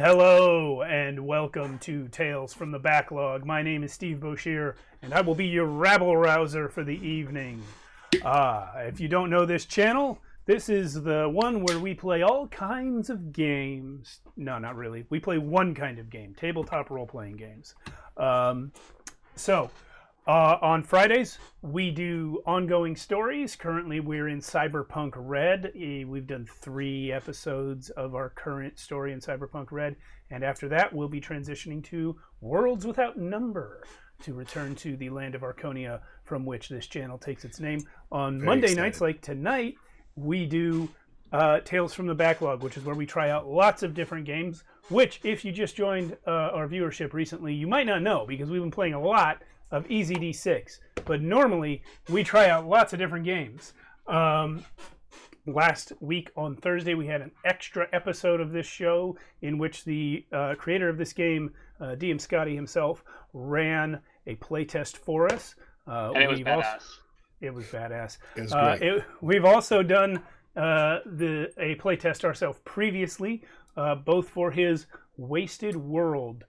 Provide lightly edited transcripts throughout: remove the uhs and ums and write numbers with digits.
Hello and welcome to Tales from the Backlog. My name is Steve Boshear, and I will be your rabble-rouser for the evening. If you don't know this channel, this is the one where we play all kinds of games. No, not really. We play one kind of game, tabletop role-playing games. On Fridays, we do ongoing stories. Currently, we're in Cyberpunk Red. We've done 3 episodes of our current story in Cyberpunk Red. And after that, we'll be transitioning to Worlds Without Number to return to the land of Arconia from which this channel takes its name. On Monday nights, like tonight, we do Tales from the Backlog, which is where we try out lots of different games, which, if you just joined our viewership recently, you might not know because we've been playing a lot of EZD6, but normally we try out lots of different games. Last week on Thursday we had an extra episode of this show in which the creator of this game, DM Scotty himself, ran a playtest for us. And it was badass. It was badass. It was great. We've also done a playtest ourselves previously, both for his Wasted World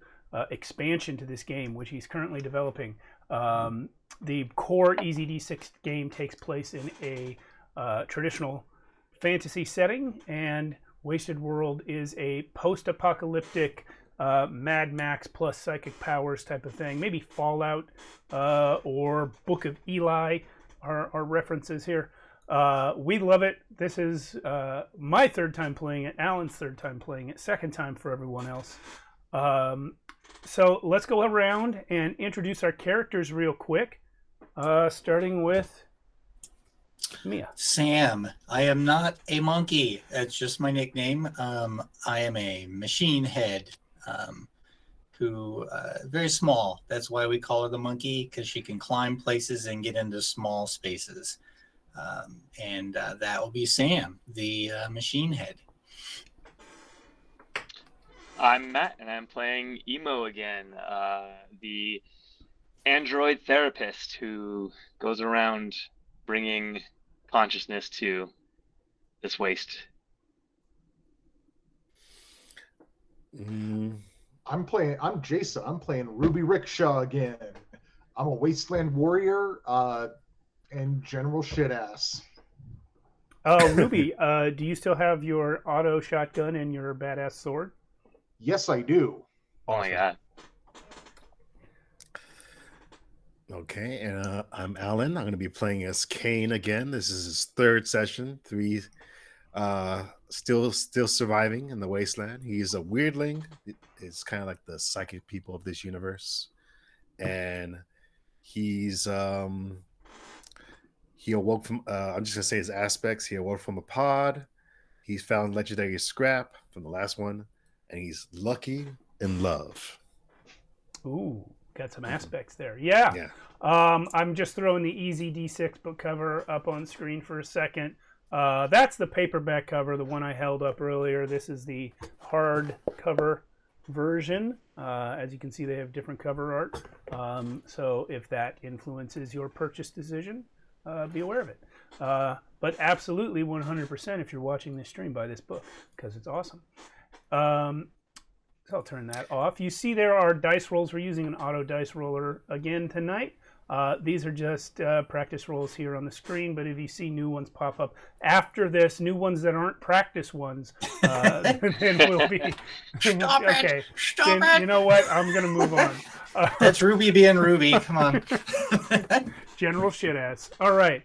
expansion to this game, which he's currently developing. The core EZD6 game takes place in a traditional fantasy setting, and Wasted World is a post-apocalyptic Mad Max plus psychic powers type of thing. Maybe Fallout or Book of Eli are references here. We love it. This is my 3rd time playing it, Alan's 3rd time playing it, 2nd time for everyone else. So let's go around and introduce our characters real quick, starting with Mia. Sam. I am not a monkey. That's just my nickname. I am a machine head who very small. That's why we call her the monkey, because she can climb places and get into small spaces. And that will be Sam, the machine head. I'm Matt, and I'm playing Emo again, the android therapist who goes around bringing consciousness to this waste. I'm Jason. I'm playing Ruby Rickshaw again. I'm a wasteland warrior and general shit ass. Ruby, do you still have your auto shotgun and your badass sword? Yes, I do. Oh my god. Okay, and I'm Alan. I'm going to be playing as Kane again. This is his 3rd session. 3, still surviving in the wasteland. He's a weirdling. It's kind of like the psychic people of this universe, and he's he awoke from. I'm just gonna say his aspects. He awoke from a pod. He's found legendary scrap from the last one. And he's lucky in love. Ooh, got some aspects there. Yeah. I'm just throwing the EZD6 book cover up on screen for a second. That's the paperback cover, the one I held up earlier. This is the hardcover version. As you can see, they have different cover art. So if that influences your purchase decision, be aware of it. But absolutely 100% if you're watching this stream, buy this book because it's awesome. So I'll turn that off. You see there are dice rolls. We're using an auto dice roller again tonight. These are just practice rolls here on the screen, but if you see new ones pop up after this, new ones that aren't practice ones, then we'll be... Stop okay. Stop then, it! You know what? I'm going to move on. That's Ruby being Ruby. Come on. General shit ass. All right.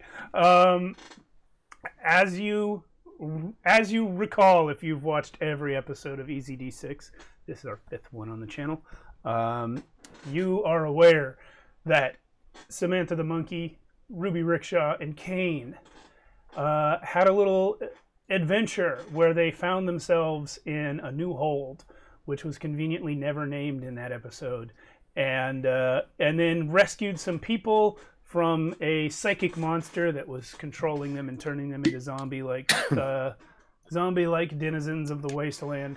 As you recall, if you've watched every episode of EZD6, this is our 5th one on the channel, you are aware that Samantha the Monkey, Ruby Rickshaw, and Kane had a little adventure where they found themselves in a new hold, which was conveniently never named in that episode, and then rescued some people from a psychic monster that was controlling them and turning them into zombie-like denizens of the wasteland.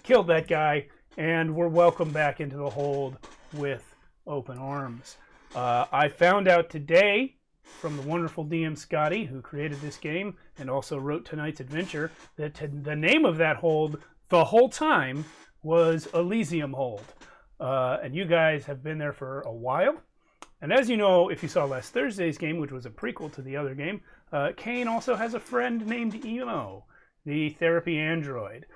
Killed that guy, and were welcomed back into the hold with open arms. I found out today from the wonderful DM Scotty, who created this game and also wrote tonight's adventure, that the name of that hold the whole time was Elysium Hold. And you guys have been there for a while. And as you know, if you saw last Thursday's game, which was a prequel to the other game, Kane also has a friend named Emo, the therapy android.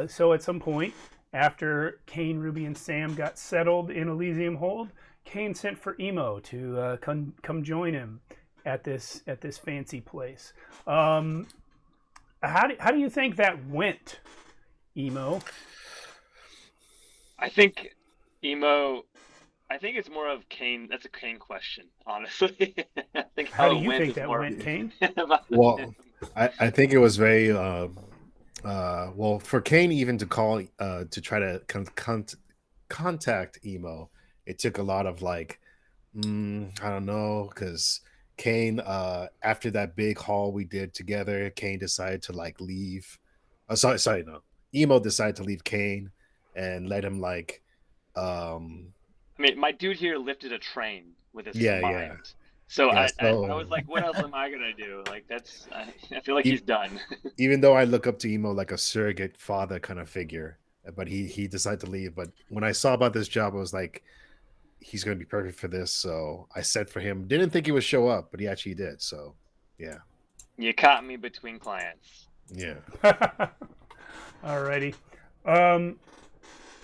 So at some point, after Kane, Ruby, and Sam got settled in Elysium Hold, Kane sent for Emo to come join him at this fancy place. How do you think that went, Emo? I think it's more of Kane. That's a Kane question, honestly. I think How do it you went think is that more went, Kane? about Well, him. I think it was very well for Kane even to call to try to contact Emo. It took a lot of like I don't know, because Kane after that big haul we did together, Kane decided to like leave. Sorry, no. Emo decided to leave Kane and let him like I mean, my dude here lifted a train with his Yeah, mind. yeah. So Yeah, I was like, what else am I gonna do? Like I feel like he's done. even though I look up to Emo like a surrogate father kind of figure, but he decided to leave. But when I saw about this job, I was like, he's going to be perfect for this. So I set for him. Didn't think he would show up, but he actually did. So yeah, You caught me between clients. yeah. Alrighty.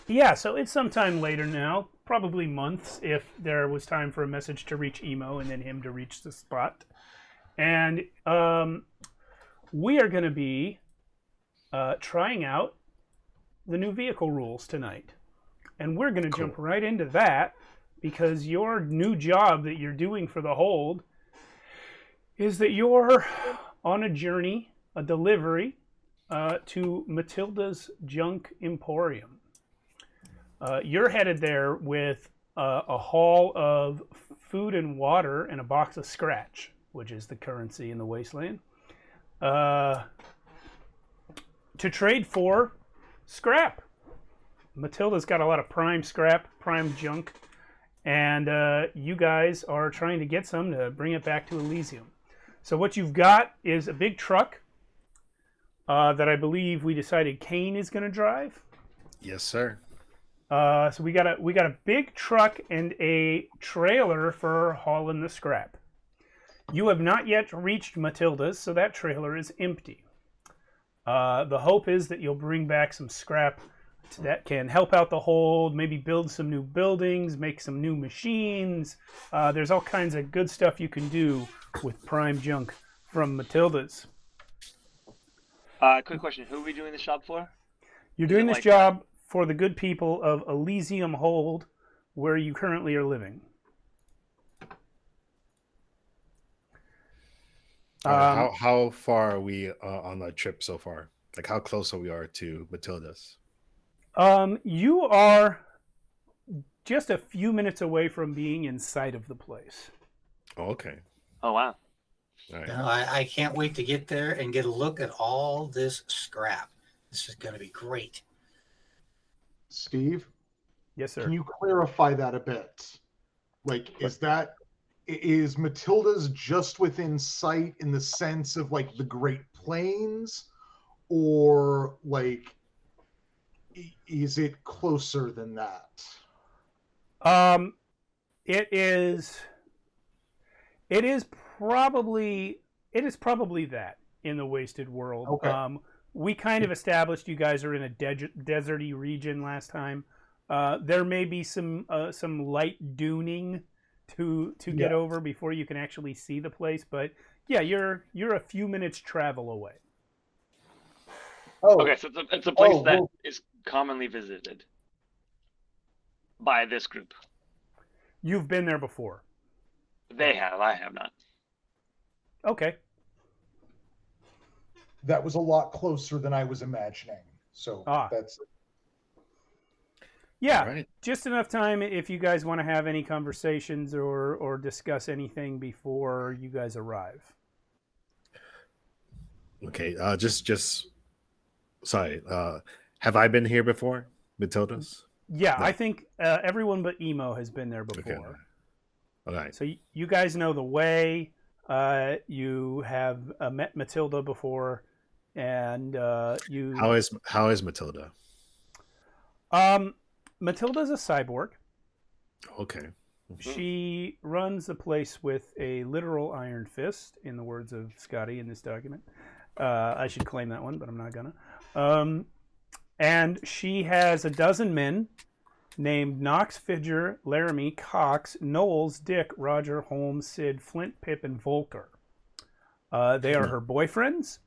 Yeah, so it's sometime later now, probably months if there was time for a message to reach Emo and then him to reach the spot. And we are going to be trying out the new vehicle rules tonight. And we're going to jump right into that because your new job that you're doing for the Hold is that you're on a journey, a delivery to Matilda's Junk Emporium. You're headed there with a haul of food and water and a box of scratch, which is the currency in the wasteland, to trade for scrap. Matilda's got a lot of prime scrap, prime junk, and you guys are trying to get some to bring it back to Elysium. So what you've got is a big truck that I believe we decided Kane is going to drive. Yes, sir. So we got a big truck and a trailer for hauling the scrap. You have not yet reached Matilda's, so that trailer is empty. The hope is that you'll bring back some scrap that can help out the Hold, maybe build some new buildings, make some new machines. There's all kinds of good stuff you can do with prime junk from Matilda's. Quick question: who are we doing this job for? You're doing this job for the good people of Elysium Hold, where you currently are living. How far are we on the trip so far? Like how close are we to Matilda's? You are just a few minutes away from being in sight of the place. Oh, okay. Oh wow! All right. I can't wait to get there and get a look at all this scrap. This is going to be great. Steve, Yes, sir. can you clarify that a bit? Like, is Matilda's just within sight in the sense of like the Great Plains, or like is it closer than that? It is probably that in the wasted world. Okay. We kind of established you guys are in a deserty region last time. There may be some light duning to get over before you can actually see the place, but yeah, you're a few minutes travel away. Oh, Okay, so it's a place that is commonly visited by this group. You've been there before. They have. I have not. Okay. that was a lot closer than I was imagining. So that's yeah, Right. just enough time if you guys want to have any conversations or discuss anything before you guys arrive. Okay. Just sorry. Have I been here before, Matilda's? Yeah, No. I think everyone but Emo has been there before. Okay. All right. So you guys know the way. You have met Matilda before, and you. How is Matilda? Matilda's a cyborg. Okay. She runs the place with a literal iron fist, in the words of Scotty in this document. I should claim that one, but I'm not gonna. And she has a dozen men named Knox, Fidger, Laramie, Cox, Knowles, Dick, Roger, Holmes, Sid, Flint, Pip, and Volker. They are her boyfriends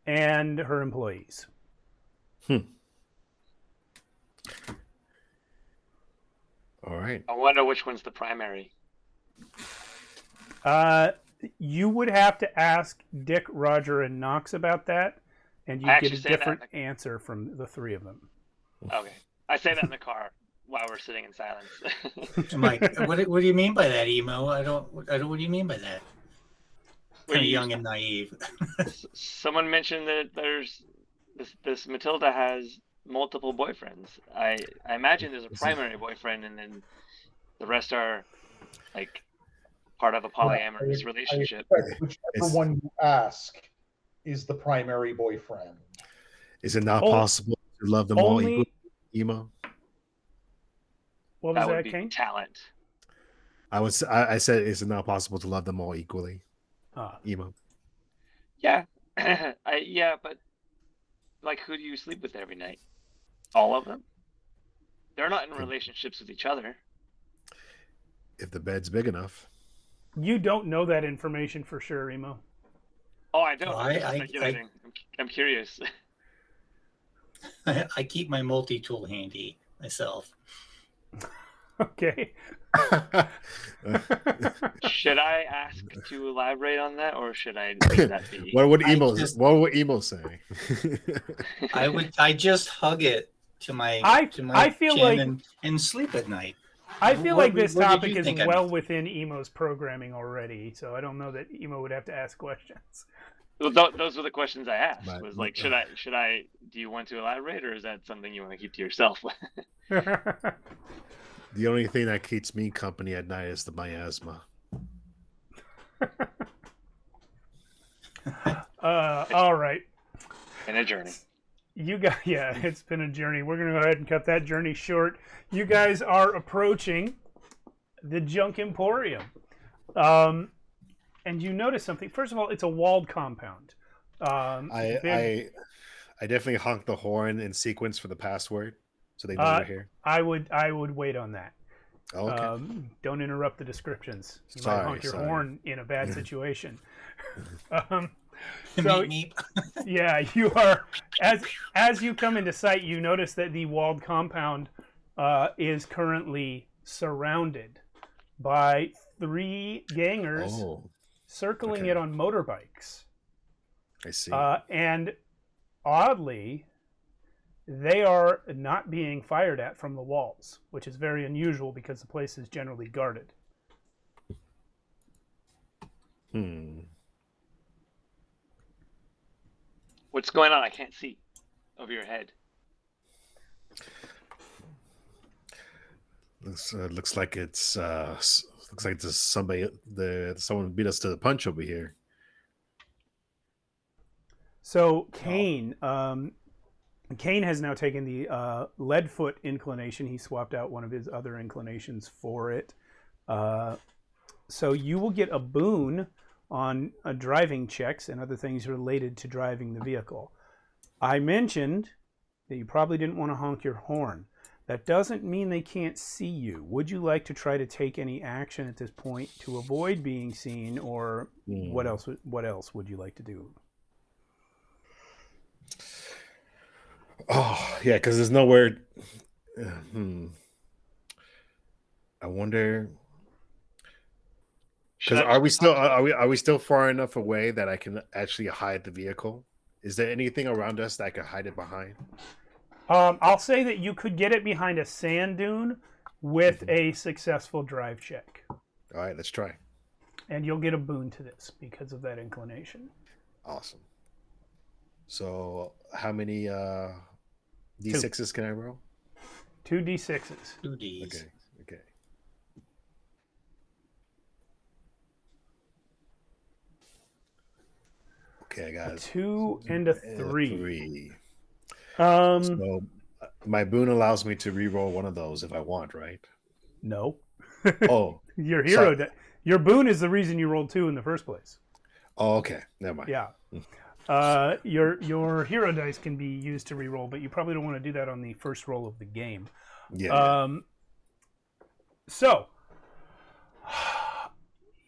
and her employees. All right. I wonder which one's the primary. You would have to ask Dick, Roger, and Knox about that, and you get a different answer from the three of them. Okay. I say that in the car while we're sitting in silence. Mike, what do you mean by that, emo? I don't. What do you mean by that? Kind of young and naive. Someone mentioned that there's this Matilda has multiple boyfriends. I imagine there's a primary boyfriend, and then the rest are like part of a polyamorous relationship. Whichever one you ask is the primary boyfriend. Is it not possible to love them all equally, emo? What was that, be Kane? Talent. I said, is it not possible to love them all equally? Emo. Yeah. Yeah, but like, who do you sleep with every night? All of them? They're not in relationships with each other. If the bed's big enough. You don't know that information for sure, emo. Oh, I don't. I'm curious. I keep my multi-tool handy myself. Okay. Should I ask to elaborate on that, or should I leave that be? What would emo say? I just hug it to my I feel chin like and sleep at night. I feel like this topic is well within emo's programming already, so I don't know that emo would have to ask questions. Well, those were the questions I asked. Was like, should I? Do you want to elaborate, or is that something you want to keep to yourself? The only thing that keeps me company at night is the miasma. All right. In a journey. It's been a journey. We're going to go ahead and cut that journey short. You guys are approaching the Junk Emporium. And you notice something. First of all, it's a walled compound. I definitely honked the horn in sequence for the password, so they know we're here. I would wait on that. Okay. Don't interrupt the descriptions. You might honk your horn in a bad situation. So, yeah, you are as you come into sight, you notice that the walled compound is currently surrounded by 3 gangers circling it on motorbikes. I see. And oddly, they are not being fired at from the walls, which is very unusual because the place is generally guarded. What's going on? I can't see over your head. Looks like it's there's someone beat us to the punch over here. So Kane has now taken the Leadfoot inclination. He swapped out one of his other inclinations for it. So you will get a boon on driving checks and other things related to driving the vehicle. I mentioned that you probably didn't want to honk your horn. That doesn't mean they can't see you. Would you like to try to take any action at this point to avoid being seen, or what else would you like to do? Oh, yeah, because there's nowhere. I wonder. Because are we still far enough away that I can actually hide the vehicle? Is there anything around us that I could hide it behind? I'll say that you could get it behind a sand dune with a successful drive check. All right, let's try. And you'll get a boon to this because of that inclination. Awesome. So how many D6s can I roll? 2 D6s. 2 Ds. Okay. Okay, A guys. 2 and a 3. 3. Um, So my boon allows me to re-roll one of those if I want, right? no. Oh, Your so- hero, your boon is the reason you rolled 2 in the first place. oh, okay. Never mind. Yeah. Your hero dice can be used to re-roll, but you probably don't want to do that on the first roll of the game. Yeah. So I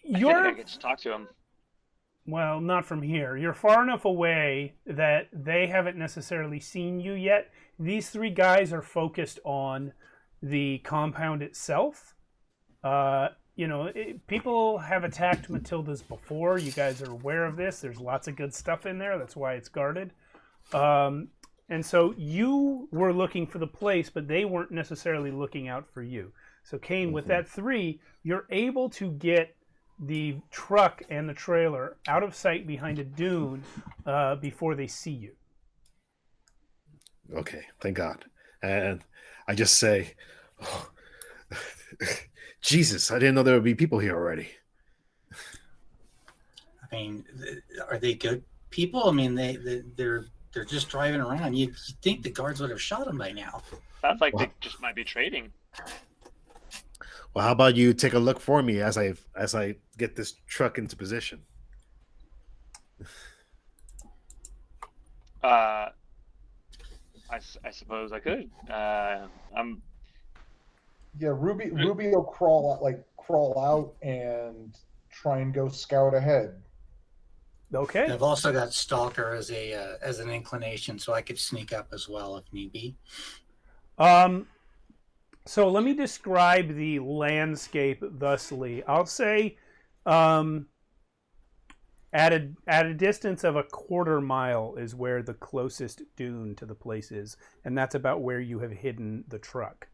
you're get to talk to him. well, not from here. You're far enough away that they haven't necessarily seen you yet. These 3 guys are focused on the compound itself. People have attacked Matilda's before. You guys are aware of this. There's lots of good stuff in there. That's why it's guarded. And so you were looking for the place, but they weren't necessarily looking out for you. So, Kane, with that 3, you're able to get the truck and the trailer out of sight behind a dune before they see you. Okay, thank God. And I just say, oh, Jesus, I didn't know there would be people here already. I mean, are they good people? I mean, they're just driving around. You'd think the guards would have shot them by now. Sounds like they just might be trading. Well, how about you take a look for me as I get this truck into position? I suppose I could. I'm Yeah, Ruby will crawl out and try and go scout ahead. Okay. I've also got Stalker as an inclination, so I could sneak up as well if need be. So let me describe the landscape thusly. I'll say at a distance of a quarter mile is where the closest dune to the place is, and that's about where you have hidden the truck.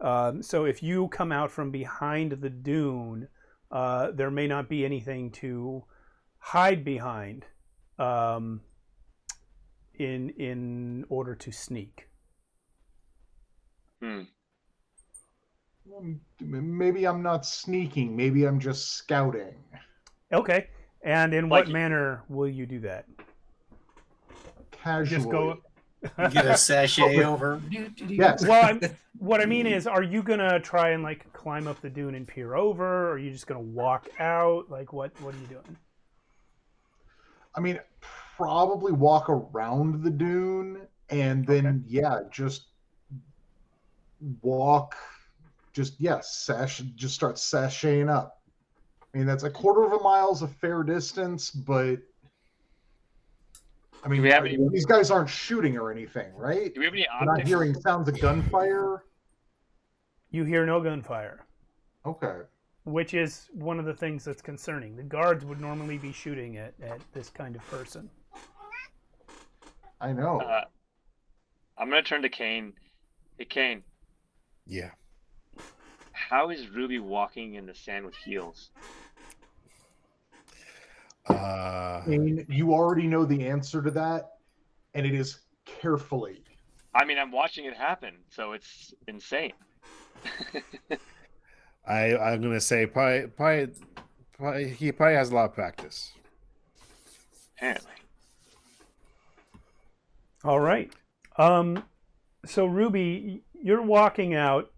So if you come out from behind the dune, there may not be anything to hide behind in order to sneak. Maybe I'm not sneaking. Maybe I'm just scouting. Okay. And in what Like- manner will you do that? Casually. Just go. Get a sachet over. Yes. Well, what I mean is, are you gonna try and like climb up the dune and peer over, or are you just gonna walk out? Like, what are you doing? I mean, probably walk around the dune and then, just walk. Just start sashaying up. I mean, that's a quarter of a mile is a fair distance, but I mean, Do we have any- these guys aren't shooting or anything, right? Do we have any We're not optics? hearing sounds of gunfire. You hear no gunfire, Okay. which is one of the things that's concerning. The guards would normally be shooting at this kind of person. I know. I'm gonna turn to Kane. Hey, Kane, Yeah. how is Ruby walking in the sand with heels? And you already know the answer to that, and it is carefully. I mean, I'm watching it happen, so it's insane. I'm gonna say probably he probably has a lot of practice. Apparently. All right. So Ruby, you're walking out.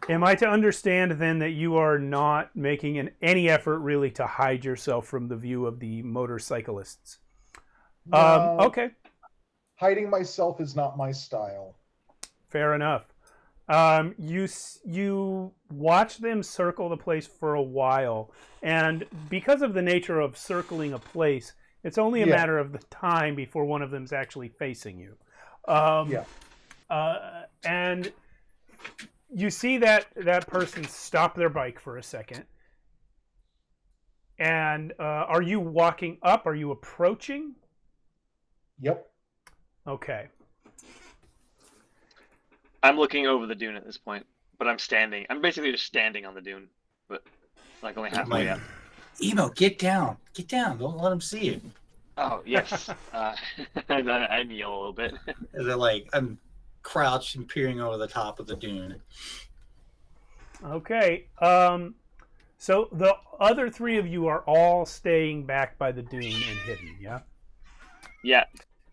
Am I to understand then that you are not making any effort really to hide yourself from the view of the motorcyclists? No, Okay, hiding myself is not my style. fair enough. You watch them circle the place for a while, and because of the nature of circling a place, it's only a matter of the time before one of them is actually facing you. And you see that person stop their bike for a second. And are you walking up? Are you approaching? Yep. Okay. I'm looking over the dune at this point, but I'm standing. I'm basically just standing on the dune, but like only halfway up. Emo, get down. Get down. Don't let them see you. Oh, yes. I kneel a little bit. They're like, I'm crouched and peering over the top of the dune. Okay. So the other three of you are all staying back by the dune and hidden, yeah? Yeah.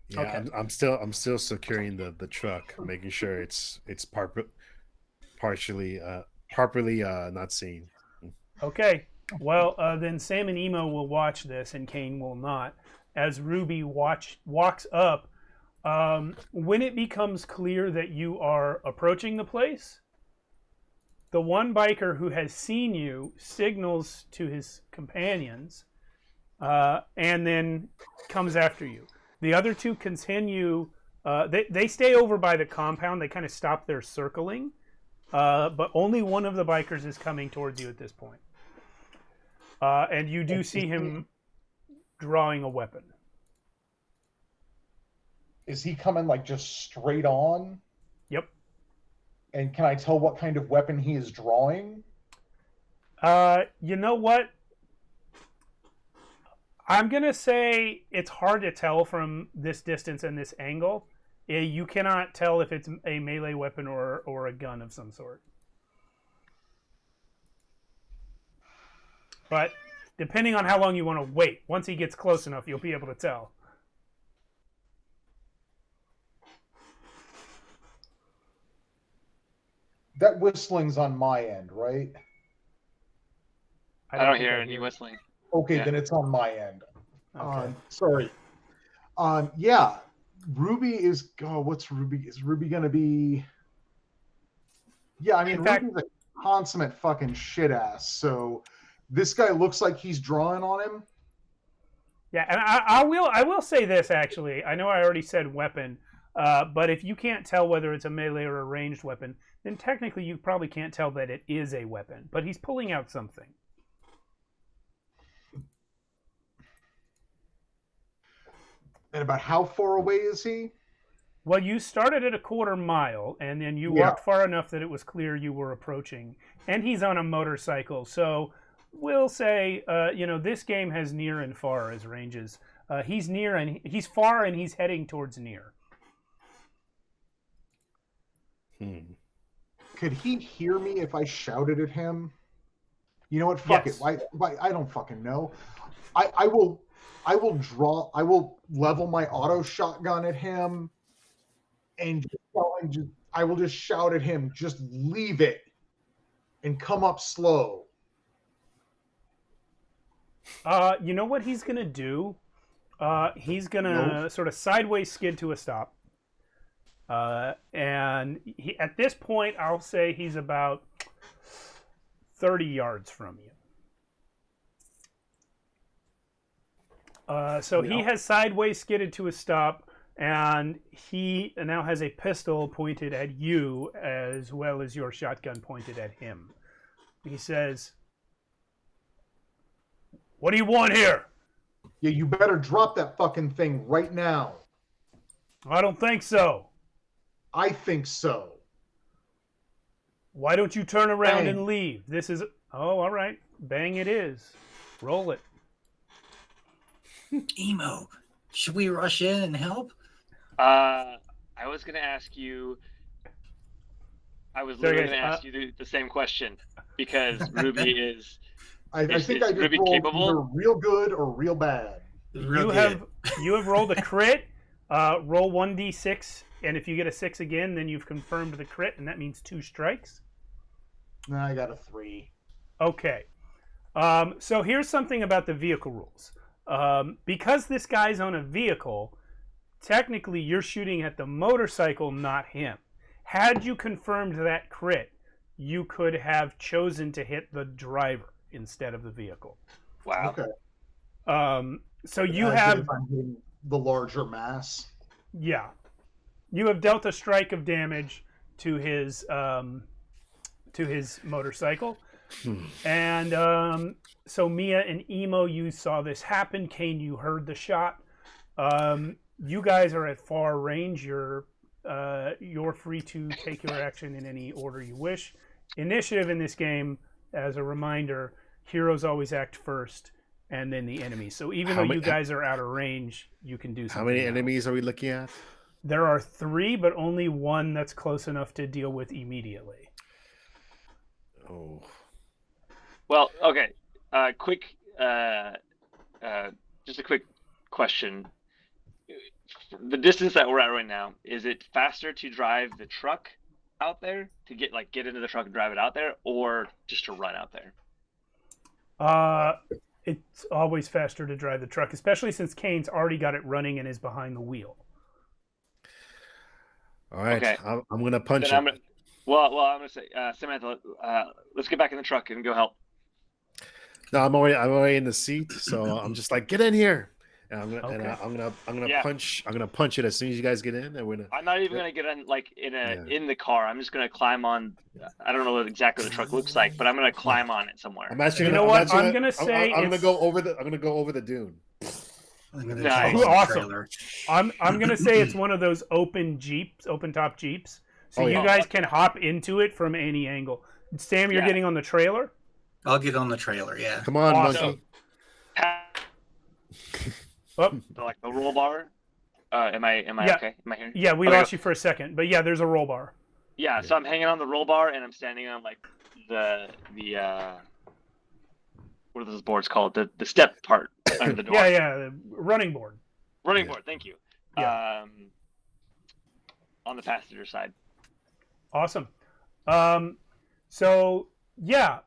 Yeah, Okay. I'm still securing the truck, making sure it's partially properly not seen. Okay. Well, then Sam and Emo will watch this, and Kane will not. As Ruby walks up, when it becomes clear that you are approaching the place, the one biker who has seen you signals to his companions, and then comes after you. The other two continue. They stay over by the compound. They kind of stop their circling, but only one of the bikers is coming towards you at this point. And you do see him drawing a weapon. Is he coming like just straight on? Yep. And can I tell what kind of weapon he is drawing? You know what? I'm going to say it's hard to tell from this distance and this angle. You cannot tell if it's a melee weapon or a gun of some sort. But depending on how long you want to wait, once he gets close enough, you'll be able to tell. That whistling's on my end, right? I don't hear any whistling. Okay, Yeah. then it's on my end. Okay. Sorry. Yeah, Ruby is. Oh, what's Ruby? Is Ruby gonna be? Yeah, I mean, In fact- Ruby's a consummate fucking shit ass. So this guy looks like he's drawing on him. Yeah, and I will say this actually. I know I already said weapon, but if you can't tell whether it's a melee or a ranged weapon, then technically you probably can't tell that it is a weapon. But he's pulling out something. And about how far away is he? Well, you started at a quarter mile, and then you Yeah. walked far enough that it was clear you were approaching. And he's on a motorcycle, so we'll say, this game has near and far as ranges. He's near and he's far, and he's heading towards near. Could he hear me if I shouted at him? You know what? Fuck Yes. it. I don't fucking know. I will level my auto shotgun at him, and I will just shout at him, just leave it and come up slow. You know what he's gonna do? He's gonna Nope. sort of sideways skid to a stop. And at this point, I'll say he's about 30 yards from you. So he has sideways skidded to a stop, and he now has a pistol pointed at you as well as your shotgun pointed at him. He says, "What do you want here?" Yeah, you better drop that fucking thing right now. "I don't think so." I think so. "Why don't you turn around Bang. and leave? This is..." "Oh, all right. Bang it is. Roll it." Emo, should we rush in and help? I was going to ask you. I was Sorry, literally guys, going to ask you the same question because Ruby is. I Is think I just Ruby rolled capable? either real good or real bad. Real You have rolled a crit. Roll 1d6, and if you get a 6 again, then you've confirmed the crit, and that means 2 strikes. Nah, I got a 3. Okay. So here's something about the vehicle rules. Because this guy's on a vehicle, technically you're shooting at the motorcycle, not him. Had you confirmed that crit, you could have chosen to hit the driver instead of the vehicle. Wow. Okay. So you As have... if I'm hitting the larger mass. Yeah. You have dealt a strike of damage to his motorcycle. And so Mia and Emo, you saw this happen. Kane, you heard the shot. You guys are at far range. You're free to take your action in any order you wish. Initiative in this game, as a reminder, heroes always act first, and then the enemies. So even though you guys are out of range, you can do something. How many now. enemies are we looking at? There are 3, but only one that's close enough to deal with immediately. Oh. Well, okay. Quick. Just a quick question. The distance that we're at right now, is it faster to drive the truck out there to get into the truck and drive it out there, or just to run out there? It's always faster to drive the truck, especially since Kane's already got it running and is behind the wheel. All right, Okay. I'm gonna punch Then it. I'm gonna say, Samantha, let's get back in the truck and go help. No, I'm already in the seat, so I'm just like, get in here, and I'm gonna Okay. I'm gonna Yeah. punch it as soon as you guys get in, and we're gonna. I'm not even gonna get in in the car. I'm just gonna climb on. I don't know what exactly the truck looks like, but I'm gonna climb on it somewhere. I'm actually You gonna. know what? actually I'm gonna say I'm gonna it's- go over the. I'm gonna go over the dune. I'm gonna Nice. jump on the Awesome. trailer. I'm gonna say it's one of those open top jeeps, so Oh, you yeah. guys can hop into it from any angle. Sam, you're Yeah. getting on the trailer. I'll get on the trailer. Yeah. Come on, Awesome. monkey. Oh, Like the roll bar. Am I Yeah. okay? Am I here? yeah, we Okay. lost you for a second, but yeah, there's a roll bar. Yeah, so I'm hanging on the roll bar and I'm standing on like the what are those boards called? The step part under the door. Yeah, the running board. Running Yeah. board, thank you. Yeah. On the passenger side. Awesome. So yeah,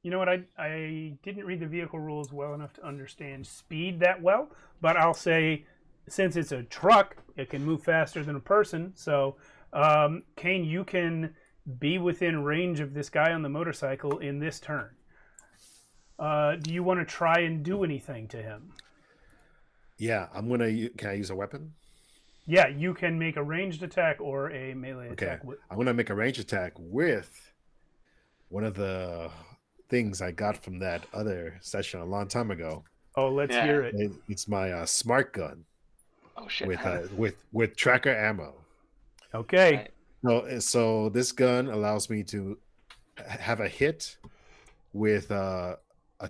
you know what? I didn't read the vehicle rules well enough to understand speed that well, but I'll say since it's a truck, it can move faster than a person. So, Kane, you can be within range of this guy on the motorcycle in this turn. Do you want to try and do anything to him? Yeah, I'm gonna. Can I use a weapon? Yeah, you can make a ranged attack or a melee Okay, attack. I'm gonna make a range attack with one of the things I got from that other session a long time ago. Oh, let's Yeah. hear it. It's my smart gun Oh shit. with tracker ammo. Okay. Right. So this gun allows me to have a hit with a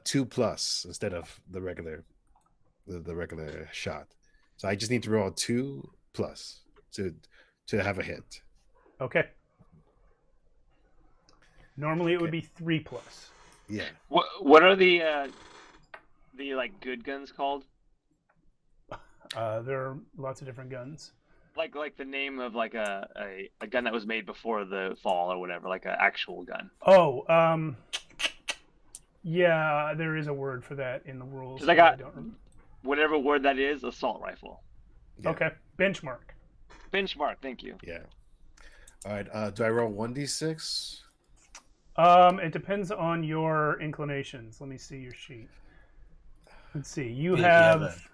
2+ instead of the regular shot. So I just need to roll a 2+ to have a hit. Okay. Normally it would be 3+. Yeah. What are the like good guns called? There are lots of different guns. Like the name of like a gun that was made before the fall or whatever, like an actual gun. Oh, yeah, there is a word for that in the rules. 'Cause I got- don't remember. Whatever word that is, assault rifle. Yeah. Okay, benchmark. Benchmark, thank you. Yeah. All right. Do I roll 1d6? It depends on your inclinations. Let me see your sheet. Let's see. You have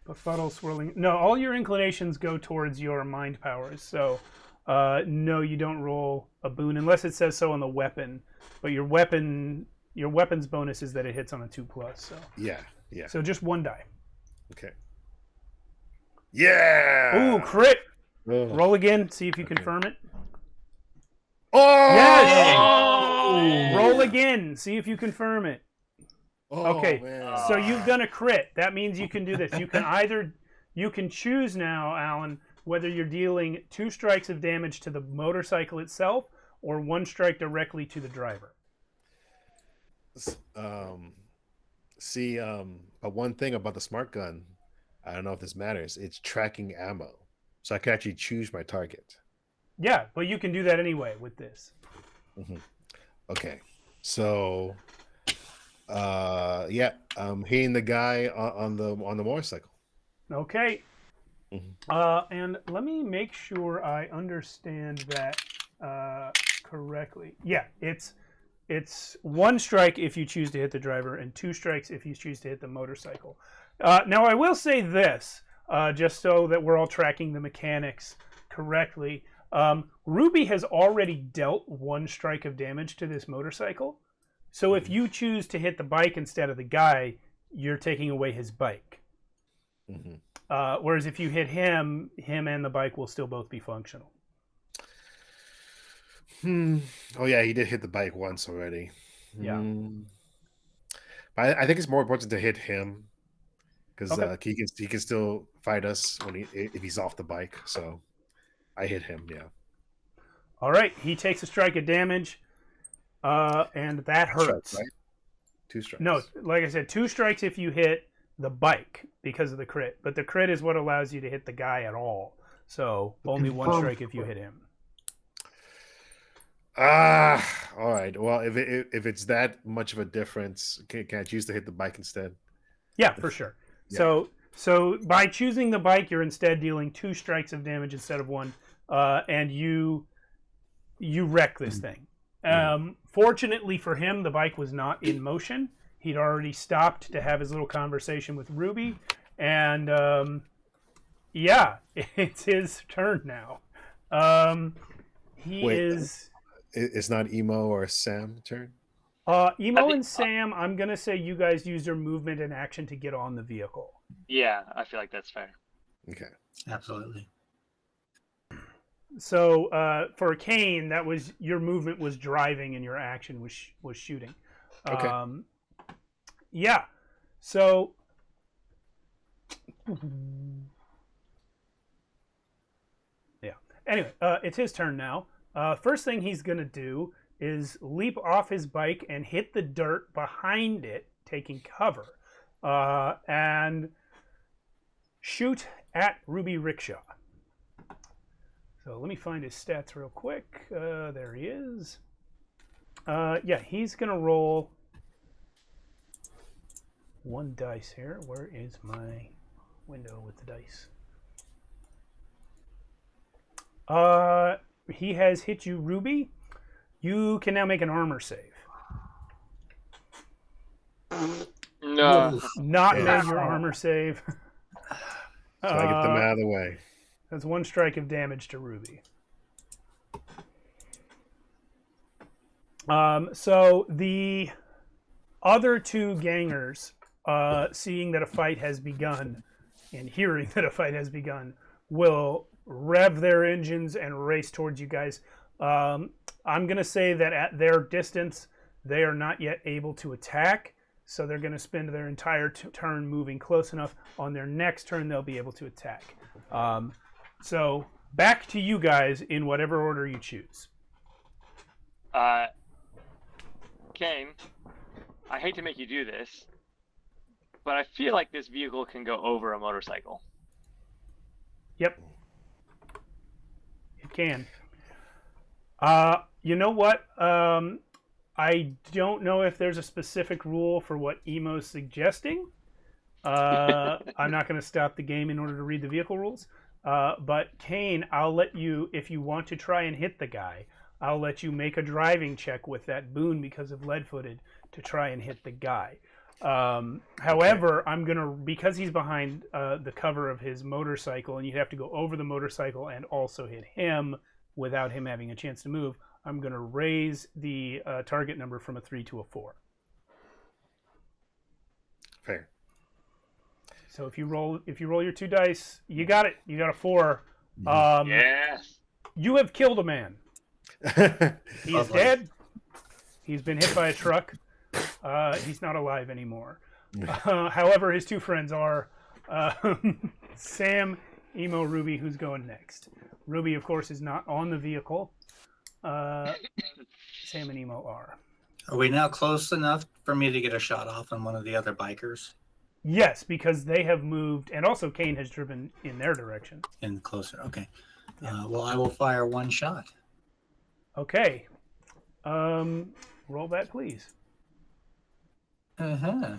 befuddle, swirling. No, all your inclinations go towards your mind powers. So, no, you don't roll a boon unless it says so on the weapon. But your weapon's bonus is that it hits on a 2+. So, Yeah. so just one die. Okay. Yeah. Ooh, crit. Ugh. Roll again. See if you confirm it. Oh. Yes! Oh! Roll again. See if you confirm it. Oh, Okay, man. So you've done a crit. That means you can do this. You can choose now, Alan, whether you're dealing 2 strikes of damage to the motorcycle itself or 1 strike directly to the driver. But one thing about the smart gun, I don't know if this matters. It's tracking ammo, so I can actually choose my target. Yeah, but you can do that anyway with this. Okay, so yeah, I'm hitting the guy on the motorcycle. Okay. And let me make sure I understand that correctly. Yeah, it's 1 strike if you choose to hit the driver and 2 strikes if you choose to hit the motorcycle. Now, I will say this, just so that we're all tracking the mechanics correctly. Ruby has already dealt 1 strike of damage to this motorcycle. So if you choose to hit the bike instead of the guy, you're taking away his bike. Whereas if you hit him and the bike will still both be functional. Oh yeah, he did hit the bike once already. Yeah. But I think it's more important to hit him because Okay. he can still fight us if he's off the bike. So I hit him. Yeah. All right, he takes a strike of damage. and that hurts. Strikes, right? 2 strikes. No, like I said, 2 strikes if you hit the bike because of the crit, but the crit is what allows you to hit the guy at all. So only 1 strike if you hit him. All right. Well, if it's that much of a difference, can I choose to hit the bike instead? Yeah, for sure. Yeah. So by choosing the bike, you're instead dealing 2 strikes of damage instead of 1, and you wreck this thing. Fortunately for him, the bike was not in motion. He'd already stopped to have his little conversation with Ruby, and it's his turn now. It's not Emo or Sam turn? Emo and Sam, I'm going to say you guys use your movement and action to get on the vehicle. Yeah, I feel like that's fair. Okay. Absolutely. So for Kane, that was your movement was driving and your action was shooting. Okay. Yeah. So yeah. Anyway, it's his turn now. First thing he's going to do is leap off his bike and hit the dirt behind it, taking cover, and shoot at Ruby Rickshaw. So let me find his stats real quick. There he is. He's going to roll 1 dice here. Where is my window with the dice? He has hit you, Ruby. You can now make an armor save. No. Not made your armor save. So I get them out of the way. That's 1 strike of damage to Ruby. So the other 2 gangers, seeing that a fight has begun and hearing that a fight has begun, will rev their engines and race towards you guys. I'm going to say that at their distance, they are not yet able to attack, so they're going to spend their entire turn moving close enough. On their next turn, they'll be able to attack. So back to you guys in whatever order you choose. Kane, I hate to make you do this, but I feel like this vehicle can go over a motorcycle. Yep. It can. You know what? I don't know if there's a specific rule for what Emo's suggesting. I'm not going to stop the game in order to read the vehicle rules. But Kane, I'll let you, if you want to try and hit the guy, I'll let you make a driving check with that boon because of lead-footed to try and hit the guy. However, I'm going to, because he's behind the cover of his motorcycle and you'd have to go over the motorcycle and also hit him without him having a chance to move, I'm going to raise the target number from a 3 to a 4. Fair. So if you roll your 2 dice, you got it. You got a 4. Yes. You have killed a man. He is dead. He's been hit by a truck. He's not alive anymore. However, his 2 friends are Sam, Emo, Ruby, who's going next. Ruby, of course, is not on the vehicle. Sam and Emo are. Are we now close enough for me to get a shot off on one of the other bikers? Yes, because they have moved, and also Kane has driven in their direction. And closer, okay. Well, I will fire 1 shot. Okay. Roll that, please. Uh-huh.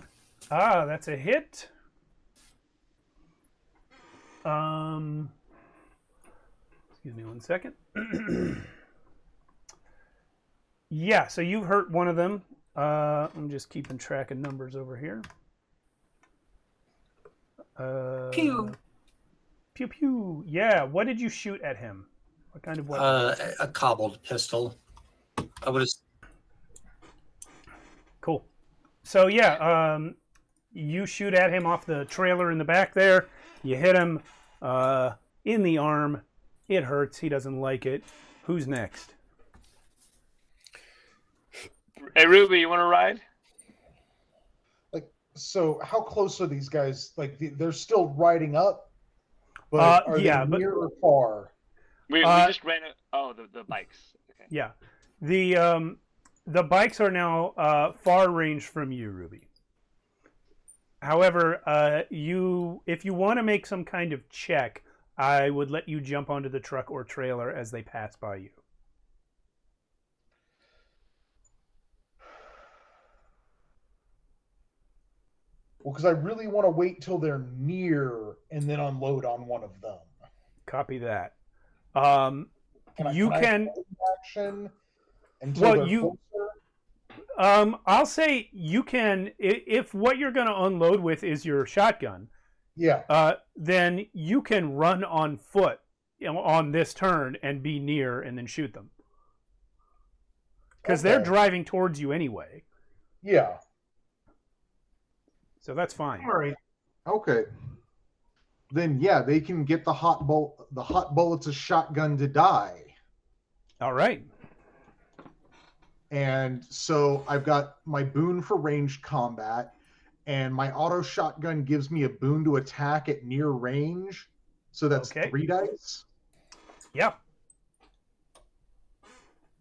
That's a hit. Excuse me 1 second. Yeah, so you've hurt one of them. I'm just keeping track of numbers over here. Pew. Pew pew. Yeah, what did you shoot at him? What kind of weapon? A cobbled pistol. I would have... Cool. So yeah, you shoot at him off the trailer in the back there. You hit him in the arm. It hurts. He doesn't like it. Who's next? Hey, Ruby, you want to ride? So how close are these guys? Like they're still riding up, but are they near or far? We just ran it. Oh, the bikes. Okay. Yeah, the bikes are now far range from you, Ruby. However, if you want to make some kind of check, I would let you jump onto the truck or trailer as they pass by you. Well, because I really want to wait till they're near and then unload on one of them. Copy that. Can I action until they're closer? I'll say you can, if what you're going to unload with is your shotgun, then you can run on foot, on this turn and be near and then shoot them. Because they're driving towards you anyway. Yeah. So that's fine. All right. Okay. Then they can get the hot bullets of shotgun to die. All right. And so I've got my boon for ranged combat, and my auto shotgun gives me a boon to attack at near range. So that's 3 dice. Yep.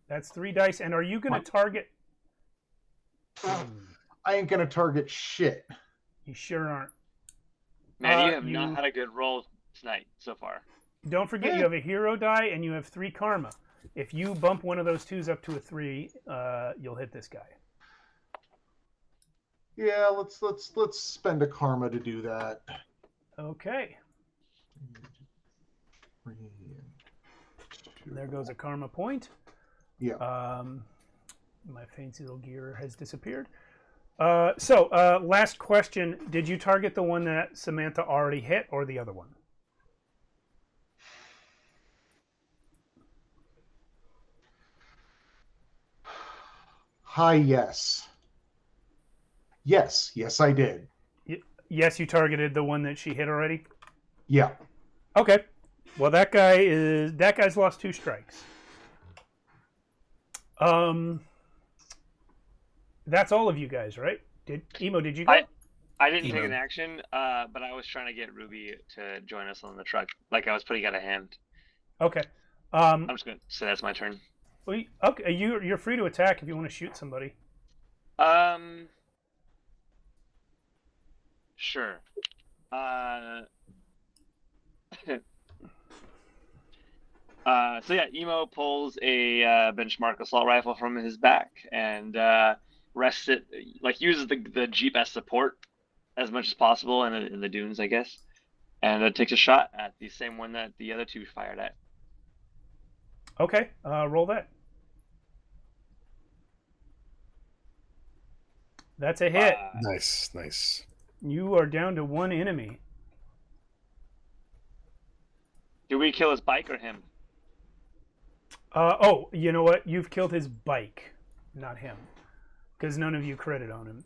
That's 3 dice. And are you going to target? I ain't going to target shit. You sure aren't. Man, you have not had a good roll tonight so far. Don't forget you have a hero die and you have 3 karma. If you bump one of those 2s up to a 3, you'll hit this guy. Yeah, let's spend a karma to do that. Okay. There goes a karma point. Yeah. My fancy little gear has disappeared. So last question. Did you target the one that Samantha already hit or the other one? Hi, yes. Yes, I did. Yes, you targeted the one that she hit already? Yeah. Okay. Well, that guy's lost 2 strikes. That's all of you guys, right? Did you go? I didn't take an action, but I was trying to get Ruby to join us on the truck. Like I was putting out a hand. Okay. I'm just gonna say that's my turn. Well, okay, you're free to attack if you want to shoot somebody. Sure. So yeah, Emo pulls a benchmark assault rifle from his back and rests it, like uses the Jeep as support as much as possible in the dunes, I guess, and takes a shot at the same one that the other 2 fired at. Okay, roll that. That's a hit. Nice. You are down to 1 enemy. Do we kill his bike or him? You know what? You've killed his bike, not him, because none of you credit on him.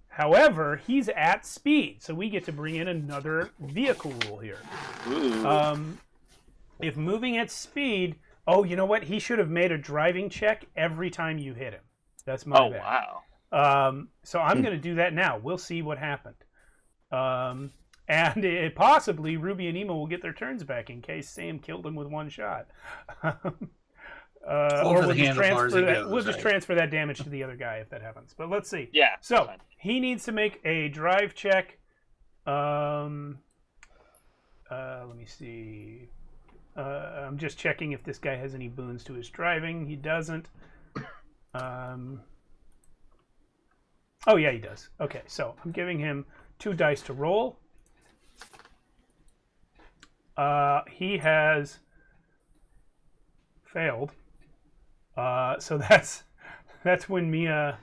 However, he's at speed, so we get to bring in another vehicle rule here. Ooh. If moving at speed, you know what? He should have made a driving check every time you hit him. That's my bad. Wow. So I'm going to do that now. We'll see what happened. And possibly Ruby and Emo will get their turns back in case Sam killed him with 1 shot. Or we'll just transfer that damage to the other guy if that happens. But let's see. Yeah. So he needs to make a drive check. Let me see. I'm just checking if this guy has any boons to his driving. He doesn't. Oh yeah, he does. Okay, so I'm giving him 2 dice to roll. He has failed. So that's when Mia.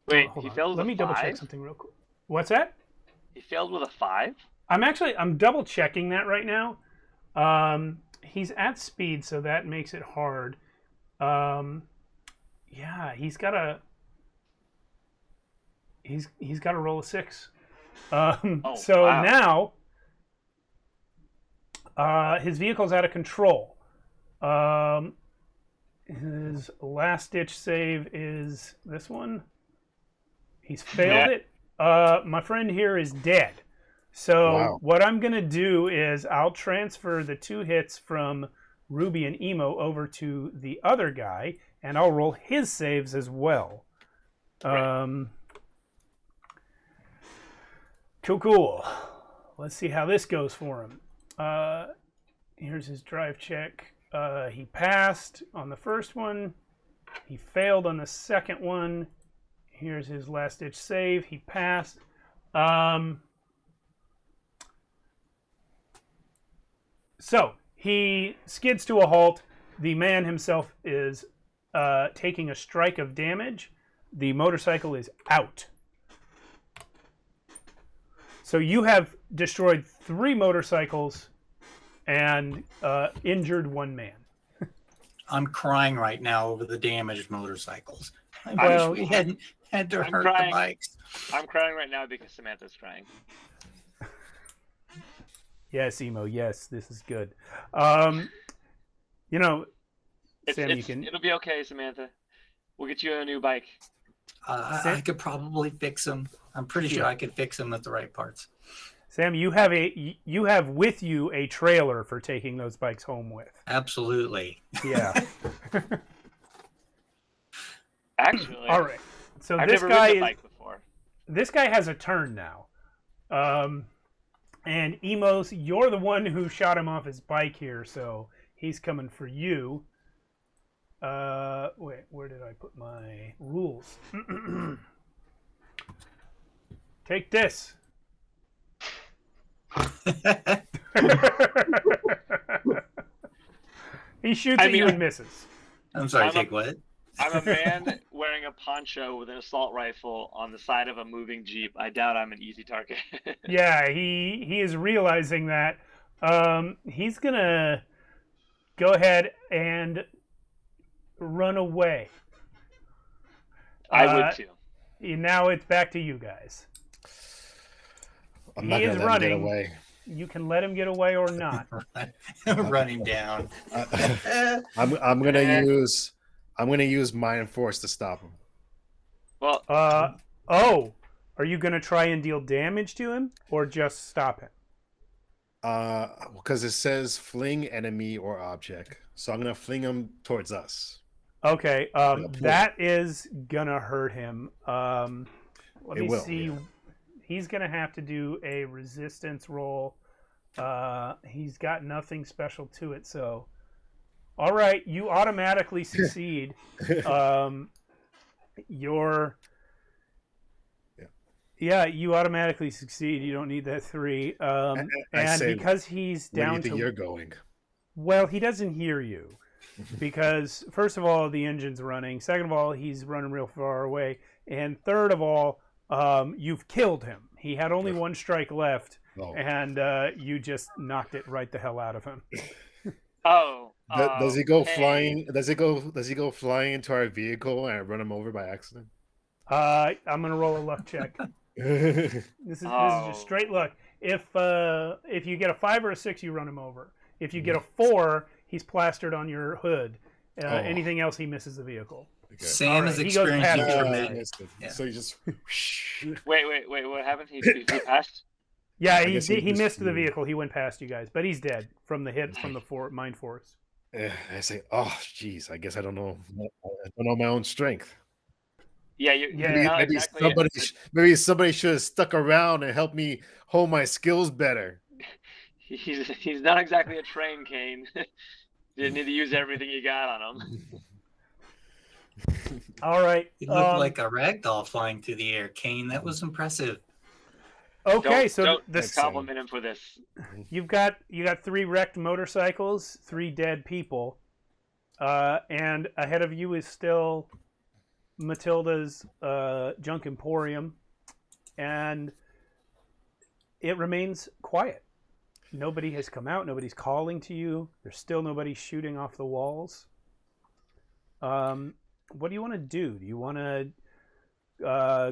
Wait, he failed with a 5? Let me double check something real quick. What's that? He failed with a 5? I'm double checking that right now. He's at speed, so that makes it hard. Yeah, he's got to roll a 6. Now his vehicle's out of control. His last ditch save is this one. He's failed it. My friend here is dead. So what I'm going to do is I'll transfer the 2 hits from Ruby and Emo over to the other guy, and I'll roll his saves as well. Cool. Let's see how this goes for him. Here's his drive check. He passed on the first one. He failed on the second one. Here's his last-ditch save. He passed. So he skids to a halt. The man himself is taking a strike of damage. The motorcycle is out. So you have destroyed 3 motorcycles and injured 1 man. I'm crying right now over the damaged motorcycles. I Well, wish we hadn't had to hurt crying. the bikes. I'm crying right now because Samantha's crying. Yes, Emo. Yes, this is good. You know, Sam, you can. It'll be okay, Samantha. We'll get you a new bike. I could probably fix them. I'm pretty sure I could fix them with the right parts. Sam, you have with you a trailer for taking those bikes home with. Absolutely. Yeah. Actually, All right. So I've this never guy ridden a is. bike before. This guy has a turn now. And Emos, you're the one who shot him off his bike here, so he's coming for you. Wait, where did I put my rules? Take this. He shoots at you and misses. I'm sorry, take what? I'm a man wearing a poncho with an assault rifle on the side of a moving Jeep. I doubt I'm an easy target. Yeah, he is realizing that. He's going to go ahead and run away. I would too. Now it's back to you guys. I'm not gonna let him get away. You can let him get away or not. Run him down. I'm gonna use Mind Force to stop him. Well, are you gonna try and deal damage to him or just stop him? Because it says fling enemy or object, so I'm gonna fling him towards us. Okay, that is gonna hurt him. Let me see. Yeah. He's gonna have to do a resistance roll. He's got nothing special to it, so. All right, you automatically succeed. You automatically succeed. You don't need that 3. And because he's down where do you think you're going? Well, he doesn't hear you. Because first of all, the engine's running. Second of all, he's running real far away. And third of all, you've killed him. He had only 1 strike left, and you just knocked it right the hell out of him. Does he go flying? Does he go flying into our vehicle and run him over by accident? I'm gonna roll a luck check. This is just straight luck. If you get a 5 or a 6, you run him over. If you get a 4, he's plastered on your hood. Anything else, he misses the vehicle. Okay. Sam is experiencing traumatic. So you just wait. What happened? He passed? Yeah, he missed the vehicle. He went past you guys, but he's dead from the hit from the Mind Force. I say, oh, geez, I guess I don't know my own strength. Yeah, maybe exactly maybe somebody should have stuck around and helped me hone my skills better. He's not exactly a train, Kane. Didn't need to use everything you got on him. All right. He looked like a ragdoll flying through the air, Kane. That was impressive. Okay, don't compliment him for this. You got 3 wrecked motorcycles, 3 dead people, and ahead of you is still Matilda's junk emporium, and it remains quiet. Nobody has come out. Nobody's calling to you. There's still nobody shooting off the walls. What do you want to do? Do you want to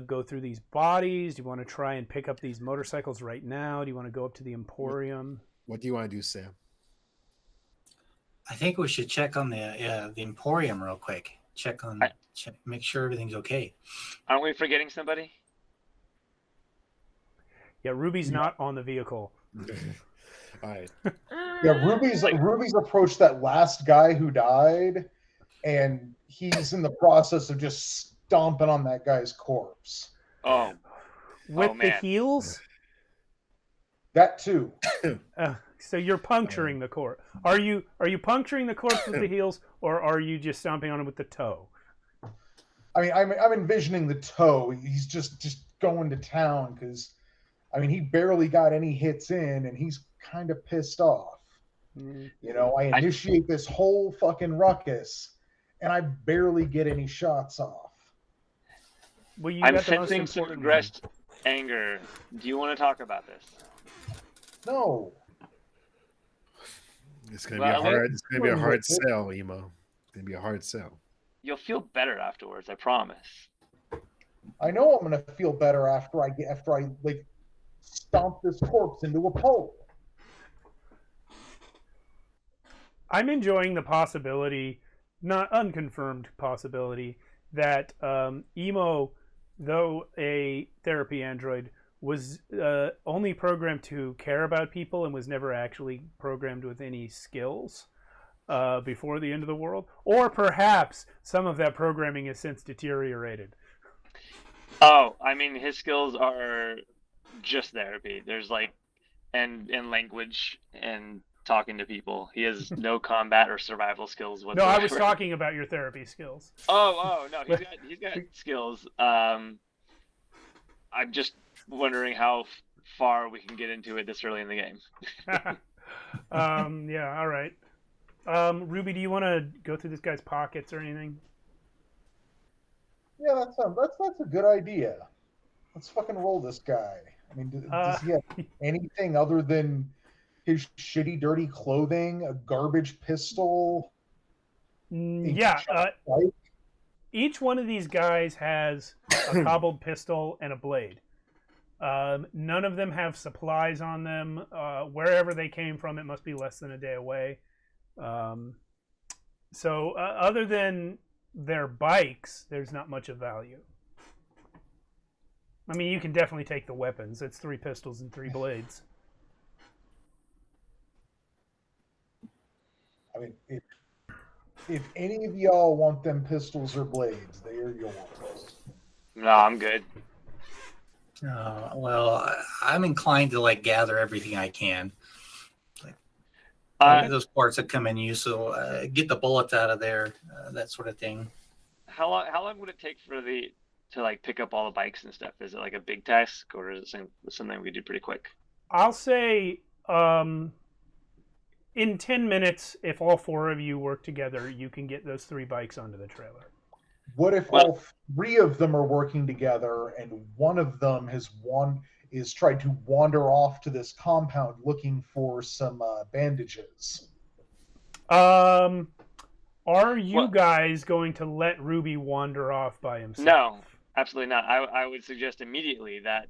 go through these bodies? Do you want to try and pick up these motorcycles right now? Do you want to go up to the Emporium? What do you want to do, Sam? I think we should check on the Emporium real quick. Make sure everything's okay. Aren't we forgetting somebody? Yeah, Ruby's not on the vehicle. All right. Yeah, Ruby's approached that last guy who died, and he's in the process of just stomping on that guy's corpse. Oh, With the man. heels? That too. So you're puncturing the corpse. Are you puncturing the corpse with the heels, or are you just stomping on it with the toe? I mean, I'm envisioning the toe. He's just going to town because, I mean, he barely got any hits in, and he's kind of pissed off. Mm. You know, I initiate this whole fucking ruckus, and I barely get any shots off. Well, you I'm got the most sensing some important regressed anger. Do you want to talk about this? No. It's gonna be a hard sell, Emo. It's gonna be a hard sell. You'll feel better afterwards, I promise. I know I'm gonna feel better after I like stomp this corpse into a pole. I'm enjoying the possibility, not unconfirmed possibility, that Emo, though a therapy android, was only programmed to care about people and was never actually programmed with any skills before the end of the world. Or perhaps some of that programming has since deteriorated. Oh, I mean, his skills are just therapy. There's like, and language and talking to people. He has no combat or survival skills No, whatsoever. I was talking about your therapy skills. Oh, no, he's got skills. I'm just wondering how far we can get into it this early in the game. Yeah, all right. Ruby, do you want to go through this guy's pockets or anything? Yeah, that's a good idea. Let's fucking roll this guy. I mean, does he have anything other than his shitty, dirty clothing, a garbage pistol? Yeah. Each one of these guys has a cobbled pistol and a blade. None of them have supplies on them. Wherever they came from, it must be less than a day away. So other than their bikes, there's not much of value. I mean, you can definitely take the weapons. It's 3 pistols and 3 blades. I mean, if any of y'all want them pistols or blades, they are yours. No, I'm good. Well, I'm inclined to like gather everything I can. Like those parts that come in use, so get the bullets out of there, that sort of thing. How long would it take to like pick up all the bikes and stuff? Is it like a big task, or is it something we could do pretty quick? I'll say in 10 minutes, if all 4 of you work together, you can get those 3 bikes onto the trailer. What if all 3 of them are working together and one of them is tried to wander off to this compound looking for some bandages? Are you guys going to let Ruby wander off by himself? No, absolutely not. I would suggest immediately that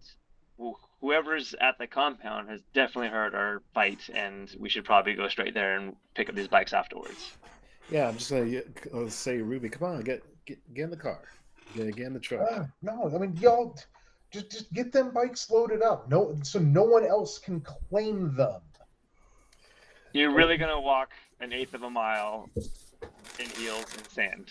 whoever's at the compound has definitely heard our fight, and we should probably go straight there and pick up these bikes afterwards. Yeah, I'm just gonna say, Ruby, come on, get in the car, get in the truck. No, I mean, y'all just get them bikes loaded up. No, so no one else can claim them. You're really gonna walk an 1/8 of a mile in heels and sand?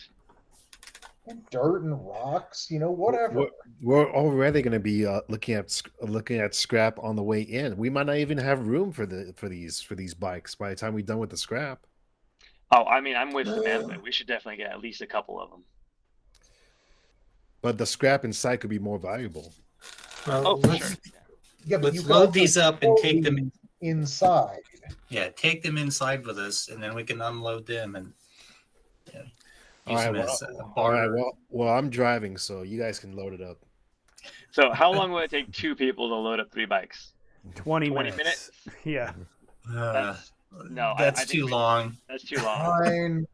And dirt and rocks, whatever. We're already going to be looking at scrap on the way in. We might not even have room for these bikes by the time we're done with the scrap. Oh, I mean, I'm with Samantha. We should definitely get at least a couple of them. But the scrap inside could be more valuable. Well, for sure. Yeah, but let's load these up and take them inside. Yeah, take them inside with us, and then we can unload them and use them as barter. Well, I'm driving, so you guys can load it up. So how long will it take 2 people to load up 3 bikes? 20 minutes. Yeah. No, that's too long. That's too long.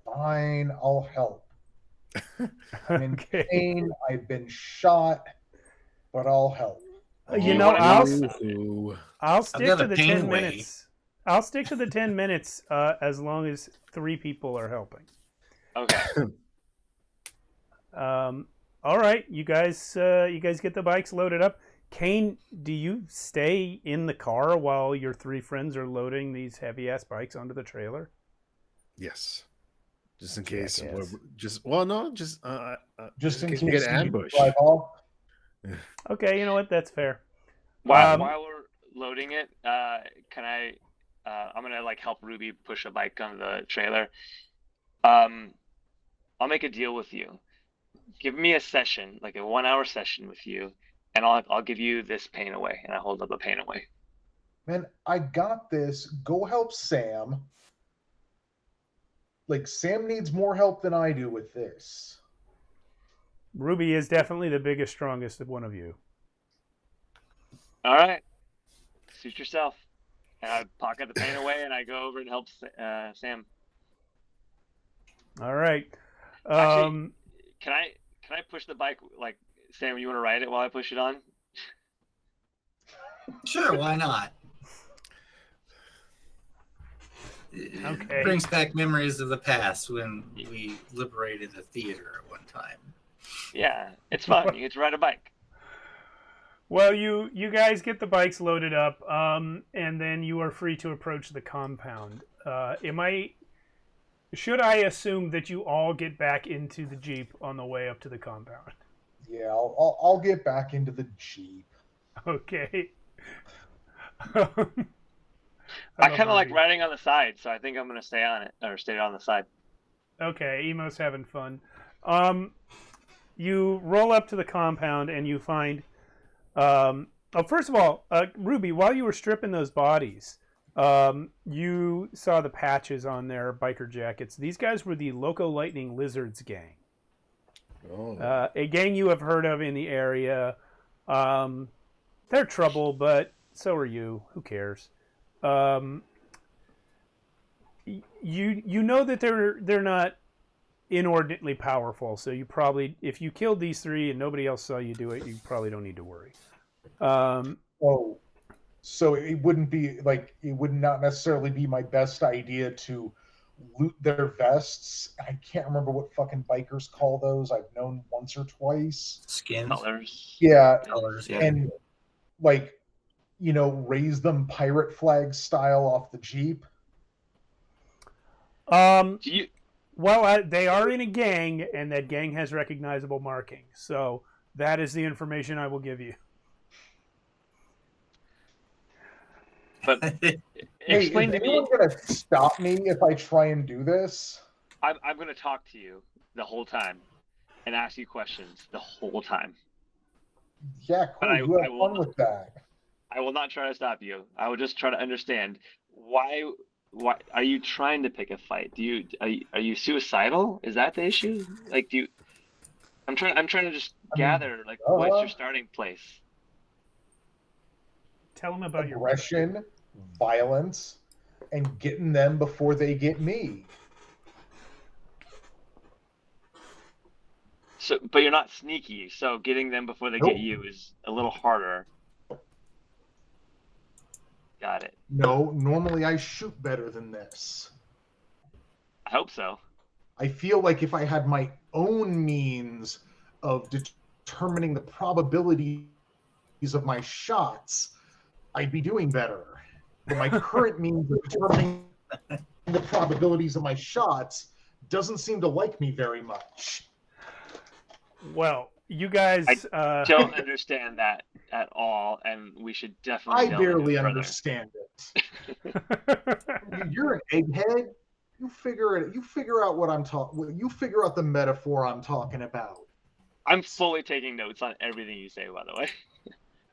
Fine, I'll help. I'm in pain. I've been shot, but I'll help. I'll stick to the 10 minutes. I'll stick to the 10 minutes as long as 3 people are helping. Okay. All right, you guys get the bikes loaded up. Kane, do you stay in the car while your 3 friends are loading these heavy ass bikes onto the trailer? Yes. Just in case. Jackass. Just in we case get you ambushed. drive off. Okay, you know what? That's fair. While we're loading it, can I? I'm gonna like help Ruby push a bike on the trailer. I'll make a deal with you. Give me a session, like a 1-hour session with you, and I'll give you this pain away. And I hold up a pain away. Man, I got this. Go help Sam. Like, Sam needs more help than I do with this. Ruby is definitely the biggest, strongest of one of you. All right, suit yourself. And I pocket the pain away, and I go over and help Sam. All right. Actually, can I push the bike? Like, Sam, you want to ride it while I push it on? Sure, why not? Okay. It brings back memories of the past when we liberated a theater at one time. Yeah, it's fun. You get to ride a bike. Well, you guys get the bikes loaded up, and then you are free to approach the compound. Should I assume that you all get back into the Jeep on the way up to the compound? Yeah, I'll get back into the Jeep. Okay. I kind of like riding on the side, so I think I'm gonna stay on it or stay on the side. Okay, Emo's having fun. You roll up to the compound and you find. First of all, Ruby, while you were stripping those bodies, you saw the patches on their biker jackets. These guys were the Loco Lightning Lizards gang. Oh. A gang you have heard of in the area. They're trouble, but so are you. Who cares? You know that they're not inordinately powerful, so you probably, if you killed these three and nobody else saw you do it, you probably don't need to worry. Oh, so it wouldn't be like, it would not necessarily be my best idea to loot their vests. I can't remember what fucking bikers call those. I've known once or twice. Skins. Colors. Yeah, Colors, yeah. and like, raise them pirate flag style off the Jeep. Do you? Well, they are in a gang, and that gang has recognizable markings. So that is the information I will give you. But explain Hey, to is anyone me. gonna stop me if I try and do this? I'm gonna talk to you the whole time, and ask you questions the whole time. Yeah, But cool. You I have will- fun with that. I will not try to stop you. I will just try to understand why are you trying to pick a fight? Are you suicidal? Is that the issue? Like, I'm trying to just gather like what's your starting place? Tell them about your Aggression, violence, and getting them before they get me. So, but you're not sneaky, so getting them before they get Nope. you is a little harder. Got it. No, normally I shoot better than this. I hope so. I feel like if I had my own means of determining the probabilities of my shots, I'd be doing better. But my current means of determining the probabilities of my shots doesn't seem to like me very much. Well, you guys. Don't understand that at all, and we should definitely. I delve into barely it further. understand it. You're an egghead. You figure it. You figure out what I'm talking. You figure out the metaphor I'm talking about. I'm fully taking notes on everything you say, by the way.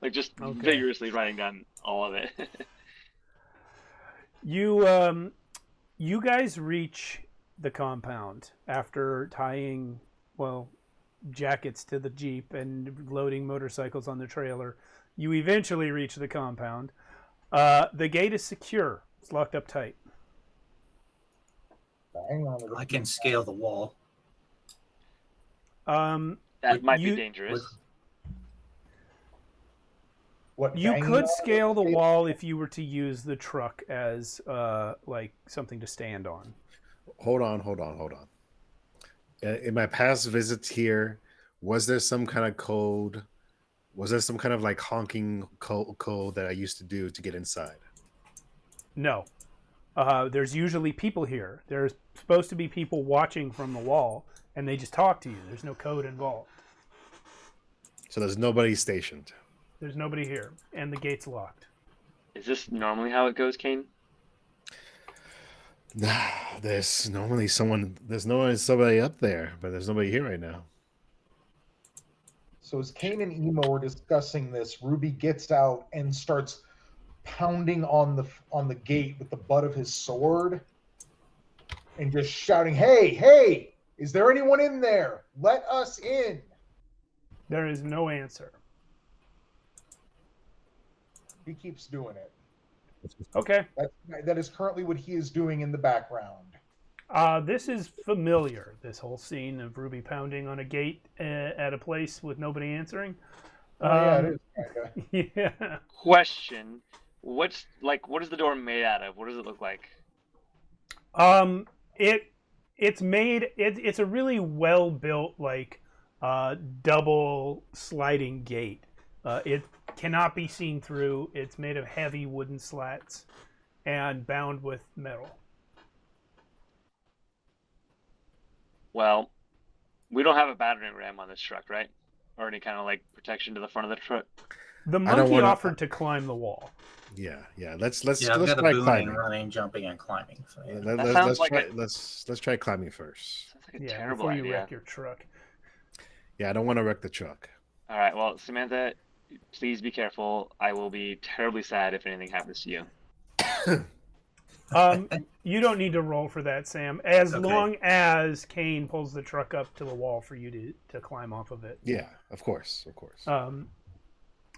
Like, just vigorously writing down all of it. You guys reach the compound after tying, jackets to the Jeep and loading motorcycles on the trailer. You eventually reach the compound. The gate is secure. It's locked up tight. Hang on. I can scale the wall. That might be dangerous. What You banging could on scale the it? wall if you were to use the truck as like something to stand on. Hold on. In my past visits here, was there some kind of code? Was there some kind of like honking code that I used to do to get inside? No. There's usually people here. There's supposed to be people watching from the wall, and they just talk to you. There's no code involved. So there's nobody stationed. There's nobody here, and the gate's locked. Is this normally how it goes, Kane? There's normally somebody up there, but there's nobody here right now. So as Kane and Emo are discussing this, Ruby gets out and starts pounding on the gate with the butt of his sword and just shouting, hey, is there anyone in there? Let us in. There is no answer. He keeps doing it. Okay. That is currently what he is doing in the background. This is familiar, this whole scene of Ruby pounding on a gate at a place with nobody answering. Yeah, it is kinda. Yeah. Question: what is the door made out of? What does it look like? It's a really well built double sliding gate. It cannot be seen through. It's made of heavy wooden slats and bound with metal. Well, we don't have a battering ram on this truck, right? Or any kind of protection to the front of the truck. The monkey offered to climb the wall. Yeah. Let's I've got a try boom climbing. and running, jumping, and climbing. So, yeah. Let's try climbing first. Sounds like a Yeah, terrible before you idea. wreck your truck. Yeah, I don't want to wreck the truck. All right. Well, Samantha, please be careful. I will be terribly sad if anything happens to you. You don't need to roll for that, Sam. As Okay. long as Kane pulls the truck up to the wall for you to climb off of it. Yeah, of course.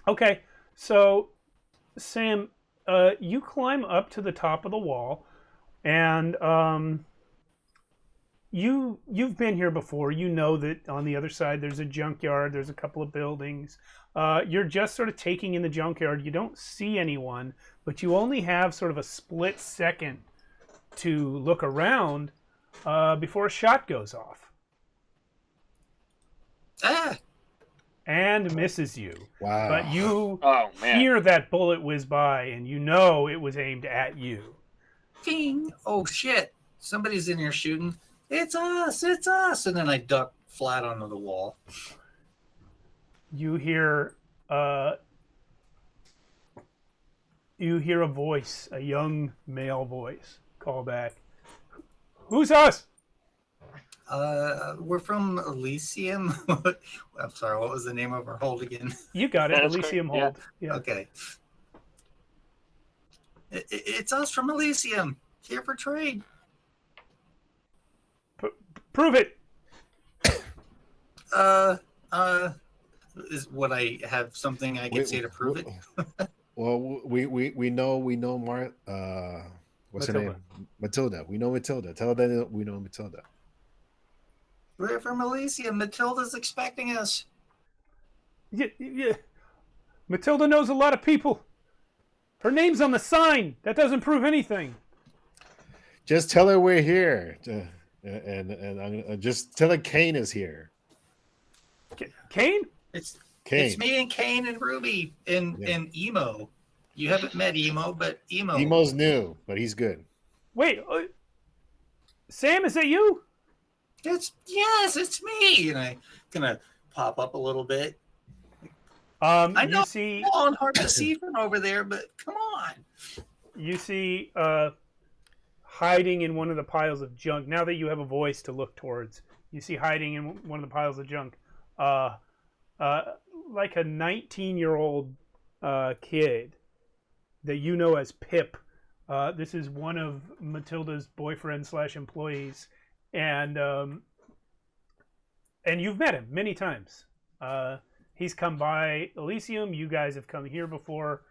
Okay, so Sam, you climb up to the top of the wall, and you've been here before. You know that on the other side there's a junkyard. There's a couple of buildings. You're just sort of taking in the junkyard. You don't see anyone, but you only have sort of a split second to look around before a shot goes off and misses you. Wow. But you Oh man. hear that bullet whiz by, and you know it was aimed at you. Ding! Oh shit! Somebody's in here shooting. It's us! It's us! And then I duck flat onto the wall. You hear a voice, a young male voice, call back. Who's us? We're from Elysium. I'm sorry, what was the name of our hold again? You got it, That's Elysium great, yeah. Hold. Yeah. Okay. It's us from Elysium. Here for trade. Prove it. Is what I have something I can say to prove it? Well, we know what's her Matilda. name? Matilda. We know Matilda. Tell her that we know Matilda. We're from Elysium. Matilda's expecting us. Yeah. Matilda knows a lot of people. Her name's on the sign. That doesn't prove anything. Just tell her we're here, and I'm gonna just tell her Kane is here. Kane? It's Kane. me and Kane and Ruby and Emo. You haven't met Emo, but Emo. Emo's new, but he's good. Wait, Sam, is that you? It's me. And I gonna pop up a little bit. I know you see it's long hard to see from over there, but come on. you see hiding in one of the piles of junk. Now that you have a voice to look towards, you see hiding in one of the piles of junk, like a 19-year-old kid that you know as Pip. This is one of Matilda's boyfriend/employees, and you've met him many times. He's come by Elysium. You guys have come here before.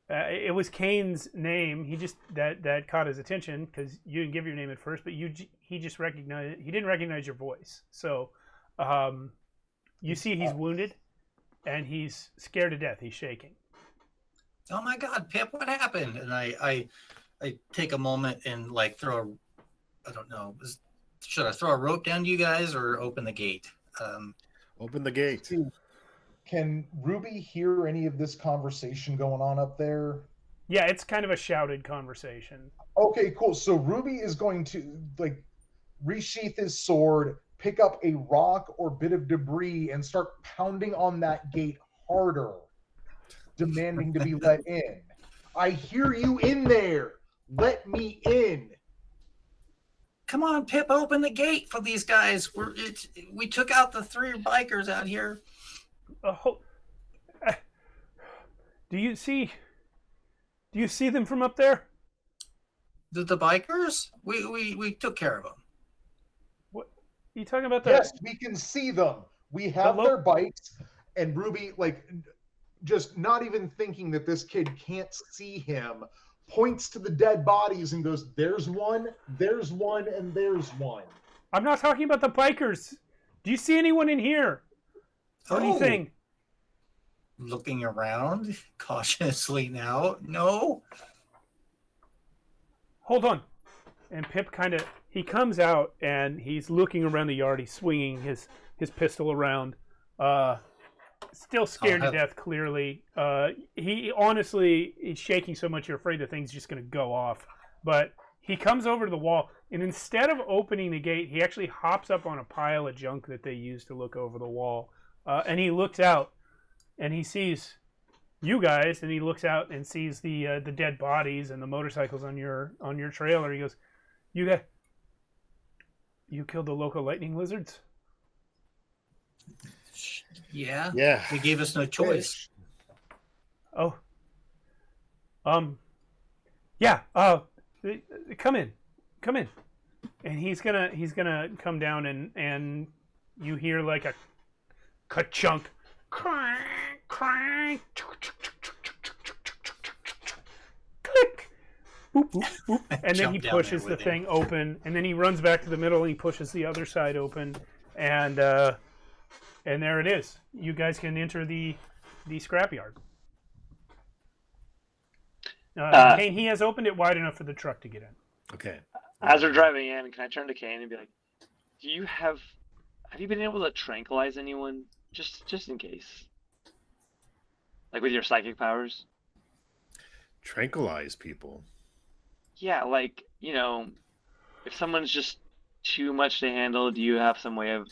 It was Kane's name. He just that caught his attention because you didn't give your name at first, but he just recognized. He didn't recognize your voice. So you see he's wounded and he's scared to death. He's shaking. Oh my God, Pip, what happened? And I take a moment and throw I don't know. Should I throw a rope down to you guys or open the gate? Open the gate. Can Ruby hear any of this conversation going on up there? Yeah, it's kind of a shouted conversation. Okay, cool. So Ruby is going to like resheath his sword, pick up a rock or bit of debris, and start pounding on that gate harder, demanding to be let in. I hear you in there. Let me in. Come on, Pip, open the gate for these guys. We took out the 3 bikers out here. Do you see them from up there? The bikers? We took care of them. What are you talking about? Yes, we can see them. We have their bikes, and Ruby, like, just not even thinking that this kid can't see him, points to the dead bodies and goes, there's one, and there's one. I'm not talking about the bikers. Do you see anyone in here? Or anything? Looking around cautiously now. No. Hold on. And Pip he comes out and he's looking around the yard. He's swinging his pistol around. Still scared to death, clearly. He honestly is shaking so much you're afraid the thing's just going to go off. But he comes over to the wall, and instead of opening the gate, he actually hops up on a pile of junk that they use to look over the wall. And he looks out, and he sees you guys, and he looks out and sees the dead bodies and the motorcycles on your trailer. He goes, you killed the local lightning lizards? Yeah. Yeah. They gave us no choice. Oh. Yeah. Come in. And he's gonna come down and you hear like a ka-chunk, crank, crank, click, boop, boop, boop, and then he pushes the thing open, and then he runs back to the middle and he pushes the other side open, and there it is. You guys can enter the scrapyard. Kane, he has opened it wide enough for the truck to get in. Okay. As we're driving in, can I turn to Kane and be like, have you been able to tranquilize anyone just in case? Like with your psychic powers? Tranquilize people. Yeah, like, if someone's just too much to handle, do you have some way of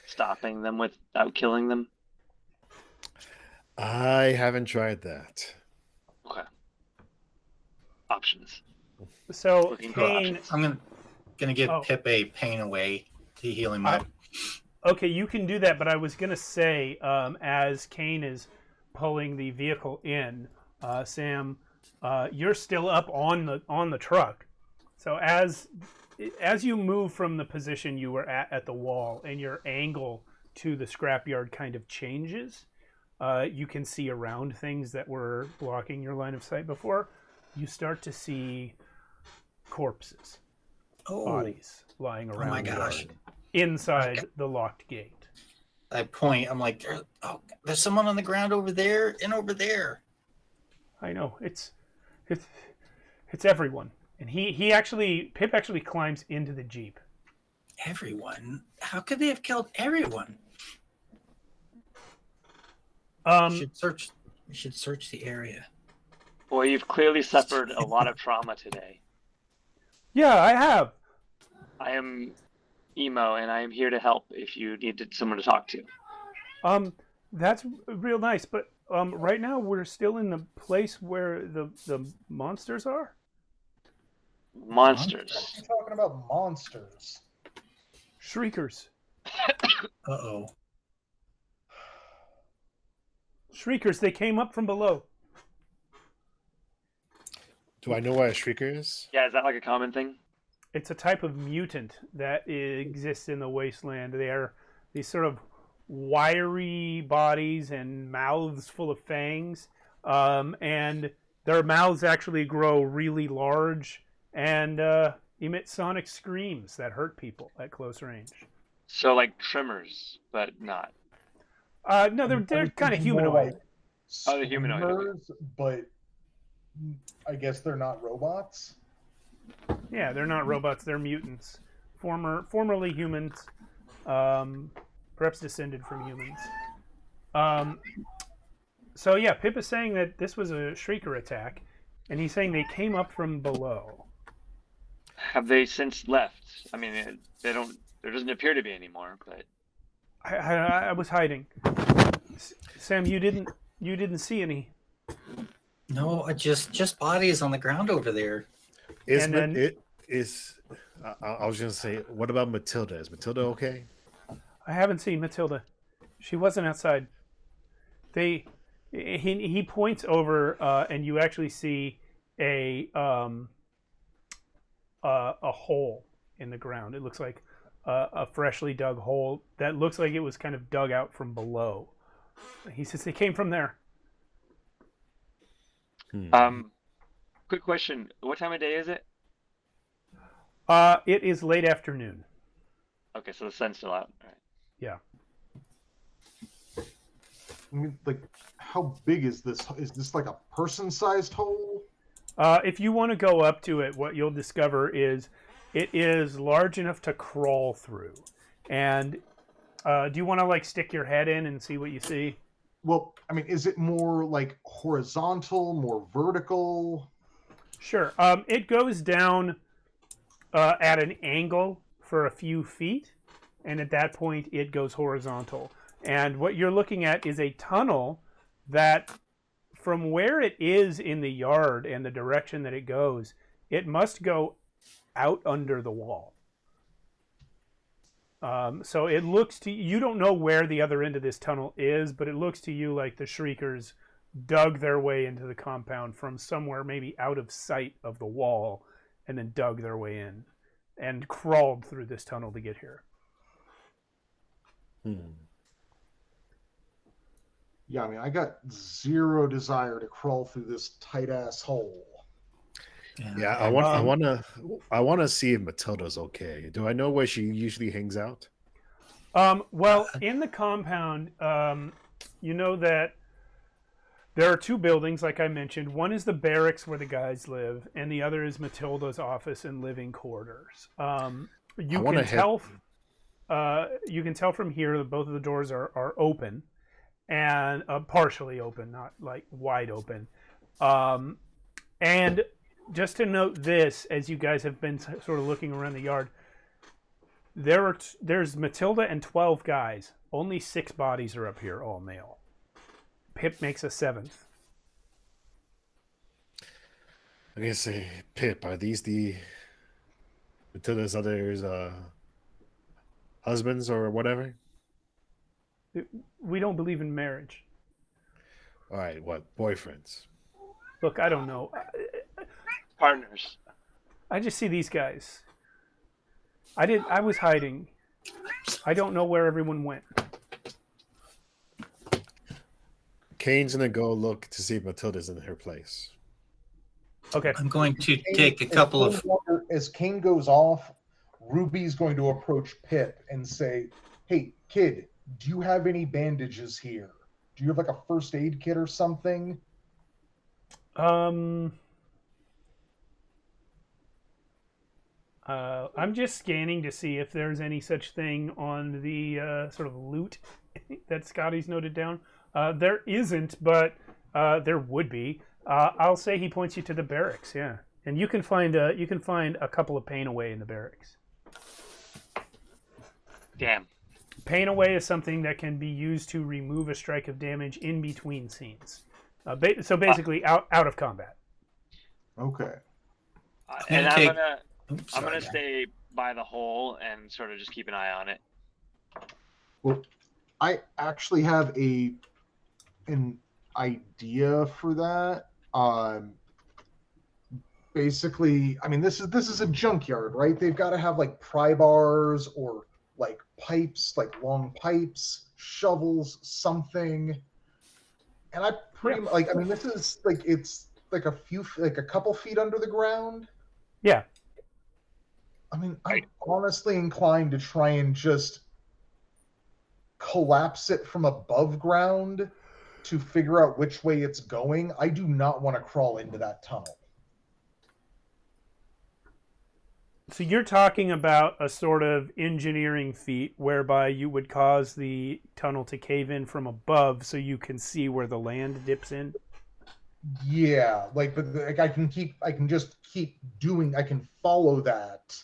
stopping them without killing them? I haven't tried that. Okay. Options. So Kane, I'm gonna give Pip a pain away to heal him up. Okay, you can do that, but I was gonna say, as Kane is pulling the vehicle in, Sam, you're still up on the truck. So as you move from the position you were at the wall, and your angle to the scrapyard kind of changes, you can see around things that were blocking your line of sight before. You start to see corpses, bodies lying around. Oh my gosh! Inside the locked gate. I point. I'm like, there's someone on the ground over there and over there. I know. It's everyone. And Pip actually climbs into the Jeep. Everyone? How could they have killed everyone? We should search the area. Boy, you've clearly suffered a lot of trauma today. Yeah, I have. I am Emo, and I am here to help if you needed someone to talk to. That's real nice, but right now we're still in the place where the monsters are. Monsters. You're talking about monsters. Shriekers. Uh-oh. Shriekers, they came up from below. Do I know what a shrieker is? Yeah, is that like a common thing? It's a type of mutant that exists in the wasteland. They are these sort of wiry bodies and mouths full of fangs, and their mouths actually grow really large and emit sonic screams that hurt people at close range. So like Tremors, but not. No, they're kind of humanoid. They're humanoid. But I guess they're not robots. Yeah, they're not robots. They're mutants, formerly humans, perhaps descended from humans. So yeah, Pip is saying that this was a Shrieker attack, And he's saying they came up from below. Have they since left? I mean, they don't. There doesn't appear to be anymore. But I was hiding. Sam, you didn't see any. No, just bodies on the ground over there. Is And then- it is? I was gonna say, what about Matilda? Is Matilda okay? I haven't seen Matilda. She wasn't outside. He points over, and you actually see a hole in the ground. It looks like a freshly dug hole that looks like it was kind of dug out from below. He says they came from there. quick question: what time of day is it? It is late afternoon. Okay, so the sun's still out. All right. Yeah. I mean, like, how big is this? Is this like a person-sized hole? If you want to go up to it, what you'll discover is it is large enough to crawl through. And do you want to like stick your head in and see what you see? Well, I mean, is it more like horizontal, more vertical? Sure. It goes down at an angle for a few feet, and at that point it goes horizontal. And what you're looking at is a tunnel that, from where it is in the yard and the direction that it goes, it must go out under the wall. So it looks to you, don't know where the other end of this tunnel is, but it looks to you like the Shriekers dug their way into the compound from somewhere maybe out of sight of the wall, and then dug their way in and crawled through this tunnel to get here. Yeah, I mean, I got zero desire to crawl through this tight-ass hole. Yeah, I want to see if Matilda's okay. Do I know where she usually hangs out? Well, in the compound, you know that there are two buildings, like I mentioned. One is the barracks where the guys live, and the other is Matilda's office and living quarters. You can tell from here that both of the doors are open, and partially open, not like wide open. And just to note this, as you guys have been sort of looking around the yard, there's Matilda and 12 guys. Only 6 bodies are up here, all male. Pip makes a 7th. I'm gonna say, Pip, are these the Matilda's others husbands or whatever? We don't believe in marriage. All right, what, boyfriends? Look, I don't know. Partners. I just see these guys. I was hiding. I don't know where everyone went. Kane's gonna go look to see if Matilda's in her place. Okay. I'm going to take a couple of. As Kane goes off, Ruby's going to approach Pip and say, "Hey, kid, do you have any bandages here? Do you have like a first aid kit or something?" I'm just scanning to see if there's any such thing on the sort of loot that Scotty's noted down. There isn't, but there would be. I'll say he points you to the barracks, yeah, and you can find a couple of pain away in the barracks. Damn. Pain away is something that can be used to remove a strike of damage in between scenes. So basically, out of combat. Okay. And Okay. I'm gonna stay by the hole and sort of just keep an eye on it. Well, I actually have an idea for that. Basically, I mean, this is a junkyard, right? They've got to have like pry bars or like pipes, like long pipes, shovels, something. And I pretty much like. I mean, this is like it's like a couple feet under the ground. Yeah. I mean, I'm honestly inclined to try and just collapse it from above ground to figure out which way it's going. I do not want to crawl into that tunnel. So you're talking about a sort of engineering feat whereby you would cause the tunnel to cave in from above so you can see where the land dips in? Yeah, like, but like I can just keep doing. I can follow that.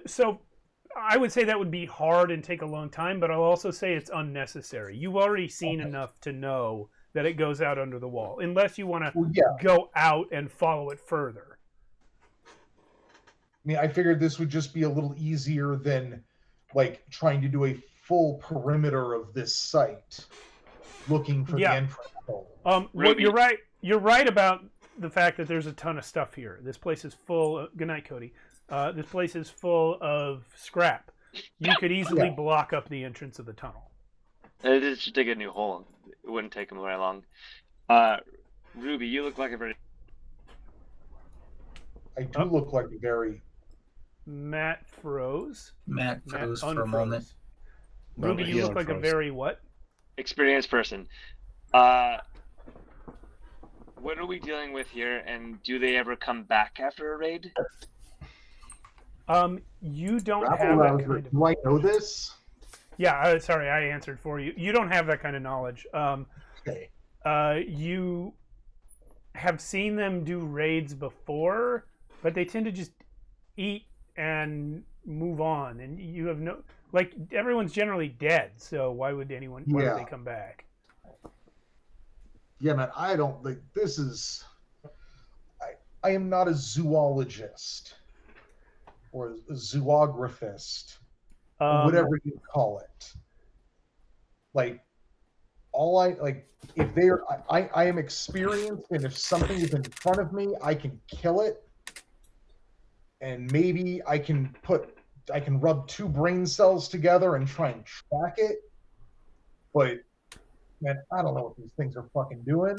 So I would say that would be hard and take a long time, but I'll also say it's unnecessary. You've already seen enough to know that it goes out under the wall, unless you want to Well, yeah. go out and follow it further. I mean, I figured this would just be a little easier than like trying to do a full perimeter of this site, looking for the entrance hole. Ruby. You're right. You're right about the fact that there's a ton of stuff here. This place is full. Good night, Cody. This place is full of scrap. You could easily block up the entrance of the tunnel. It should dig a new hole. It wouldn't take them very long. Ruby, you look like a very... I do look like a very... Matt froze. Matt froze for a unfroze. moment. Ruby, you look like a very what? experienced person. What are we dealing with here, and do they ever come back after a raid? You don't Rabble have that rouser. kind of... Do I know this? Yeah, sorry, I answered for you. You don't have that kind of knowledge. Okay. You have seen them do raids before, but they tend to just eat and move on, and you have no... Like, everyone's generally dead, so why would they come back? Yeah, man, I don't think this is... I am not a zoologist or a zoographist, or whatever you call it. Like, if they're... I am experienced, and if something is in front of me, I can kill it, and maybe I can rub two brain cells together and try and track it, but man, I don't know what these things are fucking doing.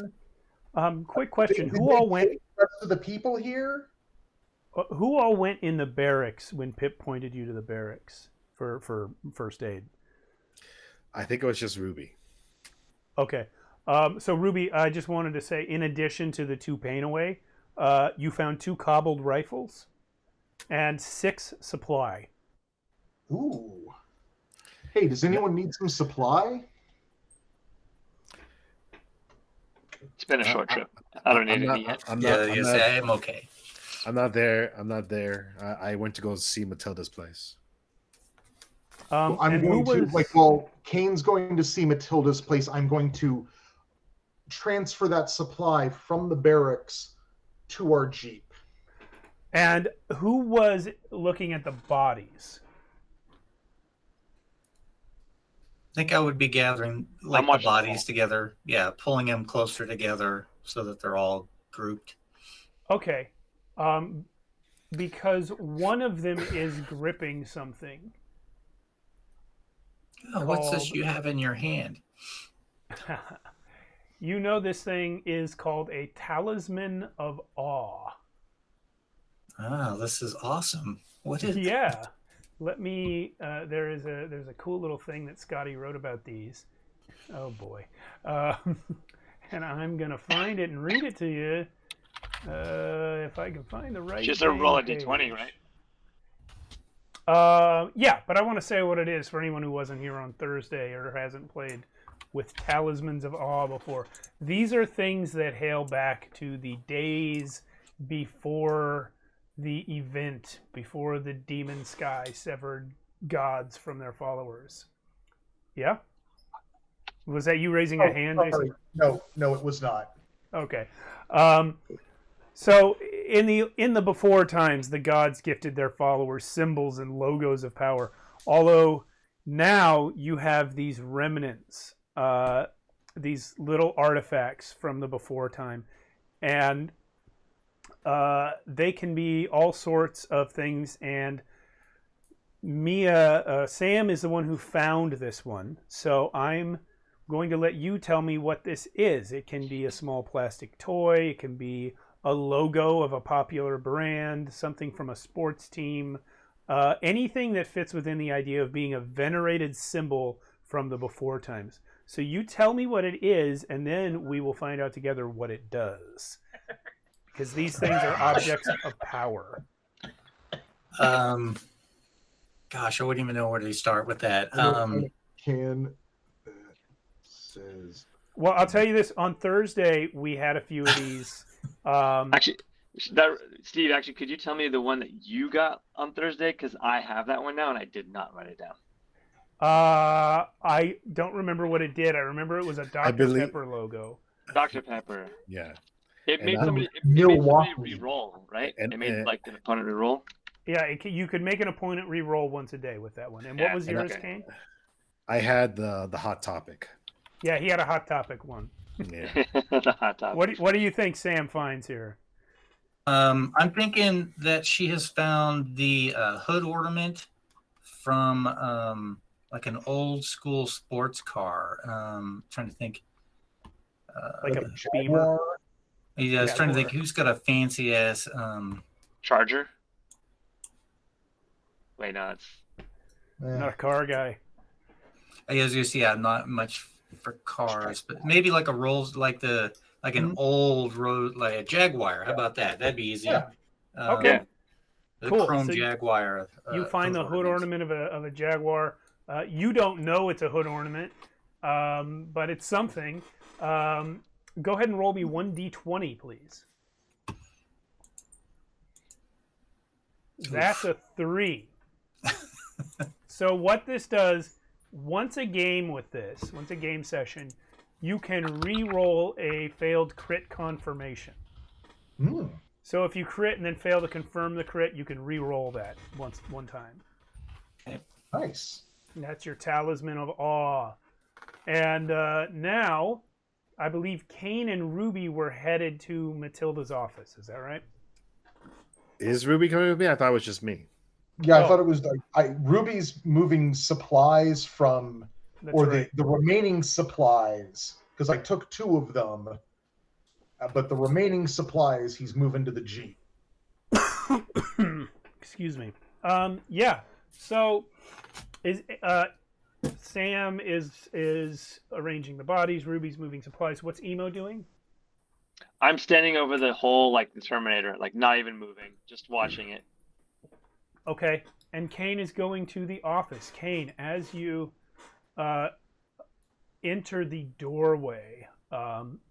Quick question: Who all went? The rest of the people here? Who all went in the barracks when Pip pointed you to the barracks for first aid? I think it was just Ruby. Okay, so Ruby, I just wanted to say, in addition to the 2 pain away, you found 2 cobbled rifles and 6 supply. Ooh. Hey, does anyone need some supply? It's been a short trip. I don't need any yet. I am okay. I'm not there. I went to go see Matilda's place. While Kane's going to see Matilda's place, I'm going to transfer that supply from the barracks to our Jeep. And who was looking at the bodies? I think I would be gathering the bodies together. Yeah, pulling them closer together so that they're all grouped. Okay. Because one of them is gripping something. Oh, what's this you have in your hand? You know this thing is called a talisman of awe. Ah, this is awesome. What is Yeah. Let me there's a cool little thing that Scotty wrote about these. Oh boy. And I'm gonna find it and read it to you. If I can find the right Just a roll a page. d20, right? Yeah, but I want to say what it is for anyone who wasn't here on Thursday or hasn't played with Talismans of Awe before. These are things that hail back to the days before the event, before the demon sky severed gods from their followers. Yeah? Was that you raising a hand, Jason? No, it was not. Okay. So in the before times, the gods gifted their followers symbols and logos of power. Although now you have these remnants, these little artifacts from the before time, and they can be all sorts of things. And Sam is the one who found this one, so I'm going to let you tell me what this is. It can be a small plastic toy. It can be a logo of a popular brand, something from a sports team, anything that fits within the idea of being a venerated symbol from the before times. So you tell me what it is, and then we will find out together what it does. Because these things are objects of power. Gosh, I wouldn't even know where to start with that. Can that says Well, I'll tell you this. On Thursday, we had a few of these. Actually, Steve, actually, could you tell me the one that you got on Thursday? Because I have that one now and I did not write it down. I don't remember what it did. I remember it was a Dr. Pepper logo. Dr. Pepper. Yeah. It made somebody re-roll, right? And, it made like an opponent re-roll. Yeah, you could make an opponent re-roll once a day with that one. And what was yours, Kane? I had the Hot Topic. Yeah, he had a Hot Topic one. Yeah. The Hot Topic. What do you think Sam finds here? I'm thinking that she has found the hood ornament from like an old school sports car. Trying to think. Like a Beamer. Yeah, I was trying to think who's got a fancy ass Charger. Wait, no, it's not a car guy. I was just not much for cars, but maybe like a Rolls, like an old road, like a Jaguar. How about that? That'd be easy. Yeah. Okay. The Cool. chrome So Jaguar. You find the hood ornament of a Jaguar. You don't know it's a hood ornament, but it's something. Go ahead and roll me 1d20, please. That's a 3. So what this does, once a game session, you can re-roll a failed crit confirmation. So if you crit and then fail to confirm the crit, you can re-roll that one time. Nice. And that's your Talisman of Awe. And now, I believe Kane and Ruby were headed to Matilda's office. Is that right? Is Ruby coming with me? I thought it was just me. Yeah, I thought it was like Ruby's moving supplies from, That's the remaining supplies, because I took 2 of them, but the remaining supplies he's moving to the Jeep. Excuse me. Yeah. So, Sam is arranging the bodies. Ruby's moving supplies. What's Emo doing? I'm standing over the hole like the Terminator, like not even moving, just watching it. Okay. And Kane is going to the office. Kane, as you enter the doorway,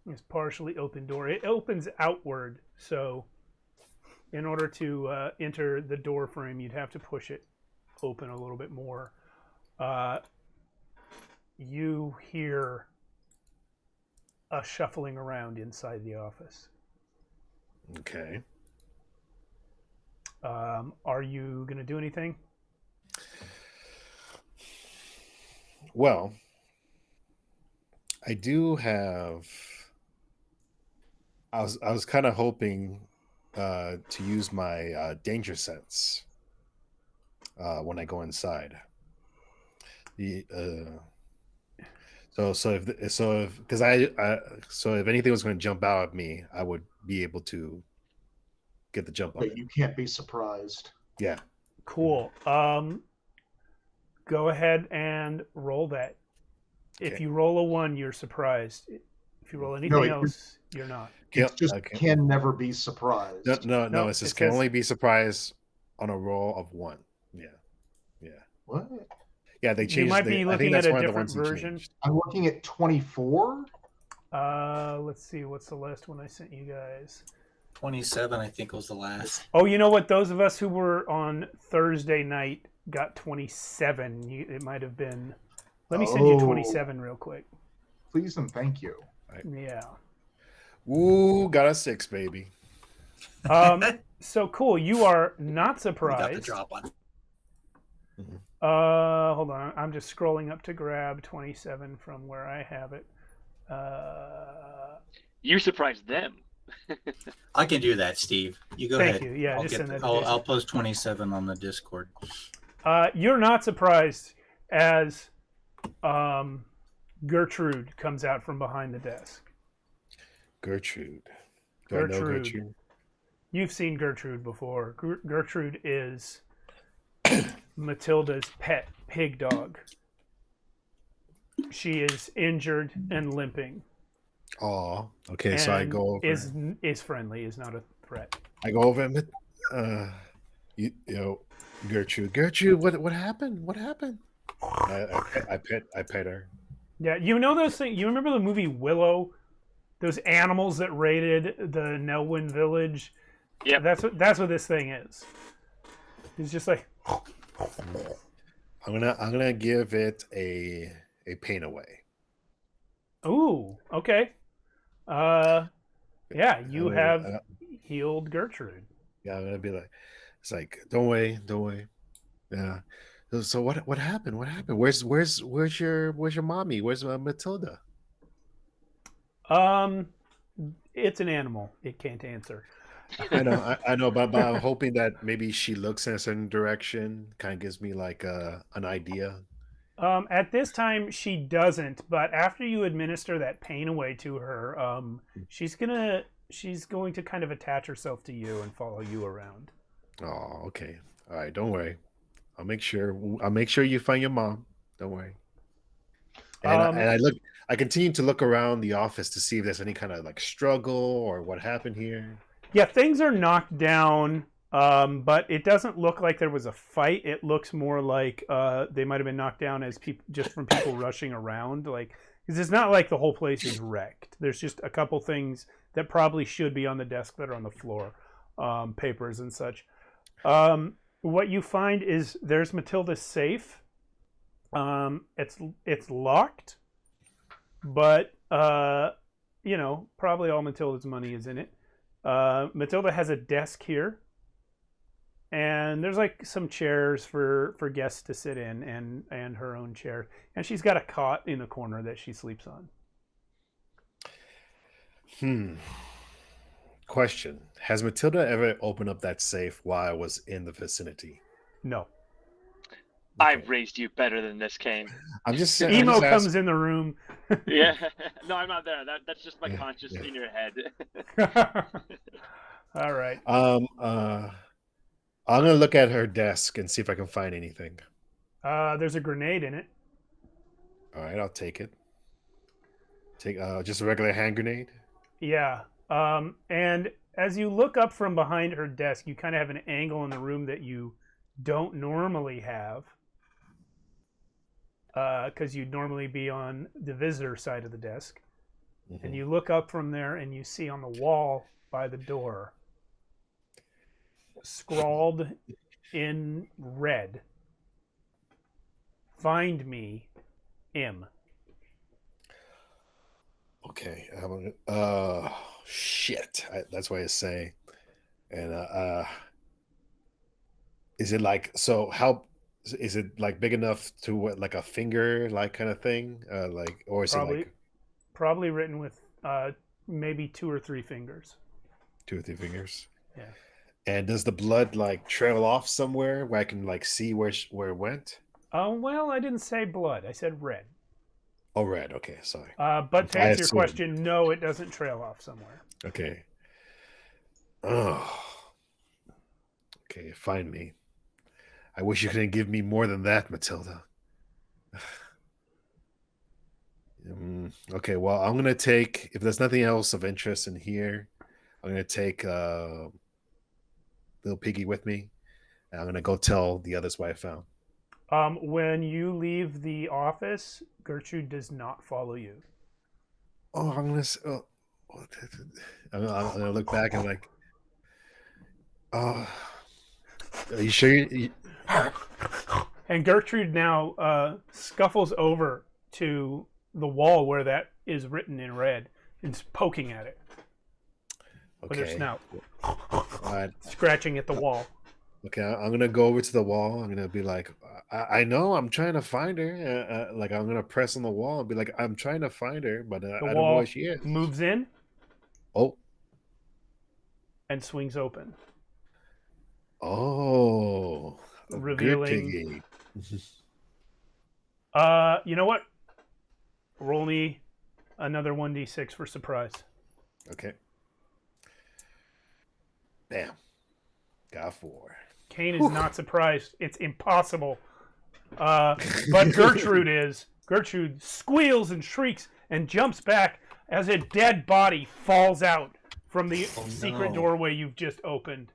this partially open door, it opens outward. So in order to enter the door frame, you'd have to push it open a little bit more. You hear a shuffling around inside the office. Okay. Are you going to do anything? Well, I do have. I was kind of hoping to use my danger sense when I go inside. So if anything was going to jump out at me, I would be able to get the jump on it. You can't be surprised. Yeah. Cool. Go ahead and roll that. If Okay. you roll a 1, you're surprised. If you roll anything else, you're not. It's just can never be surprised. No. It can only be surprised on a roll of 1. Yeah. What? Yeah, they changed. You might be looking at a different version. version. I'm looking at 24. Let's see. What's the last one I sent you guys? 27, I think, was the last. Oh, you know what? Those of us who were on Thursday night got 27. It might have been. Let me send you 27 real quick. Please and thank you. Yeah. Ooh, got a 6, baby. So cool. You are not Got the surprised. drop on. Hold on. I'm just scrolling up to grab 27 from where I have it. You surprised them. I can do that, Steve. You go Thank ahead. you. Yeah, just send that to Jason. I'll post 27 on the Discord. You're not surprised as Gertrude comes out from behind the desk. Gertrude. Do I know Gertrude? You've seen Gertrude before. Gertrude is Matilda's pet pig dog. She is injured and limping. Oh, okay. So I go over. Is friendly. Is not a threat. I go over and you know, Gertrude. What happened? What happened? I pet her. Yeah, you know those things. You remember the movie Willow? Those animals that raided the Nelwyn village. Yep. That's what this thing is. It's just like. I'm gonna give it a pain away. Ooh, okay. Yeah, you have I- healed Gertrude. Yeah, I'm gonna be like, it's like, don't worry. Yeah. So what happened? What happened? Where's your mommy? Where's Matilda? It's an animal. It can't answer. I know, but I'm hoping that maybe she looks in a certain direction, kind of gives me like an idea. At this time, she doesn't. But after you administer that pain away to her, she's going to kind of attach herself to you and follow you around. Oh, okay. All right, don't worry. I'll make sure you find your mom. Don't worry. And I continue to look around the office to see if there's any kind of like struggle or what happened here. Yeah, things are knocked down, but it doesn't look like there was a fight. It looks more like they might have been knocked down as just from people rushing around. Like, because it's not like the whole place is wrecked. There's just a couple things that probably should be on the desk that are on the floor, papers and such. What you find is there's Matilda's safe. It's locked, but probably all Matilda's money is in it. Matilda has a desk here, and there's like some chairs for guests to sit in, and her own chair, and she's got a cot in the corner that she sleeps on. Question: has Matilda ever opened up that safe while I was in the vicinity? No. I raised you better than this, Kane. I'm just Emo comes in the room. Yeah. No, I'm not there. That's just my conscious in your head. All right. I'm gonna look at her desk and see if I can find anything. There's a grenade in it. All right, I'll take it. Take just a regular hand grenade. Yeah. And as you look up from behind her desk, you kind of have an angle in the room that you don't normally have. Because you'd normally be on the visitor side of the desk. Mm-hmm. And you look up from there and you see on the wall by the door, scrawled in red, "Find me, M." Okay. Shit. That's what I say. And is it like, so how is it like big enough to what, like a finger like kind of thing? Like, or is it like probably written with maybe 2 or 3 fingers. 2 or 3 fingers? Yeah. And does the blood like trail off somewhere where I can like see where it went? Well, I didn't say blood. I said red. Oh, red. Okay, sorry. But to answer your question, no, it doesn't trail off somewhere. Okay. Oh. Okay, find me. I wish you couldn't give me more than that, Matilda. Okay, well, I'm going to take, if there's nothing else of interest in here, I'm going to take Little Piggy with me. And I'm going to go tell the others what I found. When you leave the office, Gertrude does not follow you. Oh, I'm going to look back and like, oh, are you sure And Gertrude now scuffles over to the wall where that is written in red and is poking at it with her snout. Scratching at the wall. Okay, I'm going to go over to the wall. I'm going to be like, I know I'm trying to find her. Like, I'm going to press on the wall and be like, I'm trying to find her, but I don't know where she is. Moves in. Oh. And swings open. Oh. Revealing. You know what? Roll me another 1d6 for surprise. Okay. Bam. Got 4. Kane is not surprised. It's impossible. But Gertrude is. Gertrude squeals and shrieks and jumps back as a dead body falls out from the secret doorway you've just opened.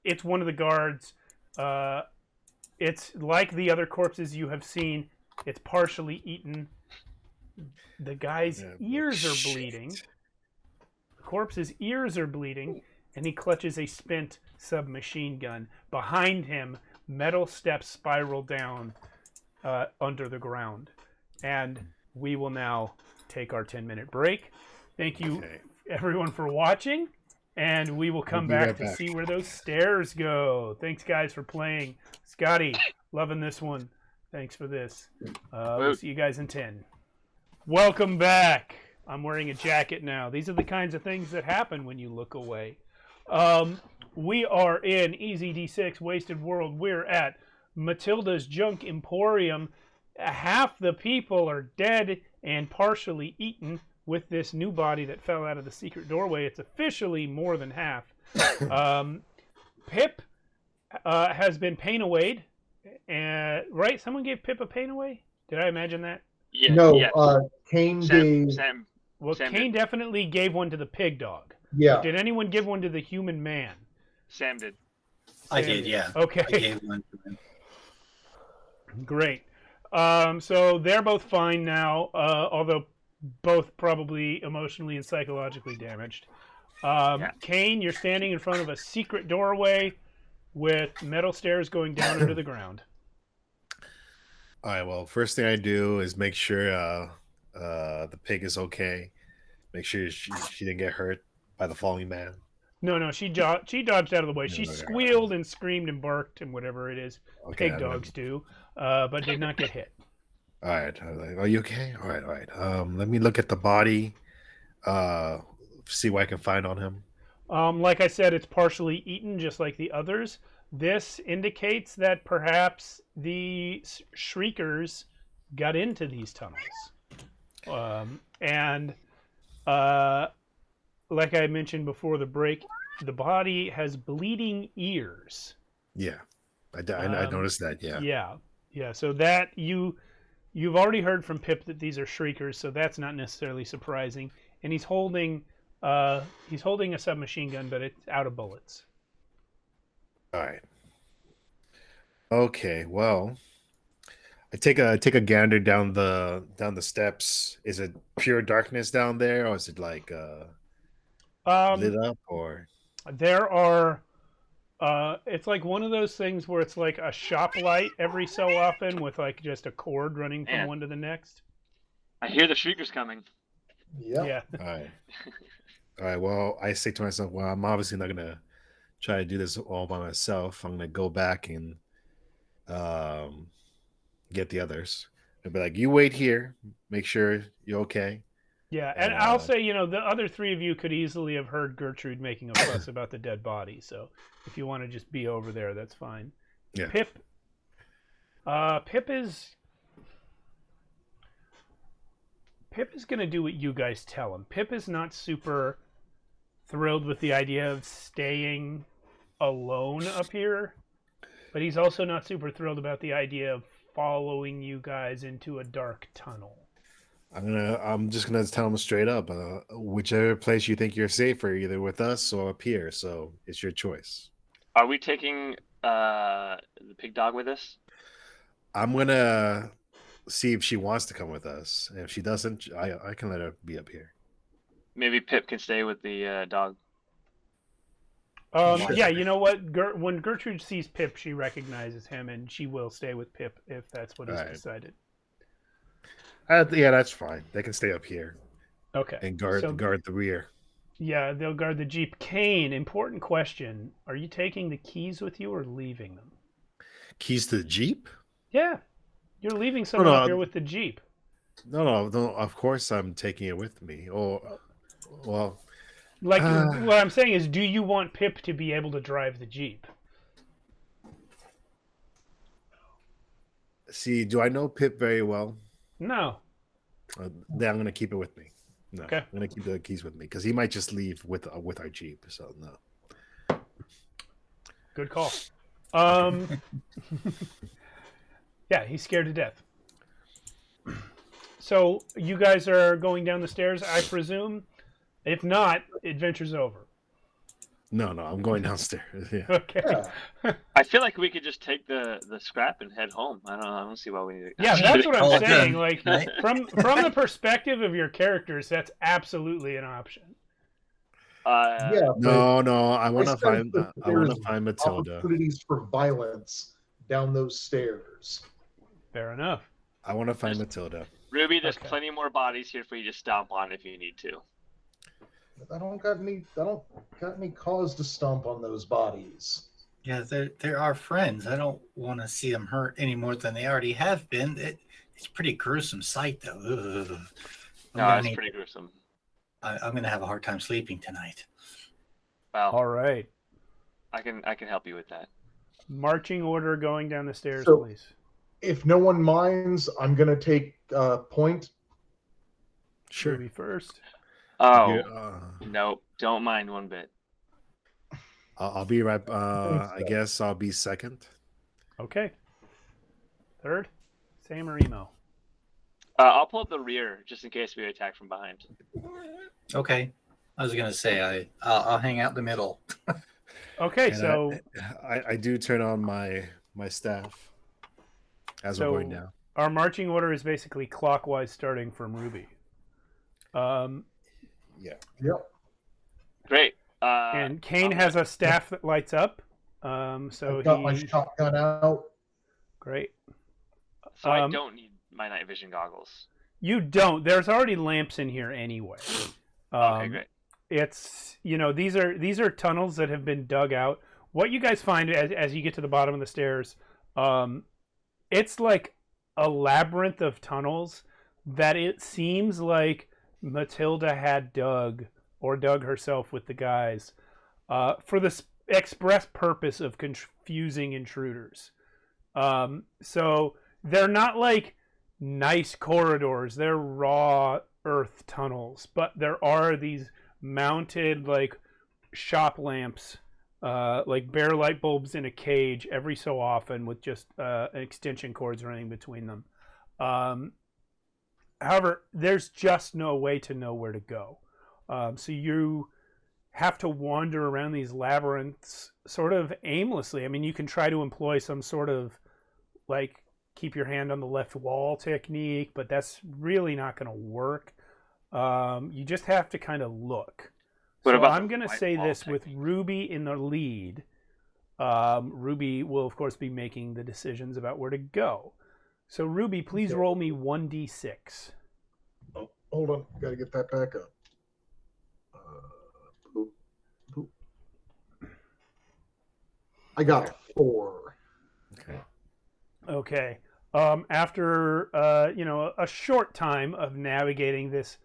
It's one of the guards. It's like the other corpses you have seen. It's partially eaten. The guy's ears are bleeding. The corpse's ears are bleeding, and he clutches a spent submachine gun. Behind him, metal steps spiral down under the ground. And we will now take our 10-minute break. Thank you, everyone, for watching. And we will come back to see where those stairs go. Thanks, guys, for playing. Scotty, loving this one. Thanks for this. We'll see you guys in 10. Welcome back. I'm wearing a jacket now. These are the kinds of things that happen when you look away. We are in EZD6 Wasted World. We're at Matilda's Junk Emporium. Half the people are dead and partially eaten with this new body that fell out of the secret doorway. It's officially more than half. Pip has been pain awayed. Right? Someone gave Pip a pain away? Did I imagine that? Yeah. No, Yeah. Kane gave. Sam Kane definitely gave one to the pig dog. Yeah. But did anyone give one to the human man? Sam did. I did, yeah. Okay. I gave one to him. Great. So they're both fine now, although both probably emotionally and psychologically damaged. Kane, you're standing in front of a secret doorway with metal stairs going down into the ground. All right. Well, first thing I do is make sure the pig is okay. Make sure she didn't get hurt by the falling man. No, she dodged out of the way. She squealed and screamed and barked and whatever it is pig dogs do, but did not get hit. All right. Are you okay? All right. Let me look at the body, see what I can find on him. Like I said, it's partially eaten, just like the others. This indicates that perhaps the Shriekers got into these tunnels. Like I mentioned before the break, the body has bleeding ears. Yeah, I noticed that. Yeah. So that you've already heard from Pip that these are Shriekers, so that's not necessarily surprising. And he's holding a submachine gun, but it's out of bullets. All right. Okay. Well, I take a gander down the steps. Is it pure darkness down there, or is it like lit up? Or there are. It's like one of those things where it's like a shop light every so often with like just a cord running from one to the next. I hear the Shriekers coming. Yeah. All right. Well, I say to myself, well, I'm obviously not gonna try to do this all by myself. I'm gonna go back and get the others. I'll be like, you wait here, make sure you're okay. Yeah, and I'll say, the other three of you could easily have heard Gertrude making a fuss about the dead body. So if you want to just be over there, that's fine. Yeah. Pip is going to do what you guys tell him. Pip is not super thrilled with the idea of staying alone up here, but he's also not super thrilled about the idea of following you guys into a dark tunnel. I'm just gonna tell him straight up, whichever place you think you're safer, either with us or up here. So it's your choice. Are we taking the pig dog with us? I'm gonna see if she wants to come with us, and if she doesn't, I can let her be up here. Maybe Pip can stay with the dog. Yeah, you know what? When Gertrude sees Pip, she recognizes him, and she will stay with Pip if that's what is decided. Yeah, that's fine. They can stay up here. Okay. And guard the rear. Yeah, they'll guard the Jeep. Kane, important question. Are you taking the keys with you or leaving them? Keys to the Jeep? Yeah. You're leaving someone up here with the Jeep. No, of course I'm taking it with me. Or, well... Like, what I'm saying is, do you want Pip to be able to drive the Jeep? See, do I know Pip very well? No. Then I'm going to keep it with me. No, okay. I'm going to keep the keys with me because he might just leave with our Jeep. So no. Good call. Yeah, he's scared to death. So you guys are going down the stairs, I presume. If not, adventure's over. No, I'm going downstairs. Yeah. Okay. Yeah. I feel like we could just take the scrap and head home. I don't see why we need to. Yeah, that's what Oh, I'm it's saying. done, Like right? from the perspective of your characters, that's absolutely an option. Yeah. No, I want to sense find. that I want to there's find Matilda. Opportunities for violence down those stairs. Fair enough. I want to find Matilda. Ruby, there's Okay. plenty more bodies here for you to stomp on if you need to. I don't got any cause to stomp on those bodies. Yeah, they're our friends. I don't want to see them hurt any more than they already have been. It's a pretty gruesome sight, though. Ugh. No, it's pretty gruesome. I'm going to have a hard time sleeping tonight. Well, All right. I can help you with that. Marching order going down the stairs, So- please. If no one minds, I'm gonna take point. Sure. Ruby first. Oh Yeah, no, don't mind one bit. I'll be right. I guess I'll be second. Okay. Third, Sam or Emo? I'll pull up the rear just in case we get attacked from behind. Okay. I was going to say I'll hang out in the middle. Okay, And so I do turn on my staff as we're going down. our marching order is basically clockwise, starting from Ruby. Yeah. Yep. Great. And Kane has a staff that lights up. So I've got my he shotgun out. great. So I don't need my night vision goggles. You don't. There's already lamps in here anyway. Okay, great. It's these are tunnels that have been dug out. What you guys find as you get to the bottom of the stairs, it's like a labyrinth of tunnels that it seems like Matilda had dug herself with the guys for the express purpose of confusing intruders. So they're not like nice corridors. They're raw earth tunnels, but there are these mounted like shop lamps, like bare light bulbs in a cage every so often with just extension cords running between them. However, there's just no way to know where to go. So you have to wander around these labyrinths sort of aimlessly. I mean, you can try to employ some sort of like keep your hand on the left wall technique, but that's really not going to work. You just have to kind of look. What So about I'm the going to white say wall this with technique? Ruby in the lead. Ruby will, of course, be making the decisions about where to go. So, Ruby, please Okay. roll me 1d6. Oh, hold on, gotta get that back up. Boop, boop. I got 4. Okay. Okay. After a short time of navigating this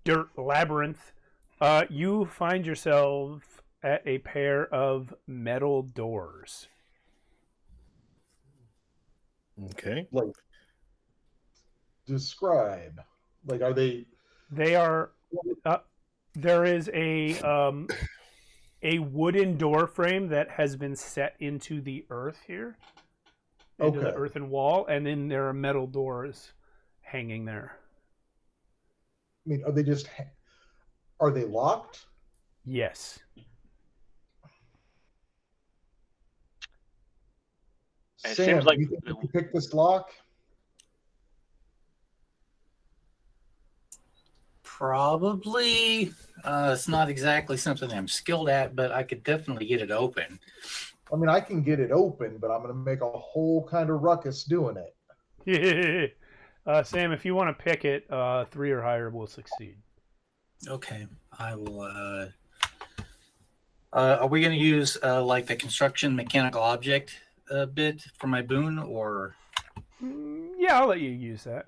dirt labyrinth, you find yourself at a pair of metal doors. Okay. Like, describe. Like, are they? They are. There is a wooden door frame that has been set into the earth here, into the Okay. earthen wall, and then there are metal doors hanging there. I mean, are they just? Are they locked? Yes. It Sam, seems like do you think the- we can pick this lock? Probably. It's not exactly something I'm skilled at, but I could definitely get it open. I mean, I can get it open, but I'm going to make a whole kind of ruckus doing it. Sam, if you want to pick it, 3 or higher will succeed. Okay, I will. Are we going to use like the construction mechanical object bit for my boon, or? Yeah, I'll let you use that.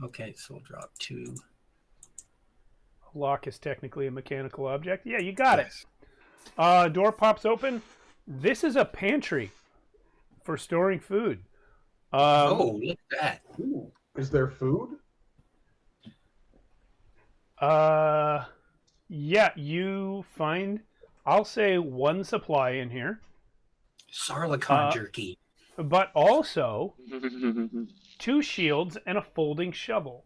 Okay, so we'll drop 2. Lock is technically a mechanical object. Yeah, you got Nice. it. Door pops open. This is a pantry for storing food. Oh, look at that! Ooh, is there food? Yeah, you find, I'll say 1 supply in here, Sarlacon jerky. but also 2 shields and a folding shovel.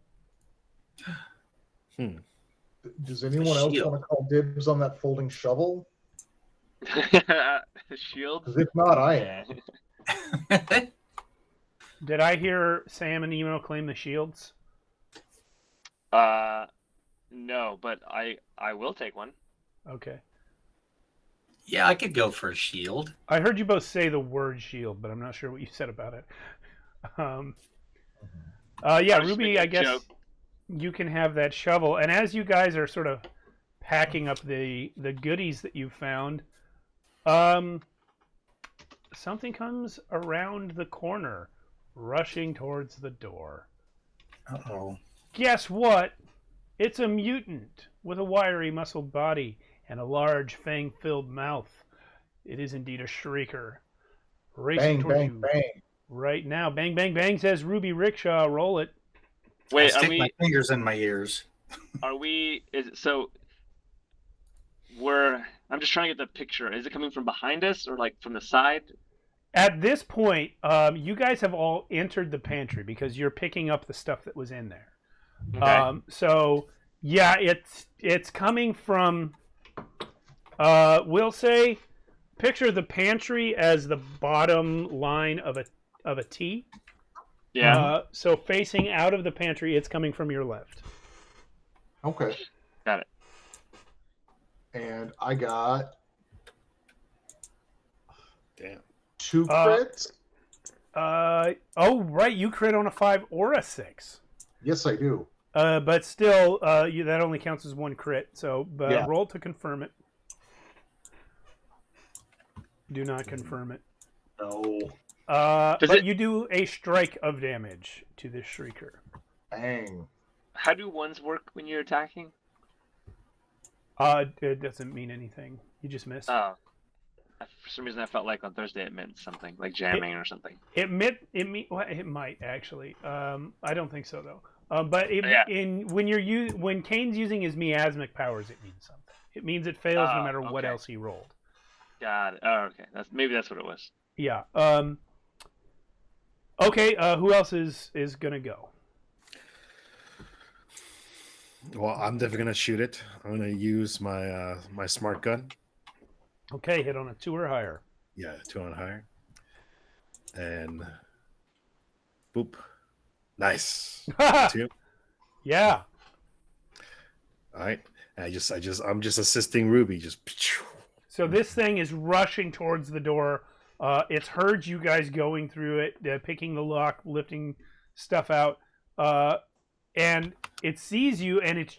Does anyone else shield. want to call dibs on that folding shovel? Shield. Because if not, I am. Did I hear Sam and Emo claim the shields? No, but I will take one. Okay. Yeah, I could go for a shield. I heard you both say the word shield, but I'm not sure what you said about it. Yeah, Ruby, I guess joke. you can have that shovel. And as you guys are sort of packing up the goodies that you found, something comes around the corner, rushing towards the door. Uh-oh. Guess what? It's a mutant with a wiry, muscled body and a large, fang-filled mouth. It is indeed a shrieker. Racing Bang, towards bang, you bang. right now. Bang, bang, bang, says Ruby Rickshaw. Roll it. Wait, I stick my fingers in my ears. I'm just trying to get the picture. Is it coming from behind us or like from the side? At this point, you guys have all entered the pantry because you're picking up the stuff that was in there. Okay. So yeah, it's coming from. We'll say, picture the pantry as the bottom line of a T. Yeah. So facing out of the pantry, it's coming from your left. Okay. Got it. And I got Damn. 2 crits. Oh right, you crit on a 5 or a 6. Yes, I do. But still, that only counts as 1 crit. So Yeah. roll to confirm it. Do not confirm it. No. But you do a strike of damage to this shrieker. Bang. How do ones work when you're attacking? It doesn't mean anything. You just missed. Oh. For some reason, I felt like on Thursday it meant something, like jamming or something. It might actually. I don't think so though. But when Kane's using his miasmic powers, it means something. It means it fails no matter what else he rolled. Got it. Oh, okay. That's what it was. Yeah. Okay. Who else is gonna go? Well, I'm definitely gonna shoot it. I'm gonna use my my smart gun. Okay, hit on a 2 or higher. Yeah, 2 on higher. And boop. Nice. 2. Yeah. All right. I'm just assisting Ruby. Just. So this thing is rushing towards the door. It's heard you guys going through it, picking the lock, lifting stuff out, and it sees you. And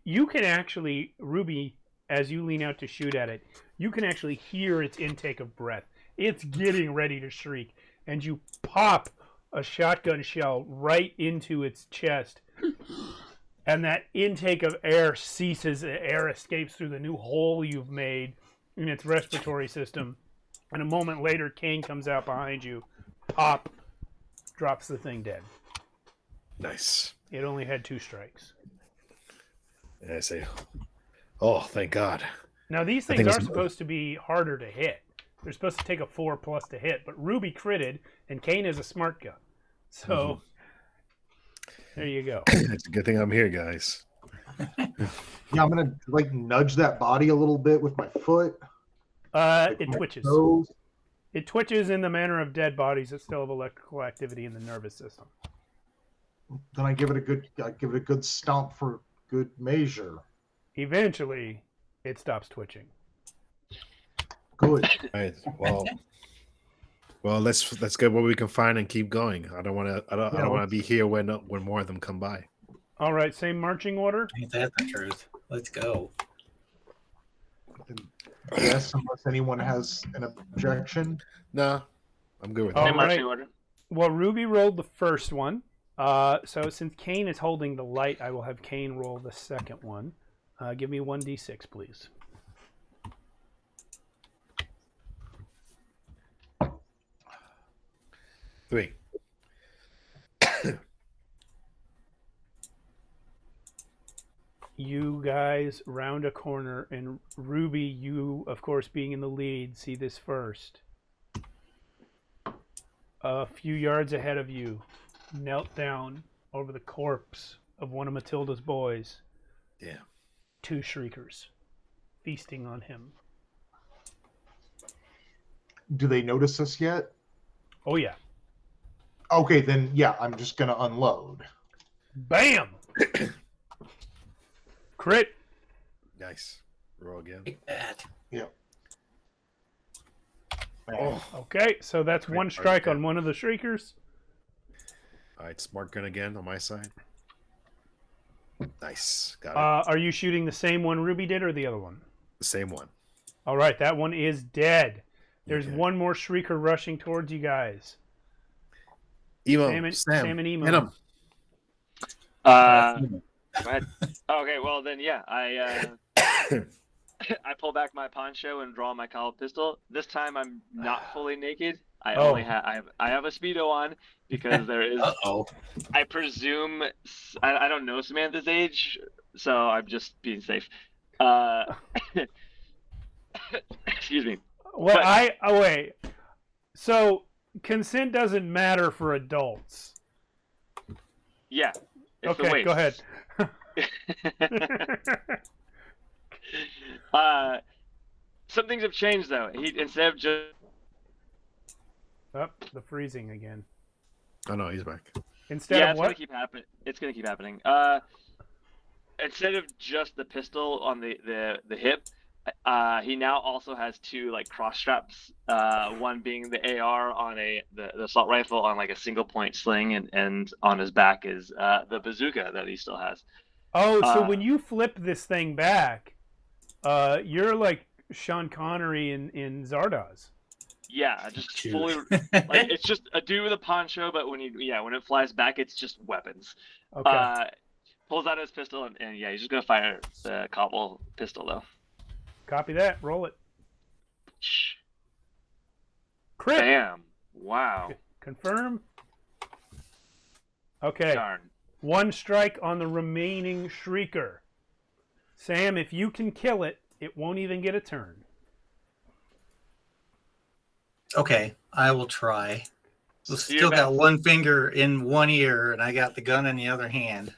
you can actually, Ruby, as you lean out to shoot at it, you can actually hear its intake of breath. It's getting ready to shriek, and you pop a shotgun shell right into its chest. And that intake of air ceases. Air escapes through the new hole you've made in its respiratory system. And a moment later, Kane comes out behind you. Pop. Drops the thing dead. Nice. It only had 2 strikes. And I say, oh, thank God. Now, these things are supposed to be harder to hit. They're supposed to take a 4+ to hit. But Ruby critted, and Kane is a smart gun. So, there you go. It's a good thing I'm here, guys. Yeah, I'm gonna nudge that body a little bit with my foot. It twitches. Nose. It twitches in the manner of dead bodies that still have electrical activity in the nervous system. Then I give it a good stomp for good measure. Eventually, it stops twitching. Good. All right. Well, let's get what we can find and keep going. I don't want to be here when more of them come by. All right, same marching order. Ain't that the truth? Let's go. Yes, unless anyone has an objection. No, I'm good with All that. Same marching order. Well, Ruby rolled the first one. So since Kane is holding the light, I will have Kane roll the second one. Give me 1d6, please. Three. You guys round a corner, and Ruby, you, of course, being in the lead, see this first. A few yards ahead of you, knelt down over the corpse of one of Matilda's boys. Yeah. 2 shriekers feasting on him. do they notice us yet? Oh yeah. Okay, then yeah, I'm just gonna unload. Bam. Crit. Nice. Roll again. Take that. Yep. Oh. Okay, so that's Crit one strike target. on one of the shriekers. All right, smart gun again on my side. Nice. Got it. Are you shooting the same one Ruby did or the other one? The same one. All right, that one is dead. There's Okay. one more shrieker rushing towards you guys. Emo. Sam Sam. and Emo. Hit him. Go ahead. Okay, well then, yeah, I I pull back my poncho and draw my cowl pistol. This time I'm not fully naked. I only have I have a speedo on because there is. Uh-oh. I presume I don't know Samantha's age, so I'm just being safe. Excuse me. Well, But- oh wait. So consent doesn't matter for adults. Yeah. It's the Okay, waist. go ahead. Some things have changed though. He instead of just Oh, the freezing again. Oh no, he's back. Instead yeah, of it's gonna what? keep happening. It's gonna keep happening. Instead of just the pistol on the hip, he now also has two like cross straps. One being the AR on the assault rifle on like a single point sling, and on his back is the bazooka that he still has. Oh, so when you flip this thing back, you're like Sean Connery in Zardoz. Yeah, just Shoot. fully like it's just a dude with a poncho, but when it flies back, it's just weapons. Okay. Pulls out his pistol and yeah, he's just gonna fire the cobble pistol though. Copy that. Roll it. Crit. Bam! Wow. Confirm. Okay. Darn. One strike on the remaining shrieker. Sam, if you can kill it, it won't even get a turn. Okay, I will try. Do your Still got best. one finger in one ear, and I got the gun in the other hand.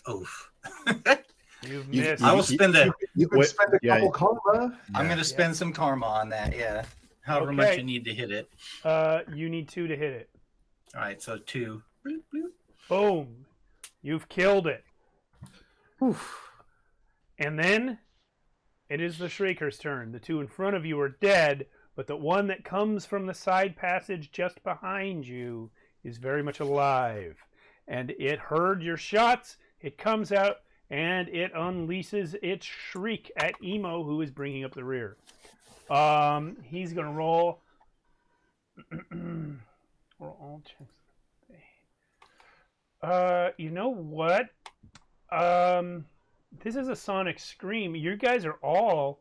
Oof. You've You- missed. I will spend a. You can Wait, spend a yeah, couple karma. I'm going to spend some karma on that. Yeah, however Okay. much you need to hit it. You need 2 to hit it. All right, so 2. Bloop, bloop. Boom. You've killed it. And then it is the shrieker's turn. The 2 in front of you are dead, but the one that comes from the side passage just behind you is very much alive. And it heard your shots. It comes out and it unleashes its shriek at Emo, who is bringing up the rear. He's going to roll. Roll all checks. You know what? This is a sonic scream. You guys are all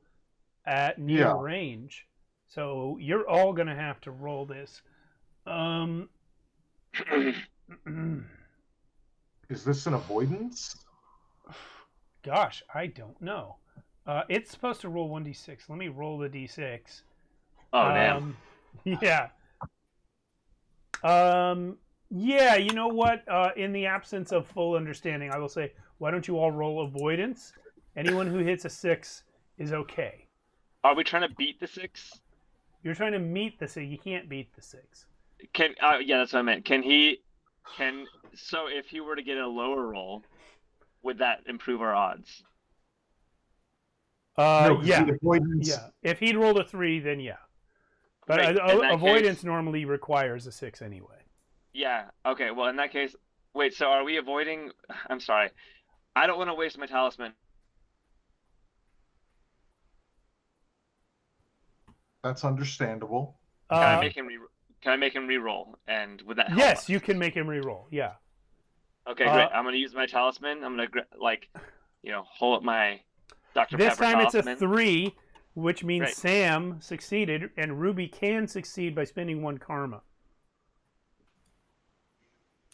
at near Yeah. range, so you're all gonna have to roll this. Is this an avoidance? Gosh, I don't know. It's supposed to roll 1d6. Let me roll the d6. Oh damn. Yeah. Yeah, you know what? In the absence of full understanding, I will say, why don't you all roll avoidance? Anyone who hits a 6 is okay. Are we trying to beat the 6? You're trying to meet the 6. You can't beat the 6. Yeah, that's what I meant. So if he were to get a lower roll, would that improve our odds? No, 'cause Yeah. the avoidance. Yeah. If he'd rolled a 3, then yeah. But Right, in that avoidance case- normally requires a 6 anyway. Yeah. Okay. Well, in that case, wait. So are we avoiding? I'm sorry. I don't want to waste my talisman. That's understandable. Can I make him re-roll? And would that help Yes, us? you can make him re-roll. Yeah. Okay, great. I'm gonna use my talisman. I'm gonna hold up my Dr. This Pepper time it's a talisman. 3, which means Great. Sam succeeded, and Ruby can succeed by spending 1 karma.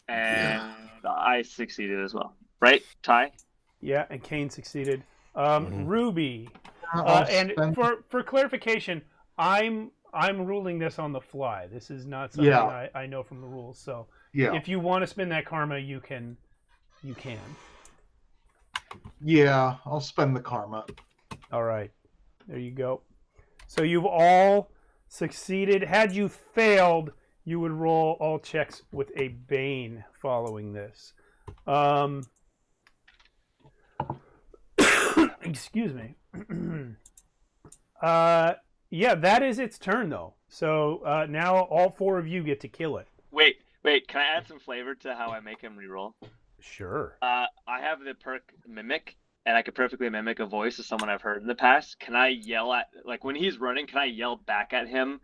And I succeeded as well. Right? Ty? Yeah, and Kane succeeded. Mhm. Ruby. I'll And spend- for clarification, I'm ruling this on the fly. This is not something Yeah. I know from the rules. So yeah, if you want to spend that karma, you can. yeah, I'll spend the karma. All right. There you go. So you've all succeeded. Had you failed, you would roll all checks with a Bane following this. Excuse me. Yeah, that is its turn, though. So now all 4 of you get to kill it. Wait. Can I add some flavor to how I make him reroll? Sure. I have the perk Mimic, and I could perfectly mimic a voice of someone I've heard in the past. Can I yell at, like, when he's running, can I yell back at him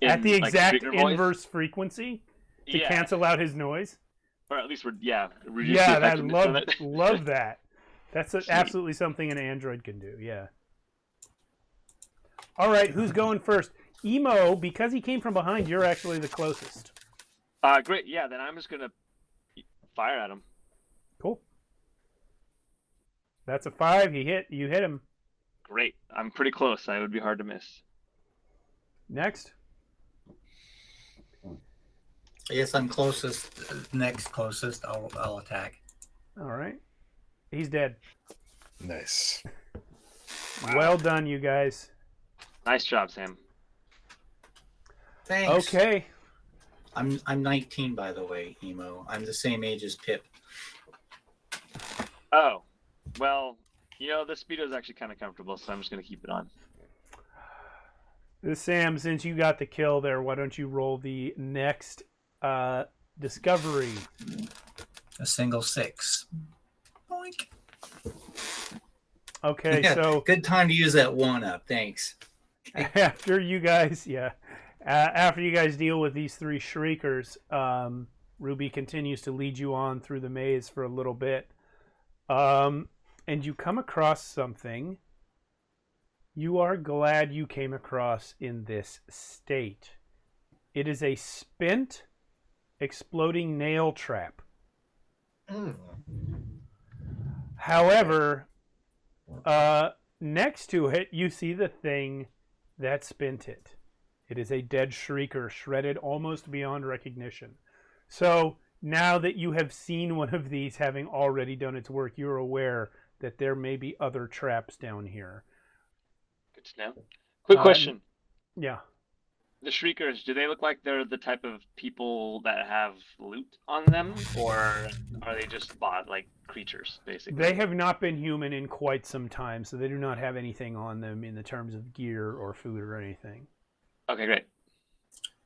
at the exact Trigger inverse voice? frequency to cancel out his noise? Or at least, reduce the I effectiveness of it. love that. That's absolutely something an android can do, yeah. All right, who's going first? Emo, because he came from behind, you're actually the closest. Great, yeah, then I'm just going to fire at him. Cool. That's a 5. You hit him. Great. I'm pretty close. It would be hard to miss. Next. I guess I'm closest. Next closest, I'll attack. All right. He's dead. Nice. Well done, you guys. Nice job, Sam. Thanks. Okay. I'm 19, by the way, Emo. I'm the same age as Pip. Oh, well, the Speedo is actually kind of comfortable, so I'm just going to keep it on. Sam, since you got the kill there, why don't you roll the next discovery? A single 6. Boink. Okay, Yeah, so good time to use that 1-up. Thanks. after you guys deal with these 3 shriekers, Ruby continues to lead you on through the maze for a little bit. And you come across something you are glad you came across in this state. It is a spent, exploding nail trap. However, next to it, you see the thing that spent it. It is a dead shrieker, shredded almost beyond recognition. So now that you have seen one of these having already done its work, you're aware that there may be other traps down here. Good to know. Quick question. Yeah. The Shriekers, do they look like they're the type of people that have loot on them? Or are they just creatures, basically? They have not been human in quite some time, so they do not have anything on them in the terms of gear or food or anything. Okay, great.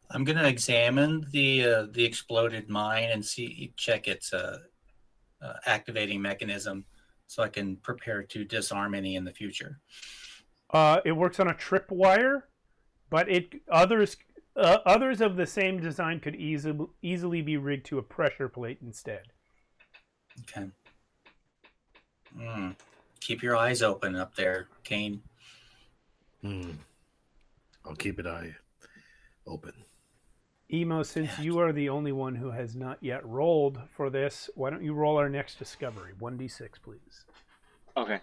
I'm going to examine the exploded mine and check its activating mechanism so I can prepare to disarm any in the future. It works on a tripwire, but others of the same design could easily be rigged to a pressure plate instead. Okay. Keep your eyes open up there, Kane. I'll keep an eye open. Emo, since you are the only one who has not yet rolled for this, why don't you roll our next discovery? 1d6, please. Okay.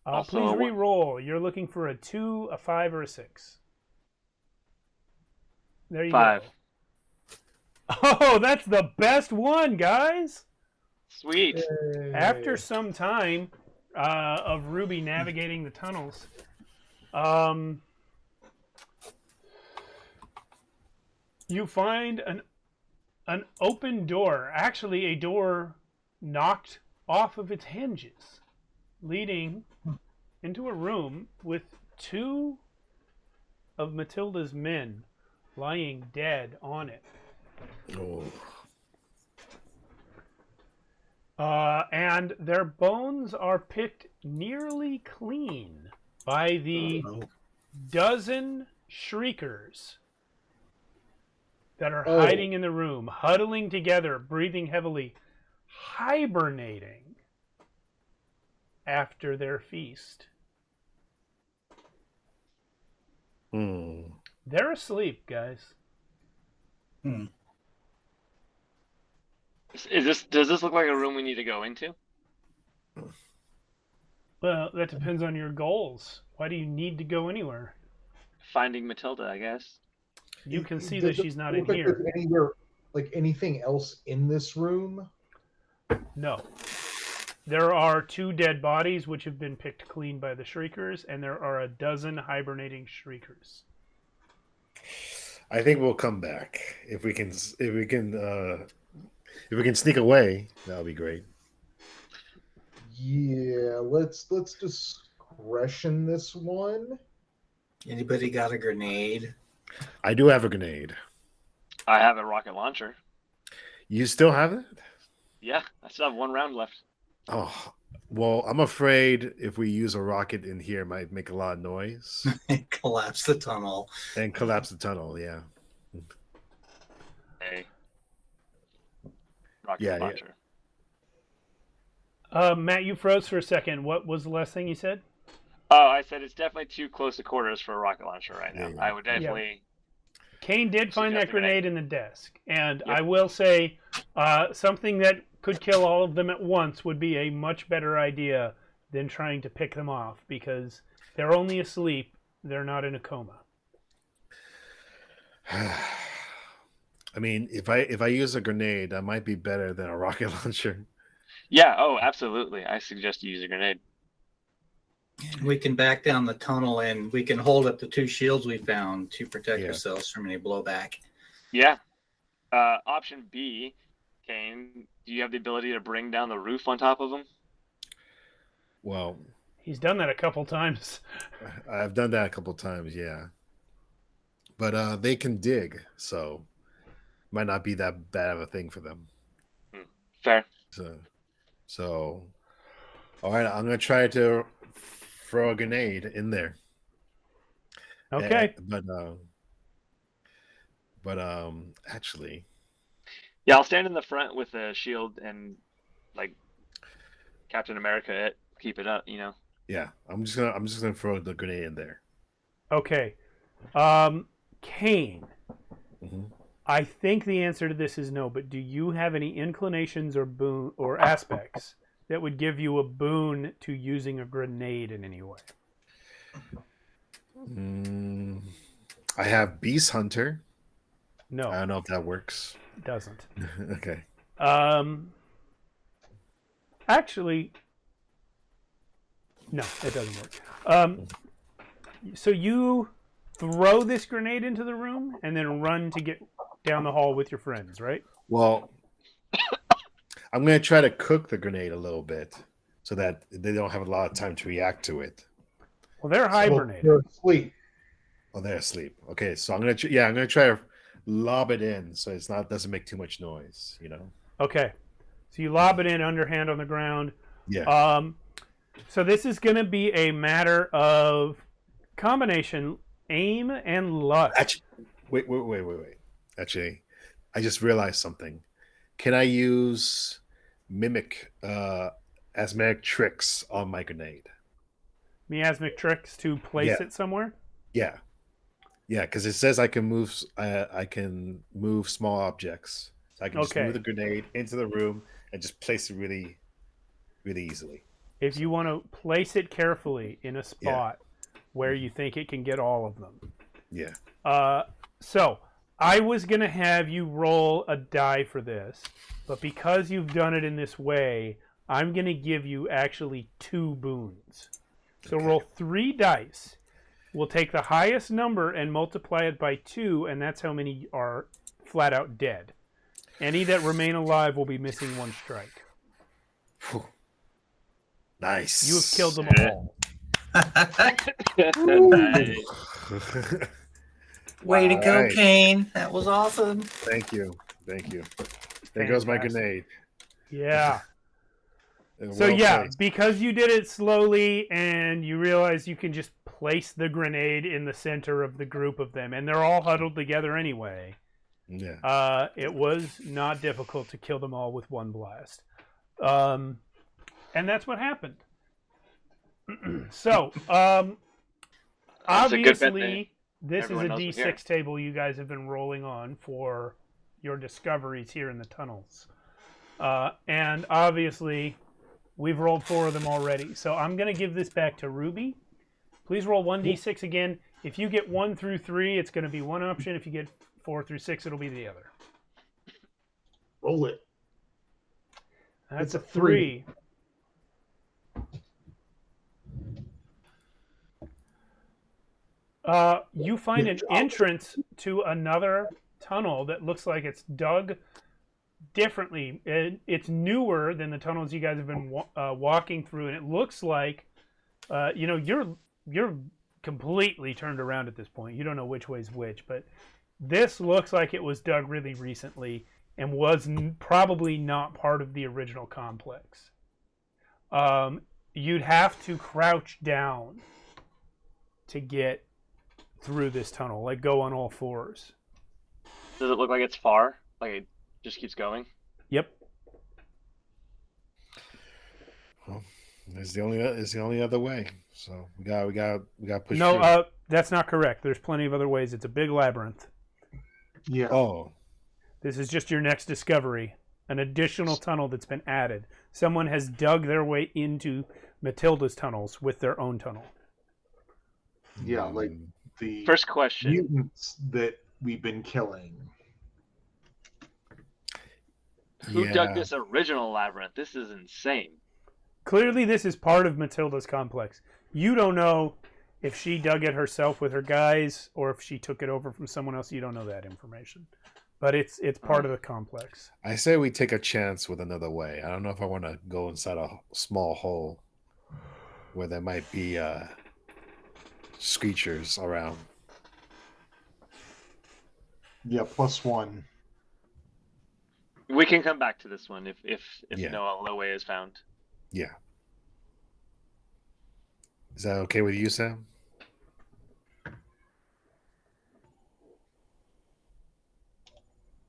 Please re-roll. You're looking for a 2, a 5, or a 6. There you 5. go. Oh, that's the best one, guys! Sweet. After some time of Ruby navigating the tunnels, you find an open door, actually a door knocked off of its hinges, leading into a room with 2 of Matilda's men lying dead on it. Oh. And their bones are picked nearly clean by the dozen shriekers that are hiding in the room, huddling together, breathing heavily, hibernating after their feast. They're asleep, guys. Does this look like a room we need to go into? Well, that depends on your goals. Why do you need to go anywhere? Finding Matilda, I guess. You can see that she's not in here. There's anywhere, anything else in this room? No. There are 2 dead bodies which have been picked clean by the Shriekers, and there are a dozen hibernating Shriekers. I think we'll come back if we can sneak away. That'll be great. Yeah, let's discretion this one. Anybody got a grenade? I do have a grenade. I have a rocket launcher. You still have it? Yeah, I still have 1 round left. Oh, well, I'm afraid if we use a rocket in here, it might make a lot of noise Collapse the tunnel. and collapse the tunnel. Yeah. A rocket Yeah, launcher. Matt, you froze for a second. What was the last thing you said? Oh, I said it's definitely too close to quarters for a rocket launcher right now. Yeah. I would definitely. Kane did find Suggest that a grenade grenade. in the desk, and Yep. I will say something that could kill all of them at once would be a much better idea than trying to pick them off, because they're only asleep. They're not in a coma. I mean, if I use a grenade, that might be better than a rocket launcher. Yeah. Oh, absolutely. I suggest you use a grenade. We can back down the tunnel and we can hold up the 2 shields we found to protect Yeah. ourselves from any blowback. Yeah. Option B, Kane. Do you have the ability to bring down the roof on top of them? Well, He's done that a couple times. I've done that a couple times, yeah. But they can dig, so might not be that bad of a thing for them. Fair. So all right, I'm gonna try to throw a grenade in there. Okay. But actually, Yeah, I'll stand in the front with a shield and like Captain America keep it up, you know. yeah, I'm just gonna throw the grenade in there. Okay. Kane, Mhm. I think the answer to this is no, but do you have any inclinations or aspects that would give you a boon to using a grenade in any way? I have Beast Hunter. No, I don't know if that works. it doesn't. Okay. Actually, no, it doesn't work. So you throw this grenade into the room and then run to get down the hall with your friends, right? Well, I'm going to try to cook the grenade a little bit so that they don't have a lot of time to react to it. Well, they're hibernating. They're asleep. Oh, they're asleep. Okay, so I'm going to try to lob it in so it's doesn't make too much noise, you know. Okay. So you lob it in underhand on the ground. Yeah. So this is going to be a matter of combination aim and luck. Actually, wait. Actually, I just realized something. Can I use mimic asthmatic tricks on my grenade? Miasmic tricks to place Yeah. it somewhere? Yeah, because it says I can move small objects. So I can just Okay. move the grenade into the room and just place it really, really easily. If you want to place it carefully in a spot where you think it can get all of them. Yeah. So I was going to have you roll a die for this, but because you've done it in this way, I'm going to give you actually 2 boons. So roll 3 dice. We'll take the highest number and multiply it by 2, and that's how many are flat out dead. Any that remain alive will be missing 1 strike. Whew. Nice. You have killed them all. Nice. Way to go, Right. Kane. That was awesome. Thank you. There goes my Fantastic. grenade. Yeah. So Well yeah, placed. because you did it slowly and you realize you can just place the grenade in the center of the group of them, and they're all huddled together anyway. Yeah. It was not difficult to kill them all with 1 blast. And that's what happened. So, That's a good bet there. obviously, this is a Everyone else was here. D6 table you guys have been rolling on for your discoveries here in the tunnels. And obviously, we've rolled 4 of them already. So I'm going to give this back to Ruby. Please roll 1d6 again. If you get 1 through 3, it's going to be one option. If you get 4 through 6, it'll be the other. Roll it. That's It's a a 3. You find Good an job. entrance to another tunnel that looks like it's dug differently. It's newer than the tunnels you guys have been walking through, and it looks like, you're completely turned around at this point. You don't know which way's which, but this looks like it was dug really recently and was probably not part of the original complex. You'd have to crouch down to get through this tunnel, like go on all fours. Does it look like it's far? Like it just keeps going? Yep. Well, it's the only other way. So we got push. No, through. that's not correct. There's plenty of other ways. It's a big labyrinth. Yeah. Oh, This is just your next discovery. An additional tunnel that's been added. Someone has dug their way into Matilda's tunnels with their own tunnel. Yeah, like the First question. mutants that we've been killing. Who dug this original labyrinth? This is insane. Clearly, this is part of Matilda's complex. You don't know if she dug it herself with her guys or if she took it over from someone else. You don't know that information. But it's part of the complex. I say we take a chance with another way. I don't know if I want to go inside a small hole where there might be screechers around. Yeah, +1. We can come back to this one if Yeah. no other way is found. Yeah. Is that okay with you, Sam?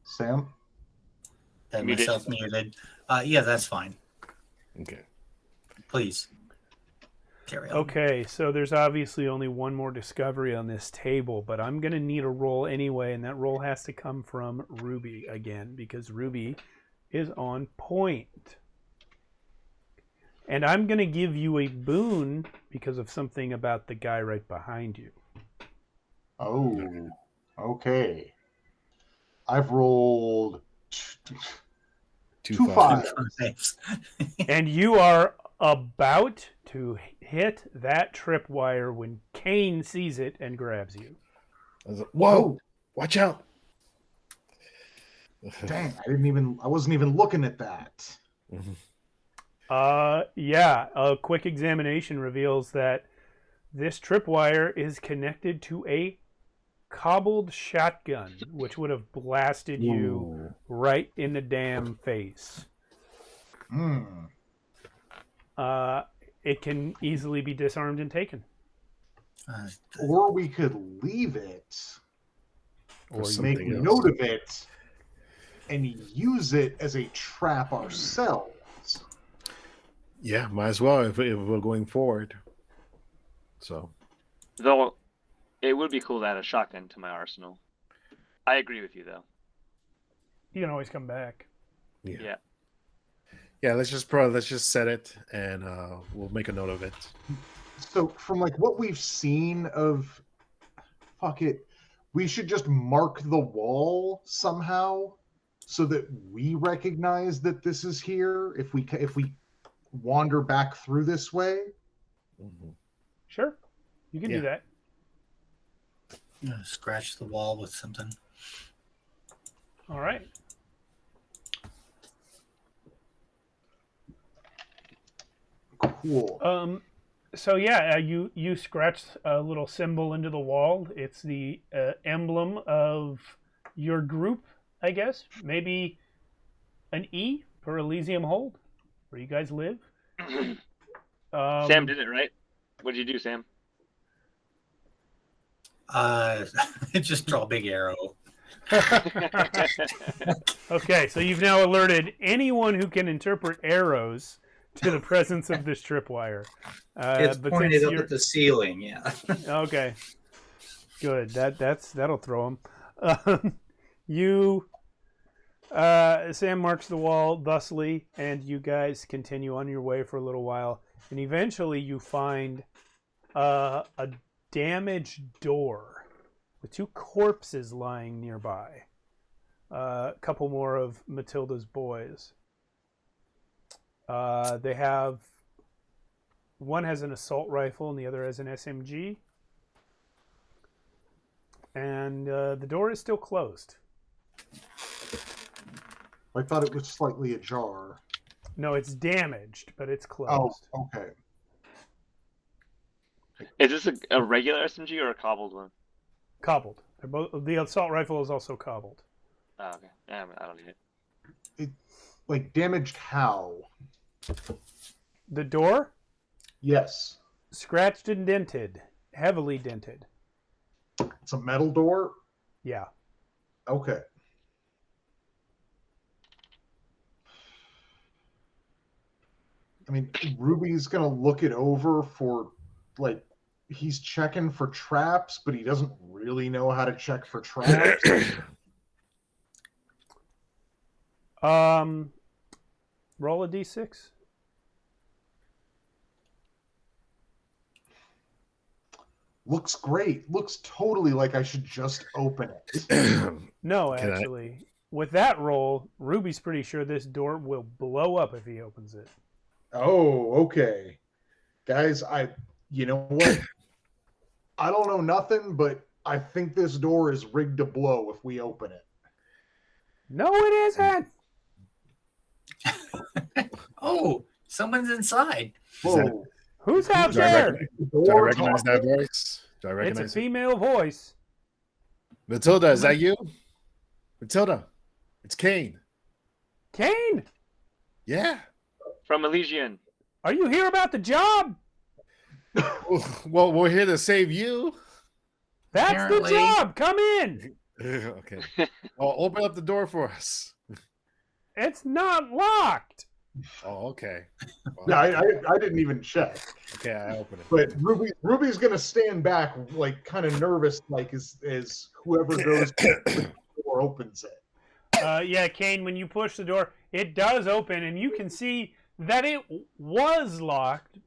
Sam? And Muted. myself muted. Yeah, that's fine. Okay. Please carry on. Okay, so there's obviously only one more discovery on this table, but I'm going to need a roll anyway, and that roll has to come from Ruby again, because Ruby is on point. And I'm going to give you a boon because of something about the guy right behind you. Oh, okay. I've rolled two fives. Thanks. And you are about to hit that tripwire when Kane sees it and grabs you. I was like, whoa! Watch out! Dang, I wasn't even looking at that. Yeah, a quick examination reveals that this tripwire is connected to a cobbled shotgun, which would have blasted you right in the damn face. Hmm. It can easily be disarmed and taken. Or we could leave it, Or Or make something else. note of it, and use it as a trap ourselves. Yeah, might as well if we're going forward. So Though it would be cool to add a shotgun to my arsenal. I agree with you though. you can always come back. yeah. Yeah, let's just set it and we'll make a note of it. So from like what we've seen of, fuck it, we should just mark the wall somehow so that we recognize that this is here if we wander back through this way. Mhm. Sure, you can do that. Scratch the wall with something. All right. Cool. So yeah, you scratch a little symbol into the wall. It's the emblem of your group, I guess. Maybe an E for Elysium Hold, where you guys live. Sam did it, right? What did you do, Sam? Just draw a big arrow. Okay, so you've now alerted anyone who can interpret arrows to the presence of this tripwire. It's but pointed since up you're- at the ceiling, yeah. Okay, good. That'll throw them. Sam marks the wall thusly, and you guys continue on your way for a little while, and eventually you find a damaged door with two corpses lying nearby. A couple more of Matilda's boys. They have, one has an assault rifle and the other has an SMG. And the door is still closed. I thought it was slightly ajar. No, it's damaged, but it's Oh, closed. okay. Is this a regular SMG or a cobbled one? Cobbled. They're both, the assault rifle is also cobbled. Oh, okay. Yeah, I don't need it. Like damaged how? The door, Yes. scratched and dented, heavily dented. It's a metal door? Yeah. Okay. I mean, Ruby's gonna look it over for, like, he's checking for traps, but he doesn't really know how to check for traps. Roll a d6. Looks great. Looks totally like I should just open it. No, Can I- actually. With that roll, Ruby's pretty sure this door will blow up if he opens it. Oh, okay. Guys, you know what? I don't know nothing, but I think this door is rigged to blow if we open it. No, it isn't. Oh, someone's inside. Whoa. Who's out Do I there? recognize- The Do I door recognize that talking. voice? Do I It's a recognize it? female voice. Matilda, is that you? Matilda, it's Kane. Kane, Yeah. From Elysian. are you here about the job? Well, we're here to save you. That's Apparently. the job. Come in. Okay. Well, open up the door for us. It's not locked. Oh, okay. Yeah, Well, I didn't even check. okay, I open it. But Ruby's gonna stand back, like kind of nervous, like as whoever goes to the door opens it. Yeah, Kane, when you push the door, it does open, and you can see that it was locked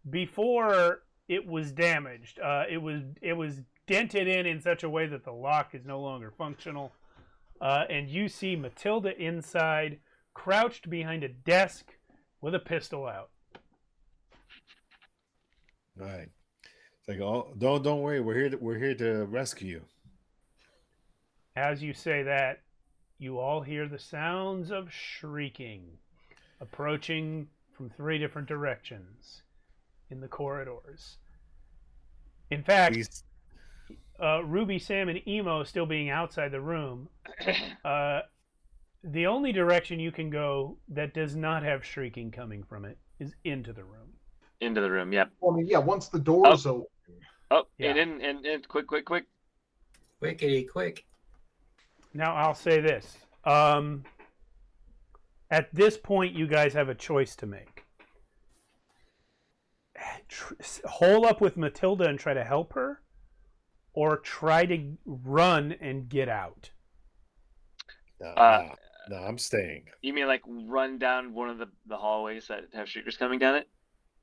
before it was damaged. It was dented in such a way that the lock is no longer functional. And you see Matilda inside, crouched behind a desk with a pistol out. All right. It's like, oh, don't worry. We're here to rescue you. As you say that, you all hear the sounds of shrieking approaching from 3 different directions in the corridors. In fact, Please. Ruby, Sam, and Emo still being outside the room, the only direction you can go that does not have shrieking coming from it is into the room. Into the room, yep. Well, I mean, yeah, once the door's open. Oh, Yeah. and quick. Quickity quick. Now, I'll say this. At this point, you guys have a choice to make. Hole up with Matilda and try to help her, or try to run and get out. No, I'm staying. You mean like run down one of the hallways that have shriekers coming down it?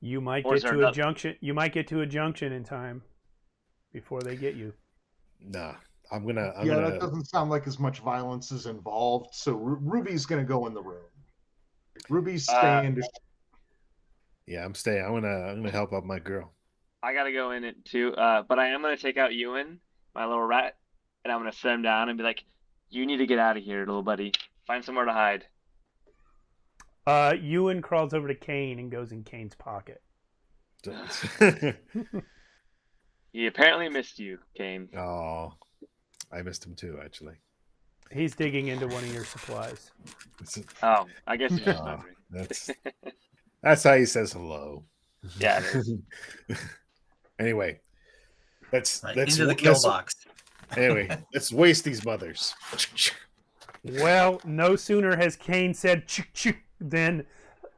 You might Or get is there to a another- junction. You might get to a junction in time before they get you. Nah, I'm gonna. That doesn't sound like as much violence is involved. So Ruby's gonna go in the room. Ruby's staying. Yeah, I'm staying. I'm gonna help out my girl. I gotta go in it too. But I am gonna take out Ewan, my little rat, and I'm gonna set him down and be like, "You need to get out of here, little buddy. Find somewhere to hide." Ewan crawls over to Kane and goes in Kane's pocket. He apparently missed you, Kane. Oh, I missed him too, actually. He's digging into one of your supplies. Oh, I guess he's just Oh, hungry. that's how he says hello. Yeah, it is. Anyway, let's Into the kill box. Anyway, let's waste these mothers. Well, no sooner has Kane said "chick chick" than